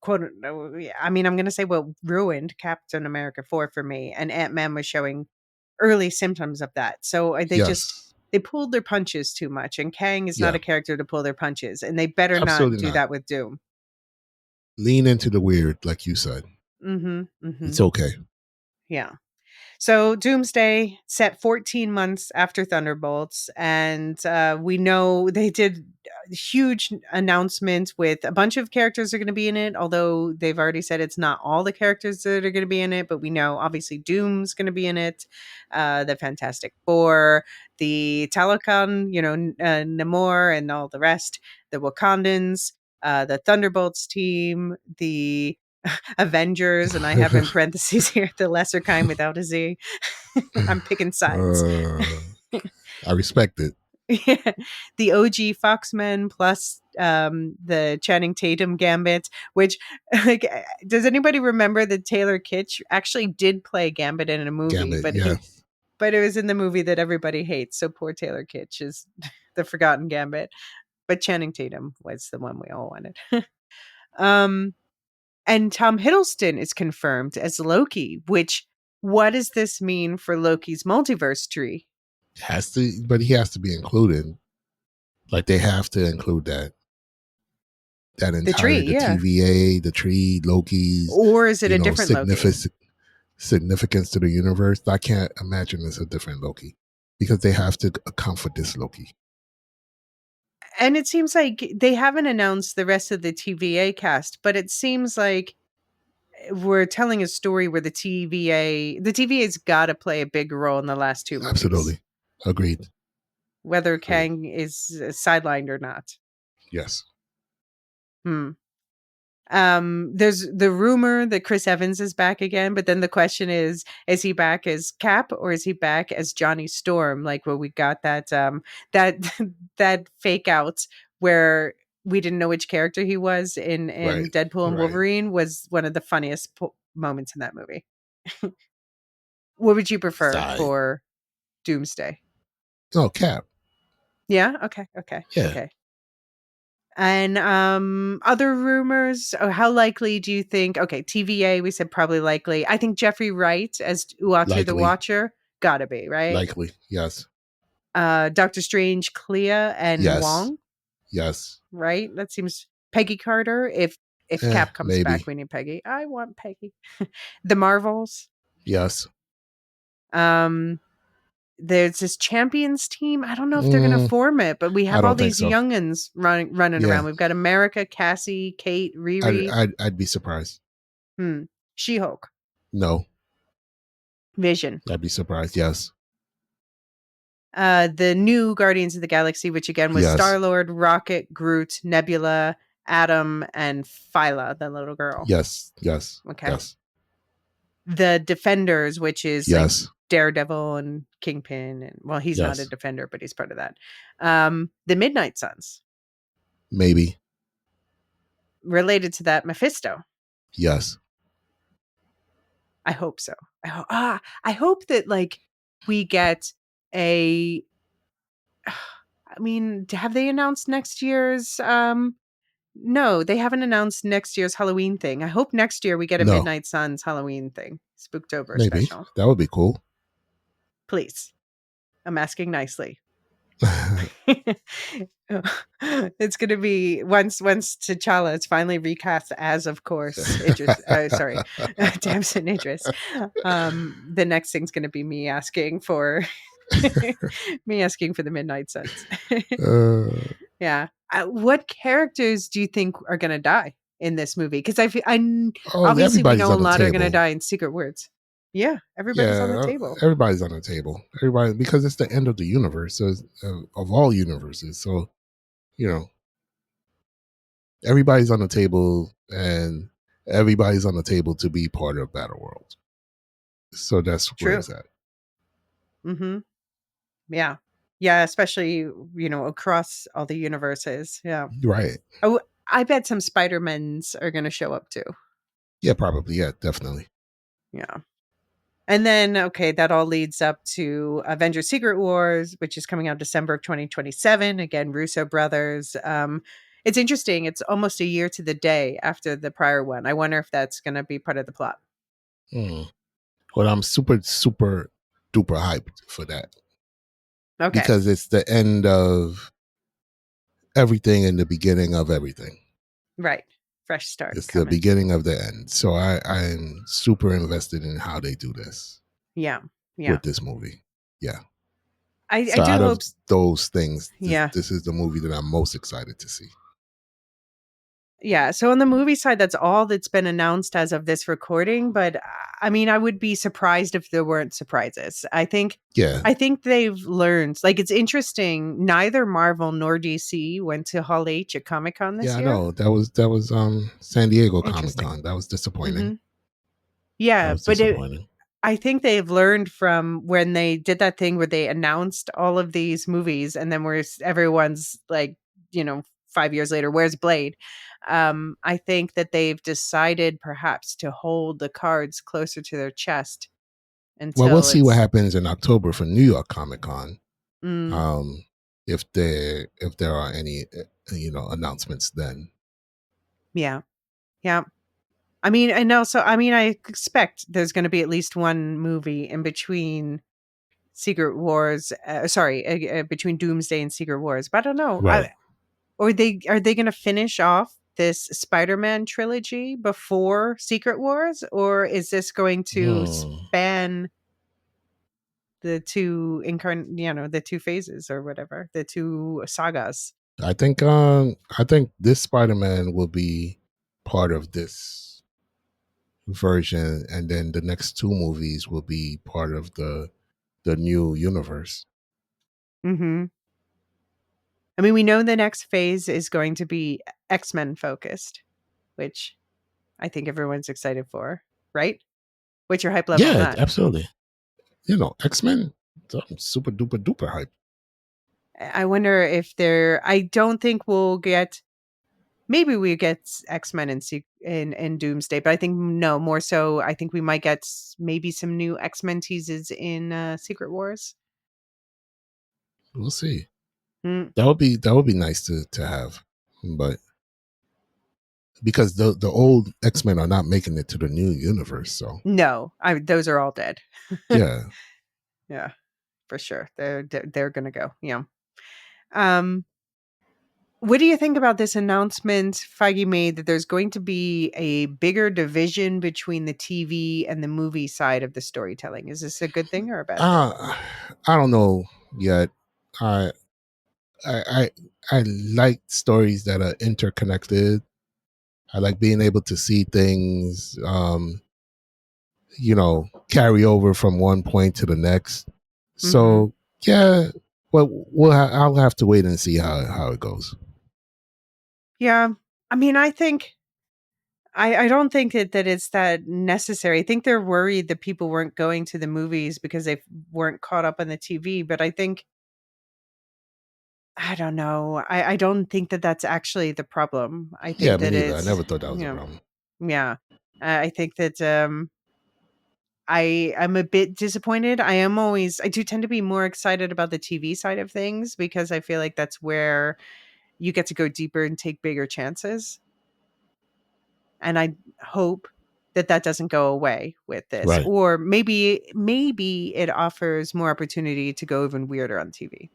I mean, I'm going to say what ruined Captain America 4 for me, and Ant-Man was showing early symptoms of that. So Yes, they pulled their punches too much, and Kang is not yeah, a character to pull their punches, and they better not absolutely do not. that with Doom. Lean into the weird, like you said. It's okay. Yeah. So Doomsday set 14 months after Thunderbolts, and we know they did a huge announcement with a bunch of characters are going to be in it, although they've already said it's not all the characters that are going to be in it, but we know obviously Doom's going to be in it, the Fantastic Four, the Talokan, Namor and all the rest, the Wakandans, the Thunderbolts team, the Avengers, and I have in parentheses here the lesser kind without a Z. I'm picking sides. I respect it. Yeah. The OG Foxmen plus the Channing Tatum Gambit, which like does anybody remember that Taylor Kitsch actually did play Gambit in a movie, Gambit, but yeah. but it was in the movie that everybody hates. So poor Taylor Kitsch is the forgotten Gambit. But Channing Tatum was the one we all wanted. And Tom Hiddleston is confirmed as Loki, which what does this mean for Loki's multiverse tree? Has to, but he has to be included. Like they have to include that Tree, the yeah. TVA, the tree, Loki's, Or is it a different Loki? Significance to the universe. I can't imagine it's a different Loki because they have to account for this Loki. And it seems like they haven't announced the rest of the TVA cast, but it seems like we're telling a story where the TVA's got to play a big role in the last two movies. Absolutely. Agreed. Whether Kang is sidelined or not. Yes. There's the rumor that Chris Evans is back again, but then the question is he back as Cap or is he back as Johnny Storm? Like where we got that that that fake out where we didn't know which character he was in Right. Deadpool and Wolverine was one of the funniest moments in that movie. What would you prefer for Doomsday? Oh, Cap. Yeah. Okay. Yeah. Okay. And other rumors, how likely do you think? Okay, TVA, we said probably likely. I think Jeffrey Wright as Uatu the Watcher, gotta be, right? Likely, yes. Doctor Strange, Clea, and Wong. Yes. Right? That seems Peggy Carter. If Cap comes back, we need Peggy. I want Peggy. The Marvels. Yes. There's this champions team. I don't know if they're going to form it, but we have all these youngins running around. We've got America, Cassie, Kate, Riri. I'd be surprised. She-Hulk. No. Vision. I'd be surprised. Yes. The new Guardians of the Galaxy, which again was Star-Lord, Rocket, Groot, Nebula, Adam, and Phyla, the little girl. Yes. Yes. Okay. Yes. The Defenders, which is like Daredevil and Kingpin, and well, he's not a Defender, but he's part of that. The Midnight Suns, maybe related to that, Mephisto. Yes, I hope so. I hope that like we get a. I mean, have they announced next year's? No, they haven't announced next year's Halloween thing. I hope next year we get a Midnight Suns Halloween thing, Spooktober special. That would be cool. Please. I'm asking nicely. It's going to be once T'Challa is finally recast as, of course, Damson Idris. The next thing's going to be me asking for the Midnight Suns. Yeah. What characters do you think are going to die in this movie? Because obviously we know a lot are going to die in Secret Words. Yeah, everybody's on the Yeah, table. everybody's on the table. Everybody, because it's the end of the universe, so of all universes. So, you know, everybody's on the table, and everybody's on the table to be part of Battle World. So that's where True. it's at. Mm-hmm. Yeah. Yeah, especially, across all the universes. Yeah. Right. Oh, I bet some Spider-Mans are going to show up too. Yeah, probably. Yeah, definitely. Yeah. And then, okay, that all leads up to Avengers Secret Wars, which is coming out December of 2027. Again, Russo brothers. It's interesting. It's almost a year to the day after the prior one. I wonder if that's going to be part of the plot. Well, I'm super, super duper hyped for that. Okay. Because it's the end of everything and the beginning of everything. Right. Fresh start. It's coming. the beginning of the end. So I'm super invested in how they do this. Yeah. With this movie. Yeah. I So do out hope. of those things, Yeah. this is the movie that I'm most excited to see. Yeah. So on the movie side, that's all that's been announced as of this recording. But I mean, I would be surprised if there weren't surprises. I think they've learned. Like, it's interesting. Neither Marvel nor DC went to Hall H at Comic-Con this year. Yeah, I know. That was San Diego Comic-Con. That was disappointing. Mm-hmm. Yeah, that was disappointing. I think they've learned from when they did that thing where they announced all of these movies, and then everyone's like, 5 years later, where's Blade? I think that they've decided perhaps to hold the cards closer to their chest until. Well, we'll see what happens in October for New York Comic-Con. Mm. If there are any announcements then. Yeah. I mean, I expect there's going to be at least one movie in between Secret Wars. Between Doomsday and Secret Wars, but I don't know. Right. Are they going to finish off this Spider-Man trilogy before Secret Wars, or is this going to span the two the two phases or whatever, the two sagas? I think this Spider-Man will be part of this version, and then the next two movies will be part of the new universe. Mm-hmm. I mean, we know the next phase is going to be X-Men focused, which I think everyone's excited for, right? What's your hype level on that? Absolutely. X-Men, I'm super duper duper hype. I wonder if I don't think we'll get. Maybe we get X-Men in Doomsday, but I think no, more so. I think we might get maybe some new X-Men teases in Secret Wars. We'll see. That would be nice to have, but because the old X-Men are not making it to the new universe, so no, those are all dead. Yeah, yeah, for sure. They're gonna go. Yeah. What do you think about this announcement Feige made that there's going to be a bigger division between the TV and the movie side of the storytelling? Is this a good thing or a bad thing? I don't know yet. I like stories that are interconnected. I like being able to see things, carry over from one point to the next. So yeah, but I'll have to wait and see how it goes. Yeah, I mean, I think I don't think that it's that necessary. I think they're worried that people weren't going to the movies because they weren't caught up on the TV. But I think, I don't know. I don't think that that's actually the problem. I think me neither. I never thought that was a problem. Yeah, I think that I'm a bit disappointed. I do tend to be more excited about the TV side of things because I feel like that's where you get to go deeper and take bigger chances. And I hope that doesn't go away with this. Right. Or maybe it offers more opportunity to go even weirder on TV.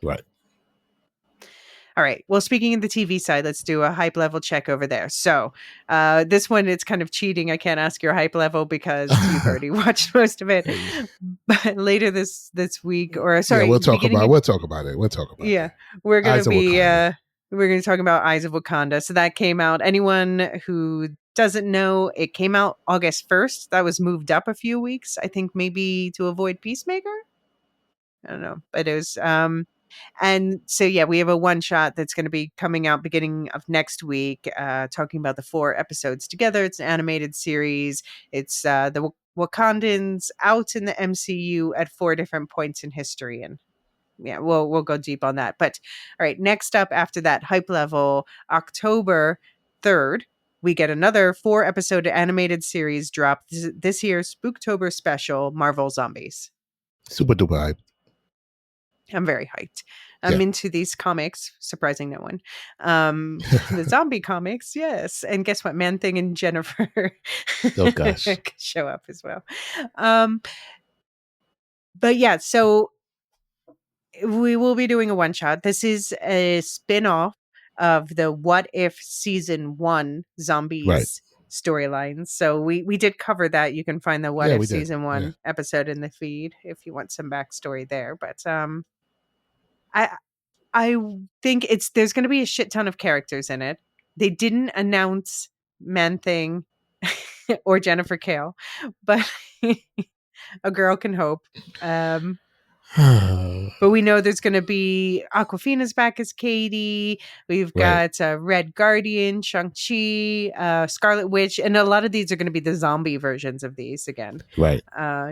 Right. All right. Well, speaking of the TV side, let's do a hype level check over there. So this one, it's kind of cheating. I can't ask your hype level because you've already watched most of it. But later this week, or sorry, we'll talk about it. Yeah, we're going to be we're going to talk about Eyes of Wakanda. So that came out. Anyone who doesn't know, it came out August 1st. That was moved up a few weeks, I think maybe to avoid Peacemaker. I don't know, but it was and so yeah, we have a one shot that's going to be coming out beginning of next week, talking about the 4 episodes together. It's an animated series. It's the Wakandans out in the MCU at 4 different points in history, and yeah, we'll go deep on that. But all right, next up after that hype level, October 3rd, we get another 4-episode animated series drop. This year's Spooktober special, Marvel Zombies. Super duper hype. I'm very hyped. I'm Yeah. into these comics, surprising no one. The zombie comics, yes. And guess what? Man Thing and Jennifer Oh, gosh. could show up as well. But yeah, so we will be doing a one shot. This is a spin-off of the What If season 1 zombies storylines. So we did cover that. You can find the What Yeah, If we did. season 1 Yeah. episode in the feed if you want some backstory there. But I think there's going to be a shit ton of characters in it. They didn't announce Man Thing or Jennifer Kale, but a girl can hope. But we know there's going to be Aquafina's back as Katie. We've got Red Guardian, Shang-Chi, Scarlet Witch, and a lot of these are going to be the zombie versions of these again. Right.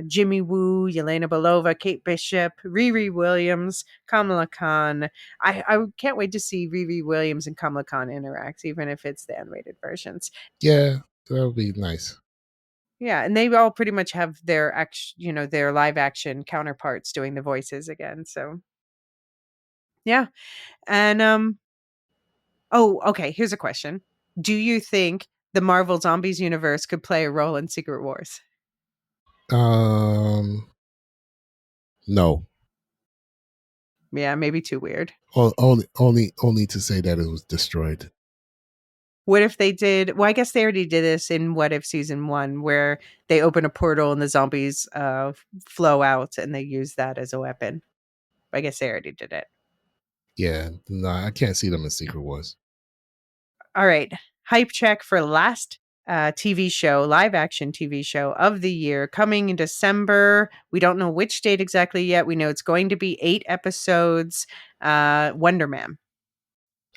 Jimmy Woo, Yelena Belova, Kate Bishop, Riri Williams, Kamala Khan. I can't wait to see Riri Williams and Kamala Khan interact, even if it's the animated versions. Yeah, that would be nice. Yeah, and they all pretty much have their their live action counterparts doing the voices again. So yeah. And oh, okay, here's a question. Do you think the Marvel Zombies universe could play a role in Secret Wars? No. Yeah, maybe too weird. Only to say that it was destroyed. What if they did? Well, I guess they already did this in What If season 1, where they open a portal and the zombies flow out, and they use that as a weapon. I guess they already did it. Yeah, no, I can't see them in Secret Wars. All right, hype check for last TV show, live action TV show of the year, coming in December. We don't know which date exactly yet. We know it's going to be 8 episodes. Wonder Man.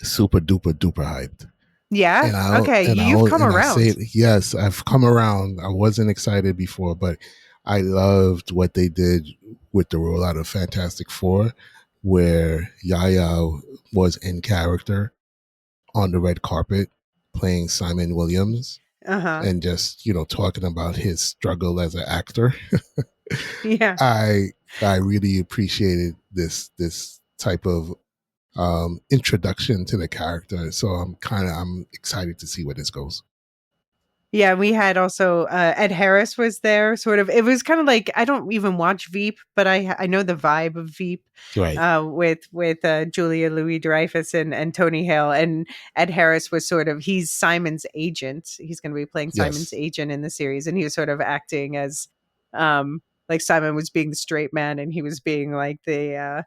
Super duper duper hyped. Yeah. Okay. You've come around. Yes, I've come around. I wasn't excited before, but I loved what they did with the rollout of Fantastic Four, where Yaya was in character on the red carpet playing Simon Williams, and just talking about his struggle as an actor. Yeah, I really appreciated this type of introduction to the character, so I'm excited to see where this goes. Yeah, we had also Ed Harris was there. Sort of, it was kind of like, I don't even watch Veep, but I know the vibe of Veep, right? With Julia Louis-Dreyfus and Tony Hale, and Ed Harris was he's Simon's agent. He's going to be playing Simon's agent in the series, and he was sort of acting as like Simon was being the straight man, and he was being like the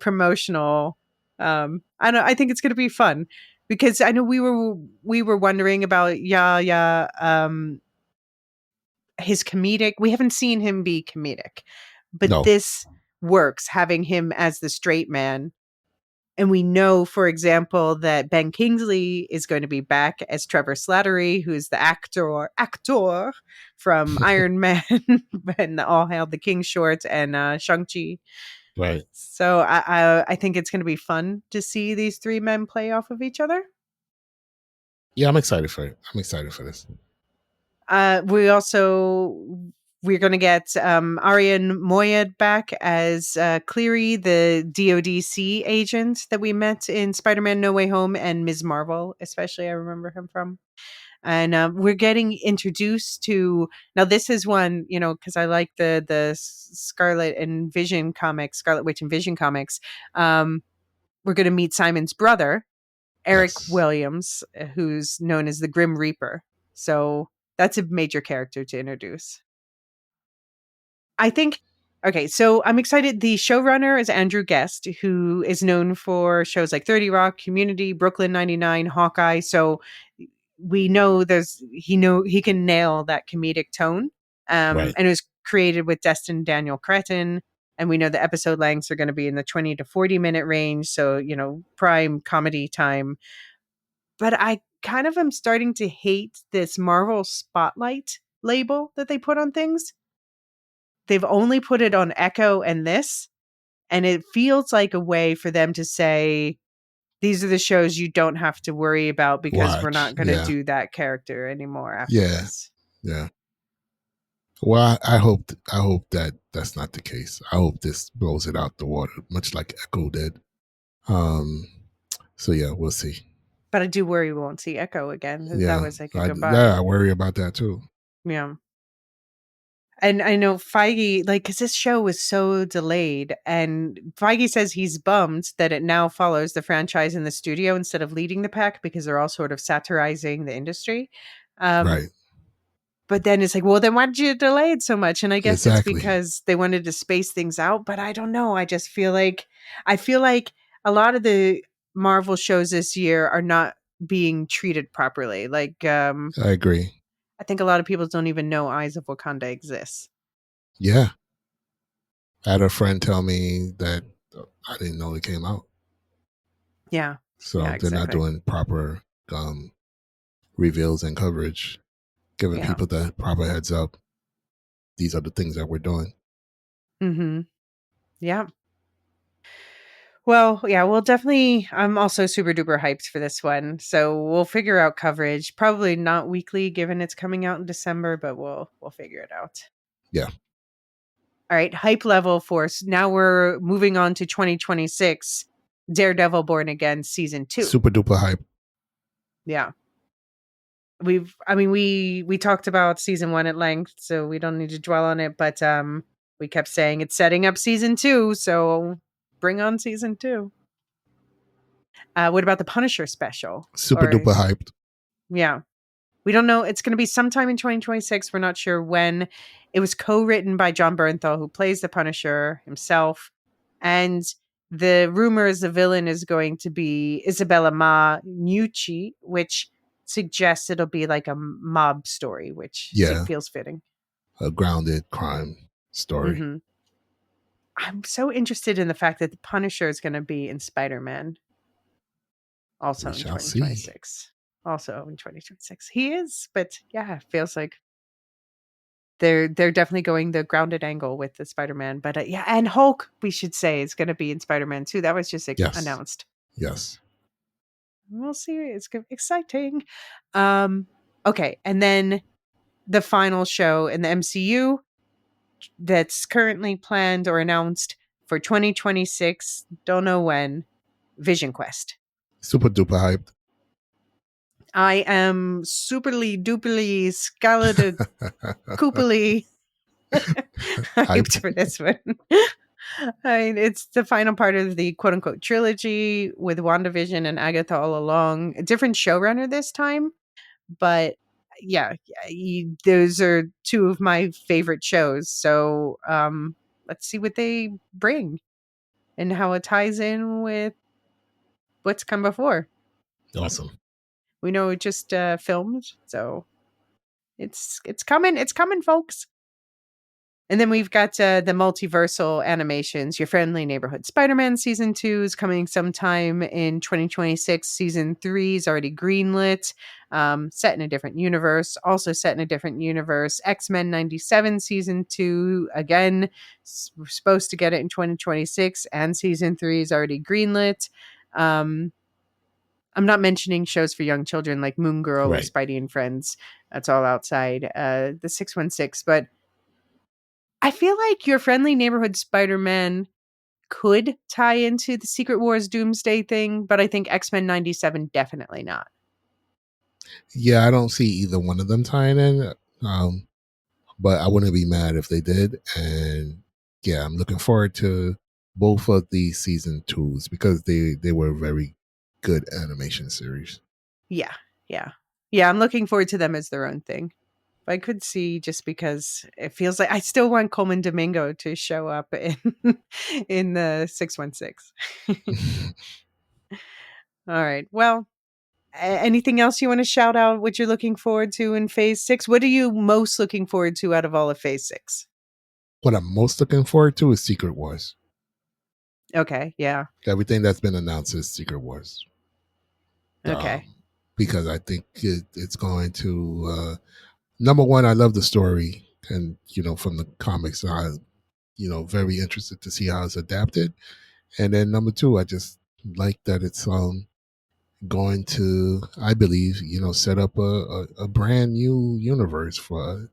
promotional. I think it's going to be fun. Because I know we were wondering about his comedic. We haven't seen him be comedic, but this works, having him as the straight man. And we know, for example, that Ben Kingsley is going to be back as Trevor Slattery, who's the actor from Iron Man and All Hail the King short and Shang-Chi. Right. So I think it's going to be fun to see these 3 men play off of each other. Yeah, I'm excited for it. I'm excited for this. We're going to get Arian Moayed back as Cleary, the DODC agent that we met in Spider-Man No Way Home and Ms. Marvel, especially. I remember him from. And we're getting introduced to, now this is one, because I like the Scarlet Witch and Vision comics. We're going to meet Simon's brother, Eric Williams, who's known as the Grim Reaper. So that's a major character to introduce. I think, okay, so I'm excited. The showrunner is Andrew Guest, who is known for shows like 30 Rock, Community, Brooklyn 99, Hawkeye. So we know he can nail that comedic tone. Right. And it was created with Destin Daniel Cretton. And we know the episode lengths are going to be in the 20 to 40-minute range. So, prime comedy time. But I kind of am starting to hate this Marvel Spotlight label that they put on things. They've only put it on Echo and this. And it feels like a way for them to say, these are the shows you don't have to worry about because we're not going to do that character anymore after this. Yeah. Well, I hope that that's not the case. I hope this blows it out the water, much like Echo did. So yeah, we'll see. But I do worry we won't see Echo again. Yeah, that was like a goodbye. Yeah, I worry about that too. Yeah. And I know Feige, because this show was so delayed, and Feige says he's bummed that it now follows the franchise in the studio instead of leading the pack because they're all sort of satirizing the industry. Right. But then it's like, well, then why did you delay it so much? And I guess Exactly. it's because they wanted to space things out. But I don't know. I just feel like a lot of the Marvel shows this year are not being treated properly. I agree. I think a lot of people don't even know Eyes of Wakanda exists. Yeah. I had a friend tell me that I didn't know it came out. Yeah. So yeah, they're not doing proper reveals and coverage, giving people the proper heads up. These are the things that we're doing. Mm-hmm. Yeah. Well, yeah, we'll definitely. I'm also super duper hyped for this one. So we'll figure out coverage. Probably not weekly given it's coming out in December, but we'll figure it out. Yeah. All right, hype level for now we're moving on to 2026. Daredevil Born Again season 2. Super duper hype. Yeah. We talked about season 1 at length, so we don't need to dwell on it, but we kept saying it's setting up season 2, so bring on season 2. What about the Punisher special? Super duper hyped. Yeah. We don't know. It's going to be sometime in 2026. We're not sure when. It was co-written by John Bernthal, who plays the Punisher himself. And the rumor is the villain is going to be Isabella Ma Nucci, which suggests it'll be like a mob story, which feels fitting. A grounded crime story. Mm-hmm. I'm so interested in the fact that the Punisher is going to be in Spider-Man. Also in 2026. See. Also in 2026. He is, but yeah, it feels like they're definitely going the grounded angle with the Spider-Man. But and Hulk, we should say, is going to be in Spider-Man too. That was just announced. Yes. We'll see. It's exciting. Okay, and then the final show in the MCU that's currently planned or announced for 2026. Don't know when. Vision Quest. Super duper hyped. I am superly duperly scalated coopily hyped for this one. It's the final part of the quote unquote trilogy with WandaVision and Agatha all along. A different showrunner this time, but those are two of my favorite shows. So let's see what they bring and how it ties in with what's come before. Awesome. We know it just filmed, so it's coming. It's coming, folks. And then we've got the multiversal animations. Your Friendly Neighborhood Spider-Man Season 2 is coming sometime in 2026. Season 3 is already greenlit. Set in a different universe. Also set in a different universe. X-Men 97 Season 2. Again, we're supposed to get it in 2026. And Season 3 is already greenlit. I'm not mentioning shows for young children like Moon Girl or Spidey and Friends. That's all outside the 616. But I feel like Your Friendly Neighborhood Spider-Man could tie into the Secret Wars Doomsday thing, but I think X-Men 97 definitely not. Yeah, I don't see either one of them tying in. But I wouldn't be mad if they did. And yeah, I'm looking forward to both of these season 2s because they were very good animation series. Yeah. I'm looking forward to them as their own thing. I could see, just because it feels like I still want Coleman Domingo to show up in the 616. All right. Well, Anything else you want to shout out what you're looking forward to in phase 6? What are you most looking forward to out of all of phase 6? What I'm most looking forward to is Secret Wars. Okay, yeah. Everything that's been announced is Secret Wars. Okay. Because I think it's going to, number one, I love the story. And, from the comics, I'm, very interested to see how it's adapted. And then number two, I just like that it's going to, I believe, set up a brand new universe for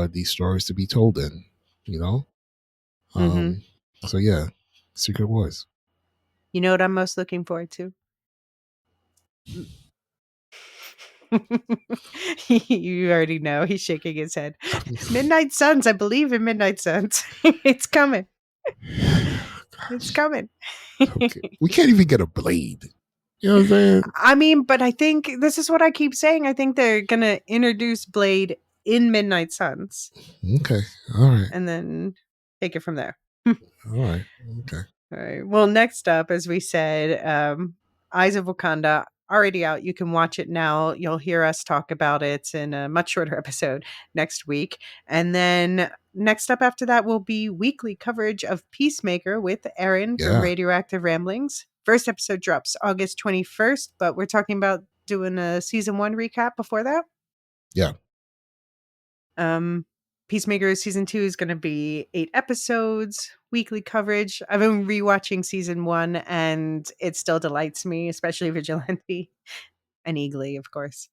these stories to be told in, Mm-hmm. So yeah, Secret Wars. You know what I'm most looking forward to? You already know. He's shaking his head. Midnight Suns. I believe in Midnight Suns. It's coming. It's coming. Okay. We can't even get a Blade. You know what I'm saying? I mean, but I think this is what I keep saying. I think they're going to introduce Blade in Midnight Suns. Okay. All right. And then take it from there. All right. Okay. All right. Well, next up, as we said, Eyes of Wakanda, already out. You can watch it now. You'll hear us talk about it in a much shorter episode next week. And then next up after that will be weekly coverage of Peacemaker with Aaron from Radioactive Ramblings. First episode drops August 21st, but we're talking about doing a season 1 recap before that. Yeah. Peacemaker season 2 is going to be 8 episodes, weekly coverage. I've been rewatching season 1 and it still delights me, especially Vigilante and Eagly, of course.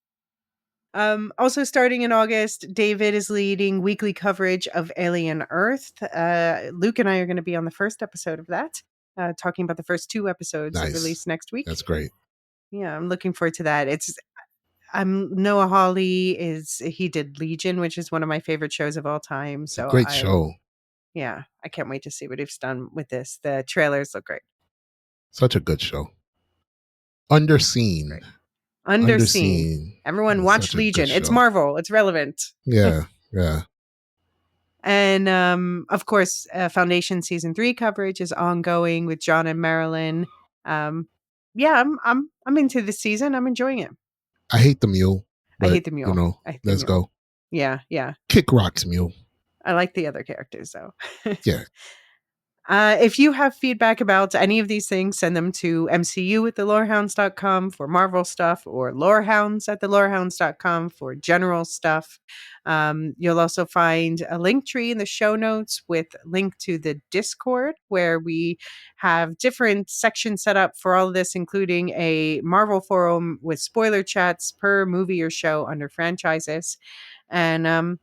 Also starting in August, David is leading weekly coverage of Alien Earth. Luke and I are going to be on the first episode of that, talking about the first 2 episodes that release next week. That's great. Yeah, I'm looking forward to that. Noah Hawley he did Legion, which is one of my favorite shows of all time. It's a great show. Yeah, I can't wait to see what he's done with this. The trailers look great. Such a good show. Underseen. Great. Underseen. Everyone watch Legion. It's Marvel. It's relevant. Yeah, yeah. And of course, Foundation season 3 coverage is ongoing with John and Marilyn. Yeah, I'm into this season. I'm enjoying it. I hate the mule. I hate the mule. Let's go. Yeah, yeah. Kick rocks, mule. I like the other characters though. Yeah. If you have feedback about any of these things, send them to MCU@thelorehounds.com for Marvel stuff, or lorehounds@thelorehounds.com for general stuff. You'll also find a link tree in the show notes with link to the Discord, where we have different sections set up for all of this, including a Marvel forum with spoiler chats per movie or show under franchises. And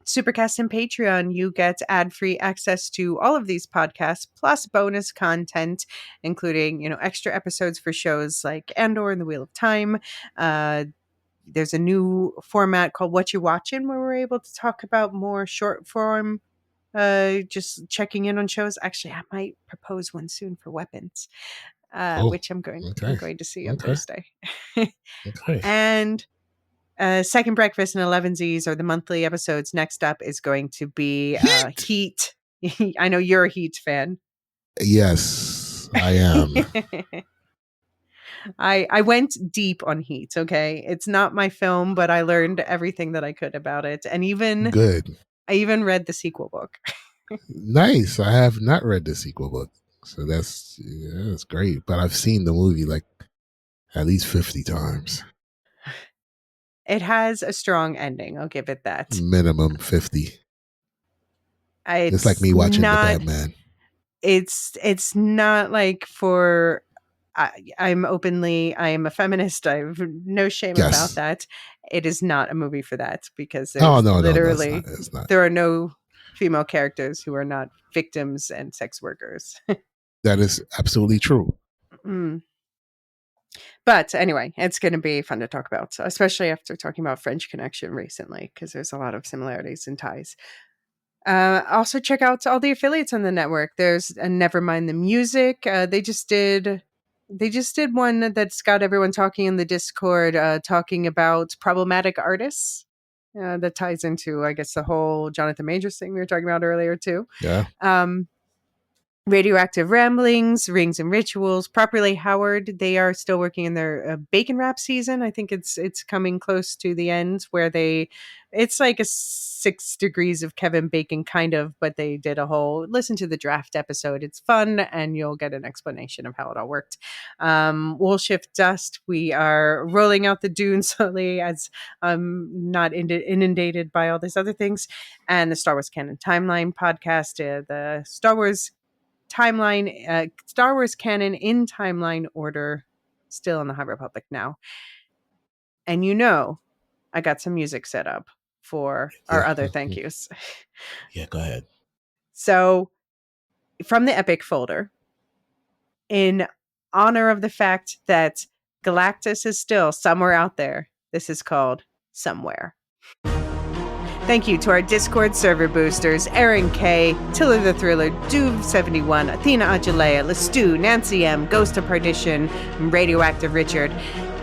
Supercast and Patreon, you get ad-free access to all of these podcasts, plus bonus content, including, extra episodes for shows like Andor and the Wheel of Time. There's a new format called What You Watchin', where we're able to talk about more short form, just checking in on shows. Actually, I might propose one soon for Weapons, which I'm going to see on Thursday. Okay. And Second Breakfast and 11Zs are the monthly episodes. Next up is going to be Heat. I know you're a Heat fan. Yes, I am. I went deep on Heat, okay? It's not my film, but I learned everything that I could about it. And I even read the sequel book. Nice. I have not read the sequel book. So that's great. But I've seen the movie like at least 50 times. It has a strong ending. I'll give it that. Minimum 50. It's like me watching The Batman. It's not like for... I am a feminist. I have no shame about that. It is not a movie for that, because there's literally it's not. There are no female characters who are not victims and sex workers. That is absolutely true. But anyway, it's going to be fun to talk about, especially after talking about French Connection recently, because there's a lot of similarities and ties. Also, check out all the affiliates on the network. There's Nevermind the Music. They just did one that's got everyone talking in the Discord, talking about problematic artists. That ties into, I guess, the whole Jonathan Majors thing we were talking about earlier too. Yeah. Radioactive Ramblings, Rings and Rituals, Properly Howard. They are still working in their bacon wrap season. I think it's coming close to the end where it's like a 6 degrees of Kevin Bacon kind of, but they did a whole listen to the draft episode. It's fun and you'll get an explanation of how it all worked. Wool Shift Dust. We are rolling out the dune slowly as I'm not inundated by all these other things. And the Star Wars Canon Timeline podcast, the Star Wars timeline, Star Wars canon in timeline order, still in the High Republic now. And I got some music set up for our other thank yous. Yeah, go ahead. So from the Epic folder, in honor of the fact that Galactus is still somewhere out there, this is called Somewhere. Thank you to our Discord server boosters, Aaron K, Tiller the Thriller, Duve71, Athena Ajalea, Lestu, Nancy M, Ghost of Perdition, and Radioactive Richard.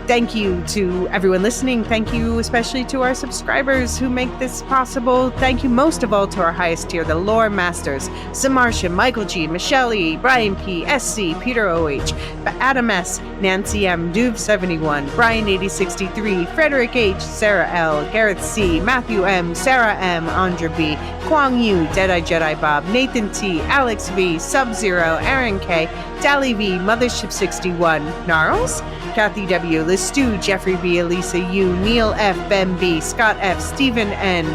Thank you to everyone listening. Thank you especially to our subscribers who make this possible. Thank you most of all to our highest tier, the Lore Masters, Samarsha, Michael G, Michelle E, Brian P, SC, Peter OH, Adam S, Nancy M, Duve71, Brian 8063, Frederick H, Sarah L, Gareth C, Matthew M, Sarah M, Andra B, Kwang Yu, Deadeye Jedi Bob, Nathan T, Alex V, Sub-Zero, Aaron K, Dally V, Mothership 61, Gnarls, Kathy W, Lestu, Jeffrey B, Elysia U, Neil F, Ben B, Scott F, Stephen N,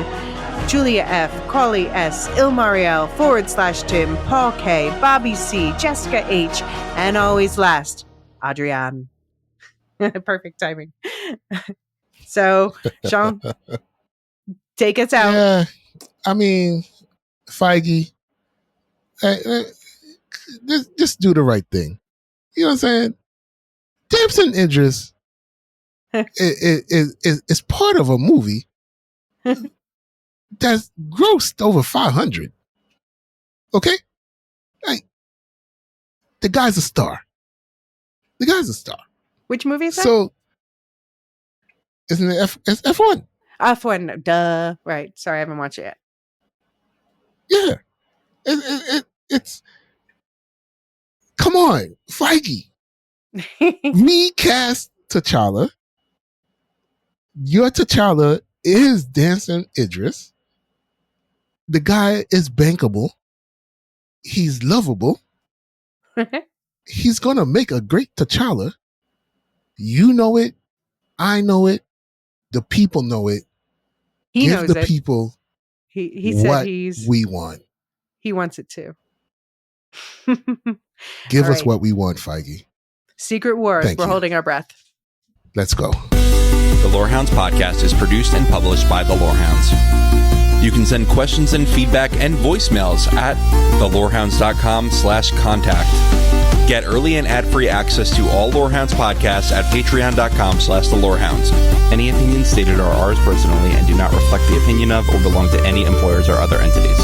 Julia F, Carly S, Ilmariel, /Tim, Paul K, Bobby C, Jessica H, and always last, Adrienne. Perfect timing. So, Sean, take us out. Yeah, I mean, Feige, just do the right thing. You know what I'm saying? Damson Idris is part of a movie that's grossed over 500. Okay? Like, the guy's a star. Which movie is that? So, isn't it it's F1? F1, duh. Right. Sorry, I haven't watched it Yeah. It's come on, Feige. yet. Recast T'Challa. Your T'Challa is Damson Idris. The guy is bankable. He's lovable. He's going to make a great T'Challa. You know it. I know it. The people know it. He Give knows the it. people He said what he want. wants it too. Give All us right. what we want, Feige. Secret Wars. Thank We're you. holding our breath. Let's go. The Lorehounds podcast is produced and published by The Lorehounds. You can send questions and feedback and voicemails at thelorehounds.com/contact. Get early and ad-free access to all Lorehounds podcasts at patreon.com/thelorehounds. Any opinions stated are ours personally and do not reflect the opinion of or belong to any employers or other entities.